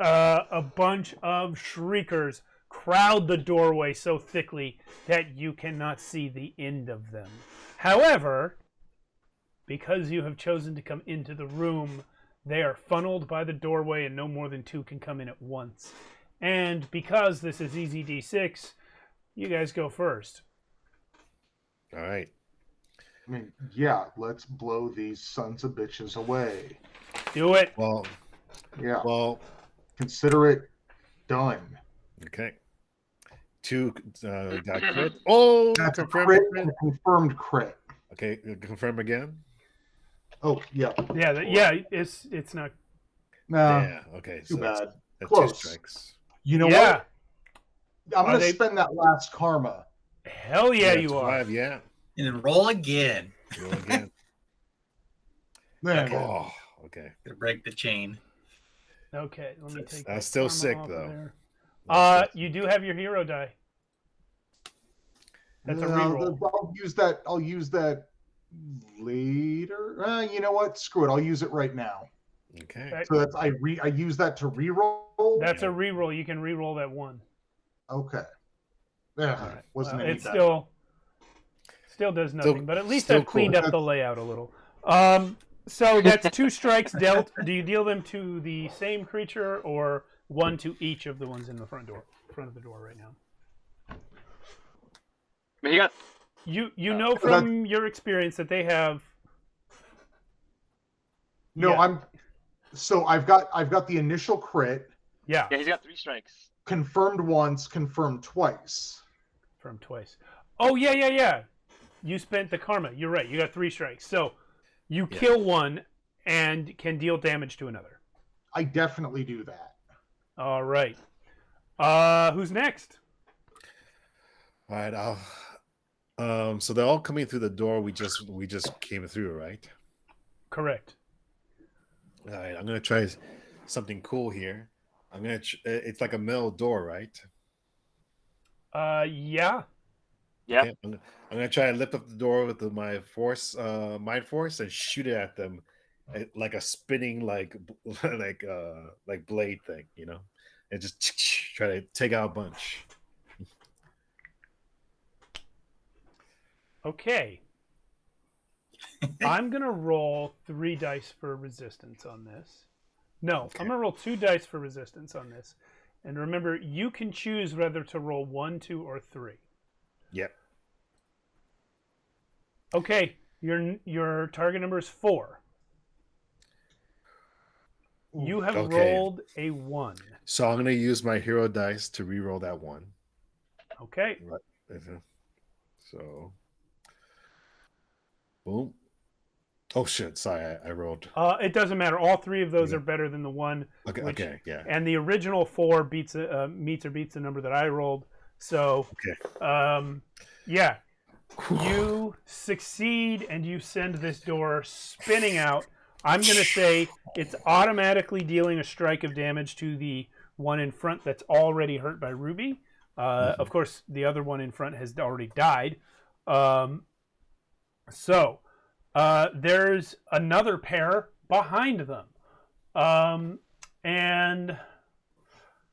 a bunch of shriekers crowd the doorway so thickly that you cannot see the end of them. However, because you have chosen to come into the room, they are funneled by the doorway and no more than 2 can come in at once. And because this is EZD6, you guys go first. All right. I mean, yeah, let's blow these sons of bitches away. Do it. Well, Yeah, consider it done. okay. 2 got crit. Oh, That's a confirmed crit crit. and a confirmed crit. Okay, confirm again. Oh, yeah. Yeah, it's not. No, Yeah. Okay. too bad. That's two Close. strikes. You know Yeah. what? I'm Are going to they- spend that last karma. Hell yeah, Yeah, you are. 5. Yeah. And then roll again. Roll again. Man, Okay. Oh. Okay. Gonna break the chain. Okay, let me take. That's that still karma sick, off of though. there. You do have your hero die. That's a No, reroll. I'll use that later. You know what? Screw it. I'll use it right now. Okay. Okay. So that's I use that to reroll. That's a reroll. You can reroll that one. Okay. Yeah, All right. wasn't Well, any it better. still does nothing, but at least still I've cleaned cool. up the layout a little. So that's 2 strikes dealt. Do you deal them to the same creature or one to each of the ones in the front of the door right now? But he got You know from your experience that they have. No, Yeah. I've got the initial crit, Yeah, he's got 3 strikes. confirmed once, confirmed twice. from twice. Oh yeah. You spent the karma. You're right. You got 3 strikes. So you kill one and can deal damage to another. I definitely do that. All right. Who's next? All right. So they're all coming through the door we just came through, right? Correct. All right. I'm gonna try something cool here. It's like a metal door, right? Yeah. Yeah. Okay, I'm gonna try to lift up the door with my mind force, and shoot it at them, like a spinning like blade thing, and just try to take out a bunch. Okay. I'm gonna roll 3 dice for resistance on this. No, Okay. I'm gonna roll 2 dice for resistance on this. And remember, you can choose whether to roll 1, 2, or 3. Yep. Okay, your target number is 4. You have Okay. rolled a 1. So I'm gonna use my hero dice to reroll that one. Okay. Mhm. So, boom. Oh shit! Sorry, I rolled. It doesn't matter. All 3 of those Yeah. are better than the 1. Okay. which- Okay. Yeah. And the original 4 meets or beats the number that I rolled. So, Okay. yeah, you succeed and you send this door spinning out. I'm going to say it's automatically dealing a strike of damage to the one in front that's already hurt by Ruby. Of course, the other one in front has already died. So there's another pair behind them. And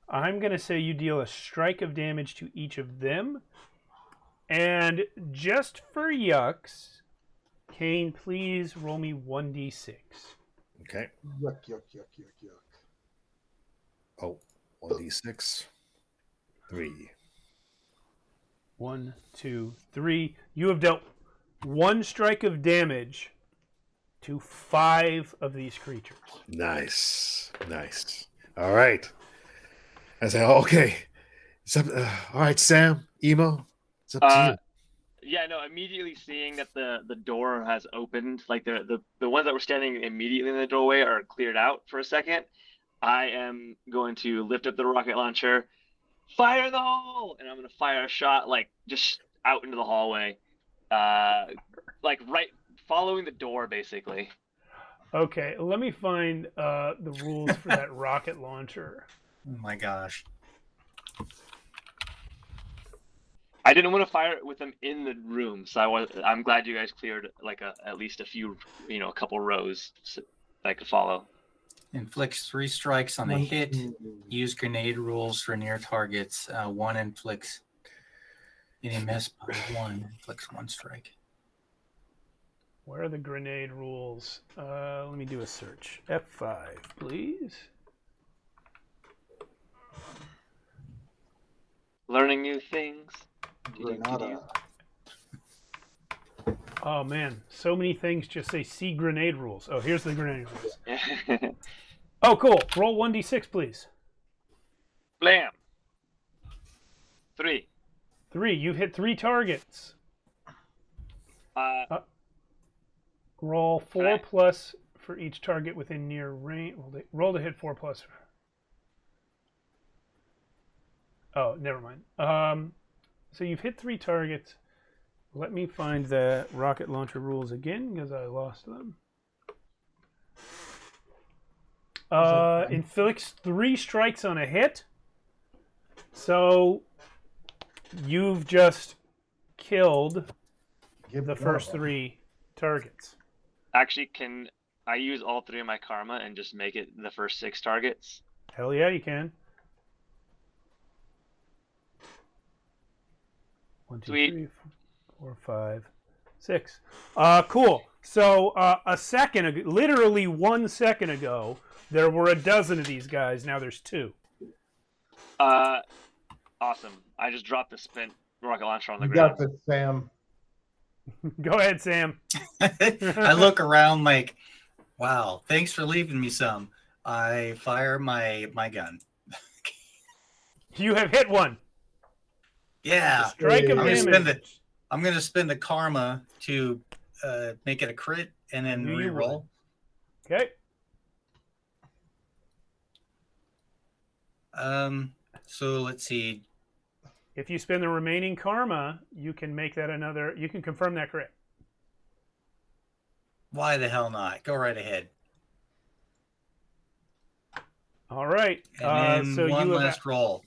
I'm going to say you deal a strike of damage to each of them. And just for yucks, Kane, please roll me 1d6. Okay. Yuck, yuck, yuck, yuck, yuck. Oh, 1d6. 3. 1, 2, 3. You have dealt 1 strike of damage to 5 of these creatures. Nice. All right. I say, okay. All right, Sam, Emo, it's up to you. Yeah, no, immediately seeing that the door has opened, like the ones that were standing immediately in the doorway are cleared out for a second, I am going to lift up the rocket launcher, fire in the hole, and I'm going to fire a shot, like, just out into the hallway. Like, right, following the door, basically. Okay, let me find the rules for that rocket launcher. Oh my gosh. I didn't want to fire it with them in the room, so I'm glad you guys cleared like at least a few, a couple rows that I could follow. Inflicts 3 strikes on a hit. Use grenade rules for near targets. 1 inflicts any miss by 1. Inflicts 1 strike. Where are the grenade rules? Let me do a search. F5, please. Learning new things. Granada. Oh man, so many things just say see grenade rules. Oh, here's the grenade rules. Oh, cool. Roll 1d6, please. Blam. 3. 3. You hit 3 targets. Roll 4 Okay. plus for each target within near range. Roll to hit 4 plus. Oh, never mind. So you've hit 3 targets. Let me find the rocket launcher rules again because I lost them. Inflicts 3 strikes on a hit. So you've just killed the first 3 targets. Actually, can I use all 3 of my karma and just make it the first 6 targets? Hell yeah, you can. 1, 2, Sweet. 3, 4, 5, 6. Cool. So a second ago, literally 1 second ago, there were a dozen of these guys. Now there's 2. Awesome. I just dropped the spent rocket launcher on the You ground. got this, Sam. Go ahead, Sam. I look around like, wow, thanks for leaving me some. I fire my gun. You have hit 1. Yeah. Strike of I'm gonna damage. spend it. I'm gonna spend the karma to make it a crit and then Do you re-roll. Okay. So let's see. If you spend the remaining karma, you can make that another. You can confirm that crit. Why the hell not? Go right ahead. All right. And then So one you last roll.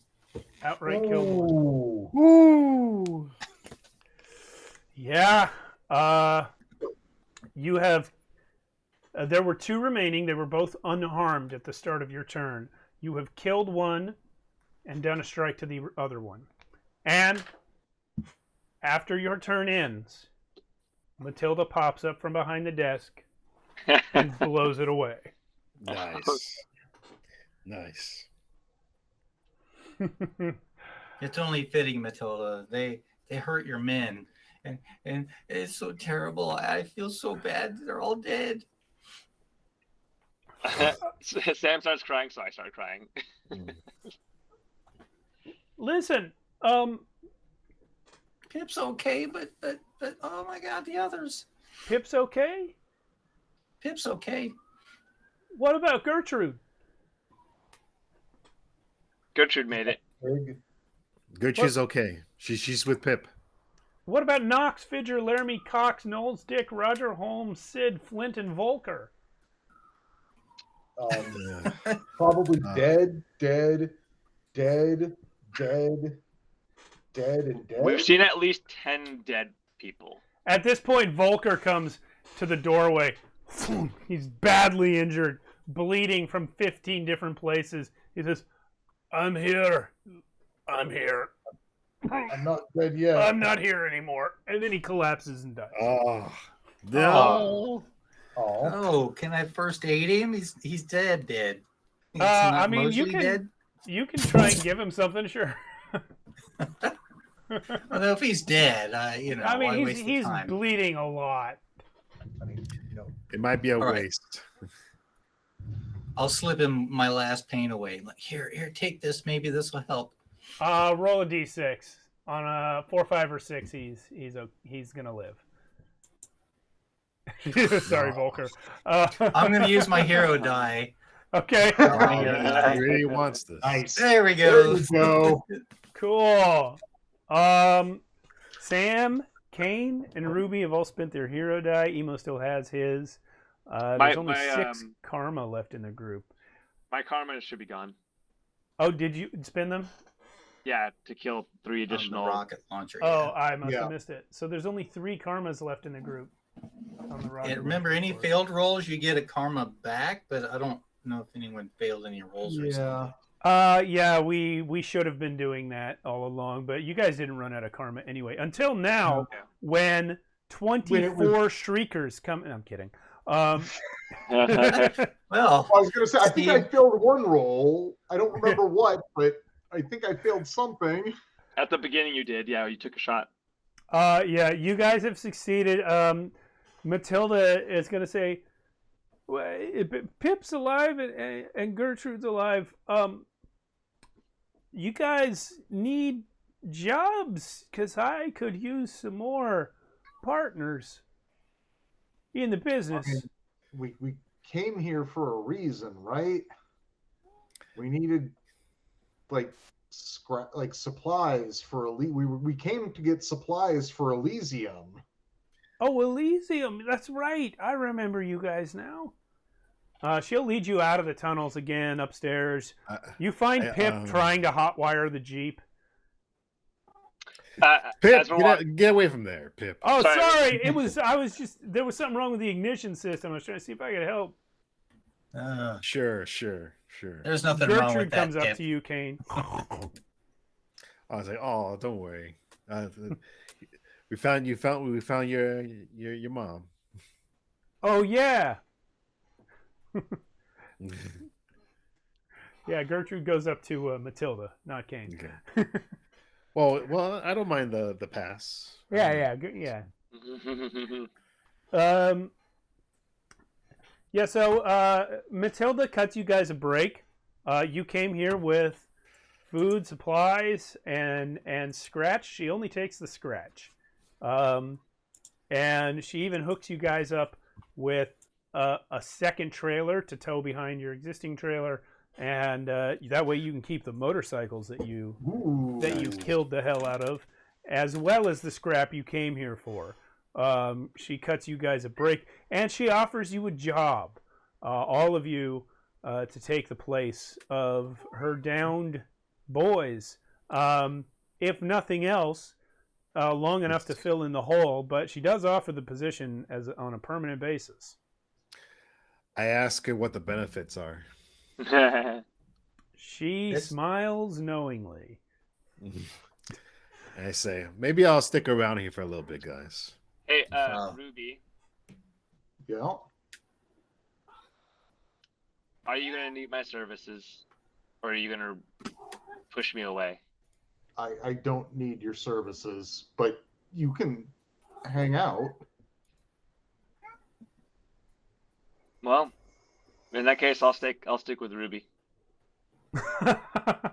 outright killed 1. Ooh. Ooh. Yeah. You have. There were 2 remaining. They were both unharmed at the start of your turn. You have killed 1 and done a strike to the other one. And after your turn ends, Matilda pops up from behind the desk and blows it away. Nice. Nice. It's only fitting, Matilda. They hurt your men, and it's so terrible. I feel so bad. They're all dead. Sam starts crying, so I start crying. Listen, Pip's okay, but oh my God, the others. Pip's okay? Pip's okay. What about Gertrude? Gertrude made it. Gertrude's okay. She's with Pip. What about Knox, Fidger, Laramie, Cox, Knowles, Dick, Roger, Holmes, Sid, Flint, and Volker? Probably dead, and dead. We've seen at least 10 dead people. At this point, Volker comes to the doorway. He's badly injured, bleeding from 15 different places. He says, I'm here. I'm here. I'm not dead yet. I'm not here anymore. And then he collapses and dies. Oh, no. Oh, Oh, can I first aid him? He's dead. He's I mean, you mostly can dead. you can try and give him something, sure. Although if he's dead, I why mean, waste the he's time? bleeding a lot. I mean, It might be a All right. waste. I'll slip him my last pain away. Like here, take this. Maybe this will help. Roll a d6 on a 4, 5, or 6. He's gonna live. Sorry, Volker. I'm going to use my hero die. Okay. Oh, he really wants this. nice. There we There go. you go. Cool. Sam, Kane, and Ruby have all spent their hero die. Emo still has his. There's only 6 karma left in the group. My karma should be gone. Oh, did you spend them? Yeah, to kill 3 On the additional. rocket launcher. Oh, I must Yeah. have missed it. So there's only 3 karmas left in the group. On the rocket And remember, launcher any course. failed rolls, you get a karma back, but I don't know if anyone failed any rolls or Yeah. something. Yeah, we should have been doing that all along, but you guys didn't run out of karma anyway. Until now, Okay. when 24 shriekers come. I'm kidding. Well, I was gonna say, I think I Steve. failed one roll. I don't remember what, but I think I failed something. At the beginning, you did. Yeah, you took a shot. Yeah, you guys have succeeded. Matilda is going to say, well, Pip's alive and Gertrude's alive. You guys need jobs because I could use some more partners. in the business. I mean, we came here for a reason, right? We needed like supplies for we came to get supplies for Elysium. Oh, Elysium. That's right. I remember you guys now. She'll lead you out of the tunnels again, upstairs. You find Pip trying to hotwire the Jeep. Pip, get away from there, Pip. Oh, sorry. There was something wrong with the ignition system. I was trying to see if I could help. Sure. There's nothing wrong Gertrude with that. comes up to you, Kane. I was like, oh, don't worry. We found your mom. Oh yeah. Yeah, Gertrude goes up to Matilda, not Kane. Okay. Well, I don't mind the pass. Yeah. Yeah, so Matilda cuts you guys a break. You came here with food, supplies, and scratch. She only takes the scratch. And she even hooks you guys up with a second trailer to tow behind your existing trailer, and that way you can keep the motorcycles that you killed the hell out of, as well as the scrap you came here for. She cuts you guys a break, and she offers you a job, all of you, to take the place of her downed boys. If nothing else, long enough to fill in the hole, but she does offer the position on a permanent basis. I ask her what the benefits are. She smiles knowingly. I say, maybe I'll stick around here for a little bit, guys. Hey, Ruby. Yeah. Are you gonna need my services, or are you gonna push me away? I don't need your services, but you can hang out. Well, in that case, I'll stick with Ruby.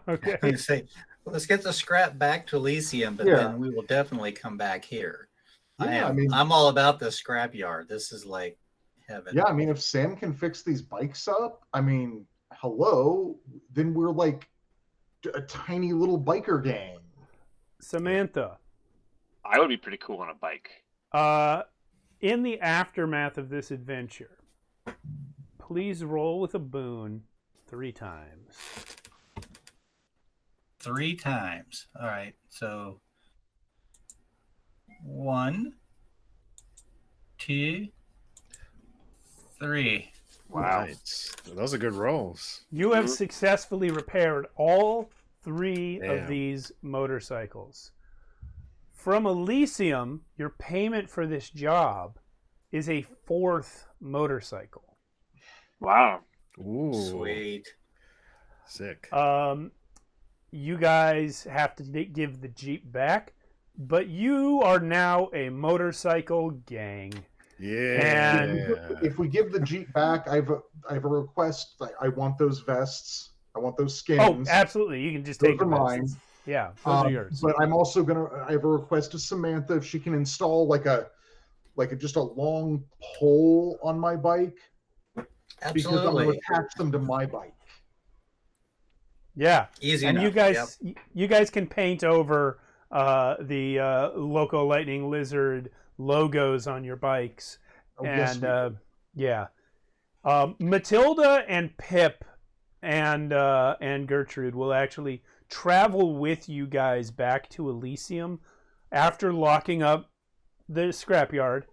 Okay. You say, let's get the scrap back to Elysium, but then we will definitely come back here. Yeah, I'm all about the scrap yard. This is like heaven. Yeah, I mean, if Sam can fix these bikes up, I mean, hello, then we're like a tiny little biker gang. Samantha. I would be pretty cool on a bike. In the aftermath of this adventure, please roll with a boon 3 times. 3 times. All right. So 1, 2, 3. Wow. Right. Those are good rolls. You have successfully repaired all 3 of these motorcycles. From Elysium, your payment for this job is a 4th motorcycle. Wow. Ooh. Sweet. Sick. You guys have to give the Jeep back, but you are now a motorcycle gang. Yeah. And if we give the Jeep back, I have a request. I want those vests. I want those skins. Oh, absolutely. You can just take them. mine. Yeah, those are yours. But I'm also I have a request to Samantha if she can install just a long pole on my bike. Absolutely. Because I'm going to attach them to my bike. Yeah. Easy and enough. You guys can paint over the Loco Lightning Lizard logos on your bikes. Oh, and yeah. Matilda and Pip and Gertrude will actually travel with you guys back to Elysium after locking up the scrapyard,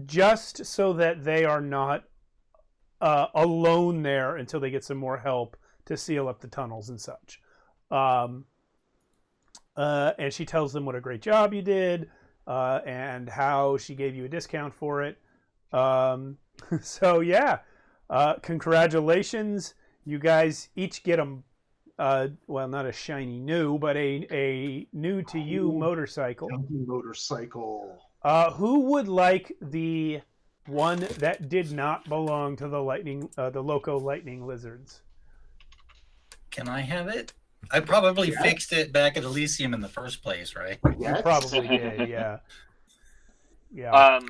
just so that they are not alone there until they get some more help to seal up the tunnels and such. And she tells them what a great job you did, and how she gave you a discount for it. So yeah, congratulations. You guys each get well, not a shiny new, but a new to you motorcycle. Motorcycle. Who would like the one that did not belong to the Loco Lightning Lizards? Can I have it? I probably fixed it back at Elysium in the first place, right? You probably did, yeah. Yeah.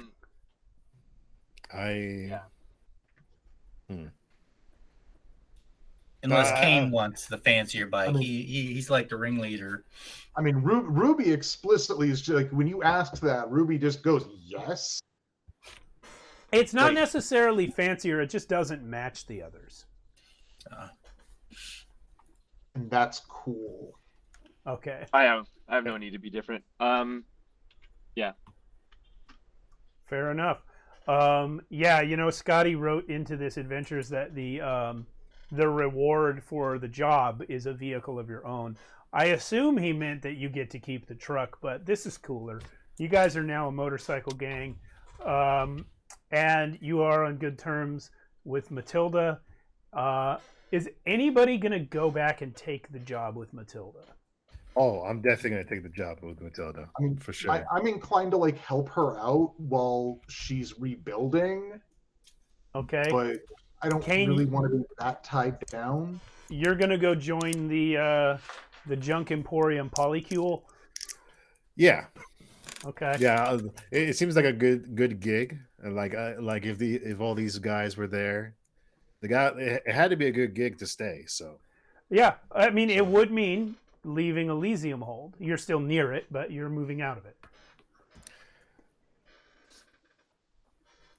I. Unless Kane wants the fancier bike. I mean- He's like the ringleader. I mean, Ruby explicitly is just, like, when you ask that, Ruby just goes, yes. It's not Like- necessarily fancier. It just doesn't match the others. And that's cool. Okay. I have no need to be different. Fair enough. Yeah, Scotty wrote into this Adventures that the reward for the job is a vehicle of your own. I assume he meant that you get to keep the truck, but this is cooler. You guys are now a motorcycle gang, and you are on good terms with Matilda. Is anybody going to go back and take the job with Matilda? Oh, I'm definitely gonna take the job with Matilda. I mean, for sure. I'm inclined to like help her out while she's rebuilding, Okay. but I don't Kane- really want to be that tied down. You're going to go join the Junk Emporium Polycule? Yeah, Okay. yeah. It seems like a good gig. And like if all these guys were there, it had to be a good gig to stay. So Yeah, I mean, it would mean leaving Elysium Hold. You're still near it, but you're moving out of it.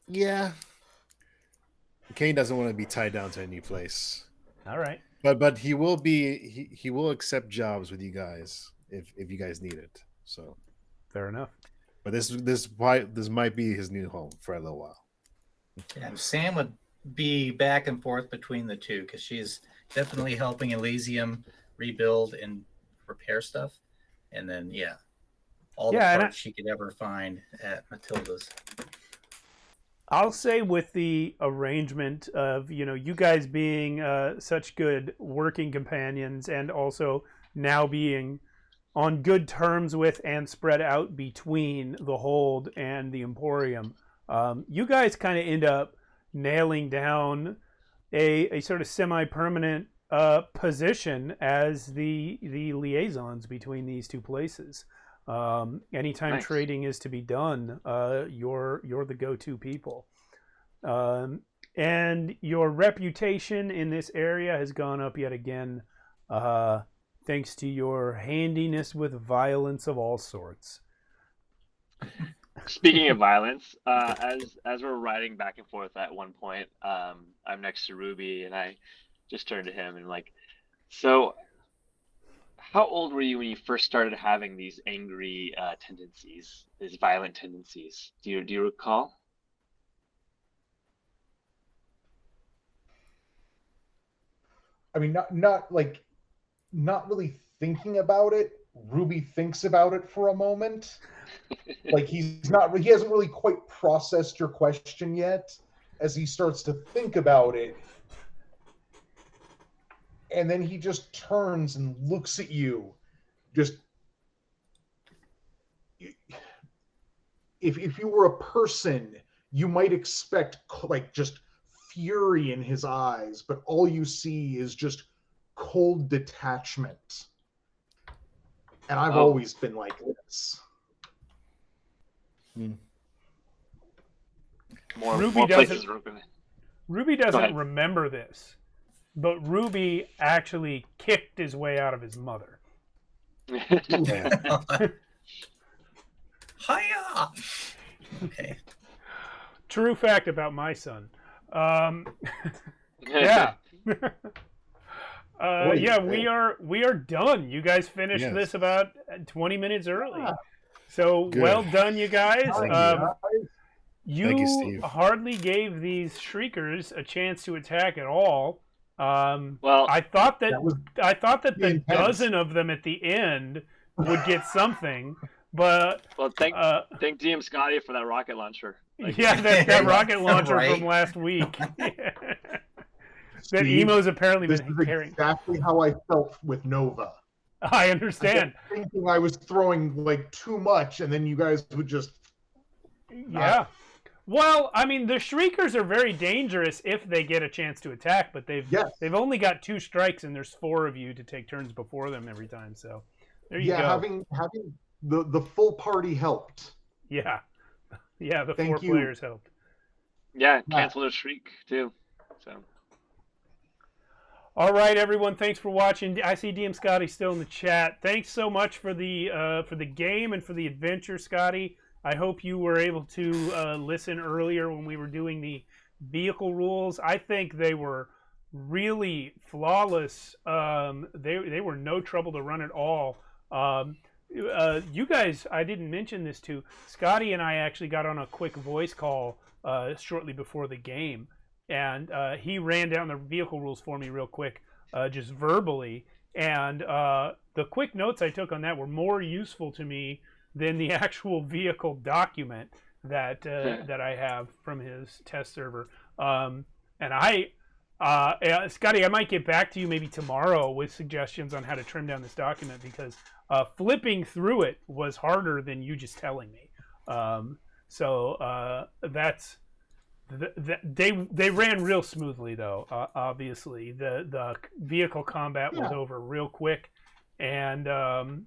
yeah, Kane doesn't want to be tied down to any place. All right. But he will be he will accept jobs with you guys if you guys need it. So, Fair enough. but this might be his new home for a little while. And Sam would be back and forth between the two because she's definitely helping Elysium rebuild and repair stuff. And then, all the Yeah, parts she could ever find at Matilda's. I'll say with the arrangement of, you guys being such good working companions and also now being on good terms with and spread out between the Hold and the Emporium, you guys kind of end up nailing down a sort of semi-permanent position as the liaisons between these two places. Anytime Nice. trading is to be done, you're the go-to people. And your reputation in this area has gone up yet again, thanks to your handiness with violence of all sorts. Speaking of violence, as we're riding back and forth at one point, I'm next to Ruby and I just turned to him and like, so how old were you when you first started having these angry tendencies, these violent tendencies? Do you recall? I mean, not really thinking about it. Ruby thinks about it for a moment. Like he hasn't really quite processed your question yet. As he starts to think about it, and then he just turns and looks at you. Just if you were a person, you might expect like just fury in his eyes, but all you see is just cold detachment. And I've always been like this. More Ruby places. Ruby Go doesn't ahead. remember this, but Ruby actually kicked his way out of his mother. Hiya! Okay. True fact about my son. Yeah. Yeah, we are done. You guys finished Yes. this about 20 minutes early. So Good. well done, you guys. Thank You Thank you, Steve. hardly gave these shriekers a chance to attack at all. Well, I thought that That was the intense. dozen of them at the end would get something, but thank DM Scotty for that rocket launcher. Like, yeah, that rocket launcher Right. from last week. That Steve, Emo's apparently this been is carrying. exactly how I felt with Nova. I understand. I kept thinking I was throwing like too much, and then you guys would just Yeah. Well, I mean, the Shriekers are very dangerous if they get a chance to attack, but they've only got 2 strikes, and there's 4 of you to take turns before them every time. So there you go. having the full party helped. Yeah, the Thank 4 you. players helped. Yeah, cancel their streak too. So. All right, everyone. Thanks for watching. I see DM Scotty still in the chat. Thanks so much for the game and for the adventure, Scotty. I hope you were able to listen earlier when we were doing the vehicle rules. I think they were really flawless. They were no trouble to run at all. You guys, I didn't mention this too. Scotty and I actually got on a quick voice call shortly before the game. And he ran down the vehicle rules for me real quick, just verbally. And the quick notes I took on that were more useful to me than the actual vehicle document that I have from his test server. And Scotty, I might get back to you maybe tomorrow with suggestions on how to trim down this document, because flipping through it was harder than you just telling me. That's... They ran real smoothly though. Obviously, the vehicle combat was over real quick, and that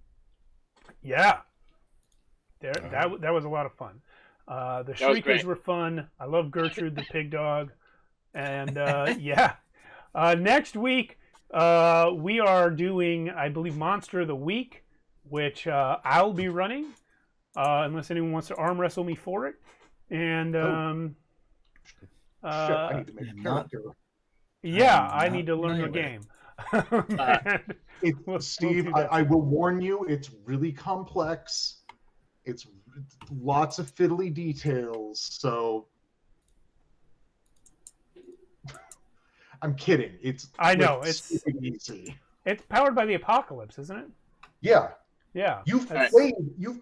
was a lot of fun. The shriekers were fun. I love Gertrude the pig dog, and next week we are doing, I believe, Monster of the Week, which I'll be running unless anyone wants to arm wrestle me for it, and. Shit, I need to make a character. Yeah, I need to learn the game. Steve, I will warn you, it's really complex. It's lots of fiddly details, so I'm kidding. I know it's easy. It's powered by the apocalypse, isn't it? Yeah. Yeah. You've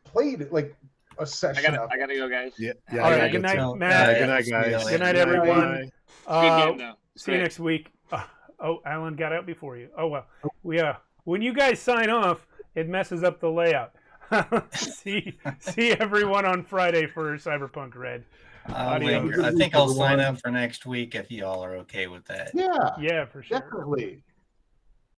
played like a session. I gotta go, guys. Yeah. All right. Good night, Matt. Good night, guys. Good night, everyone. See you next week. Alan got out before you. Oh well. When you guys sign off, it messes up the layout. see everyone on Friday for Cyberpunk Red. I think I'll sign up for next week if y'all are okay with that. Yeah. Yeah, for sure. Definitely.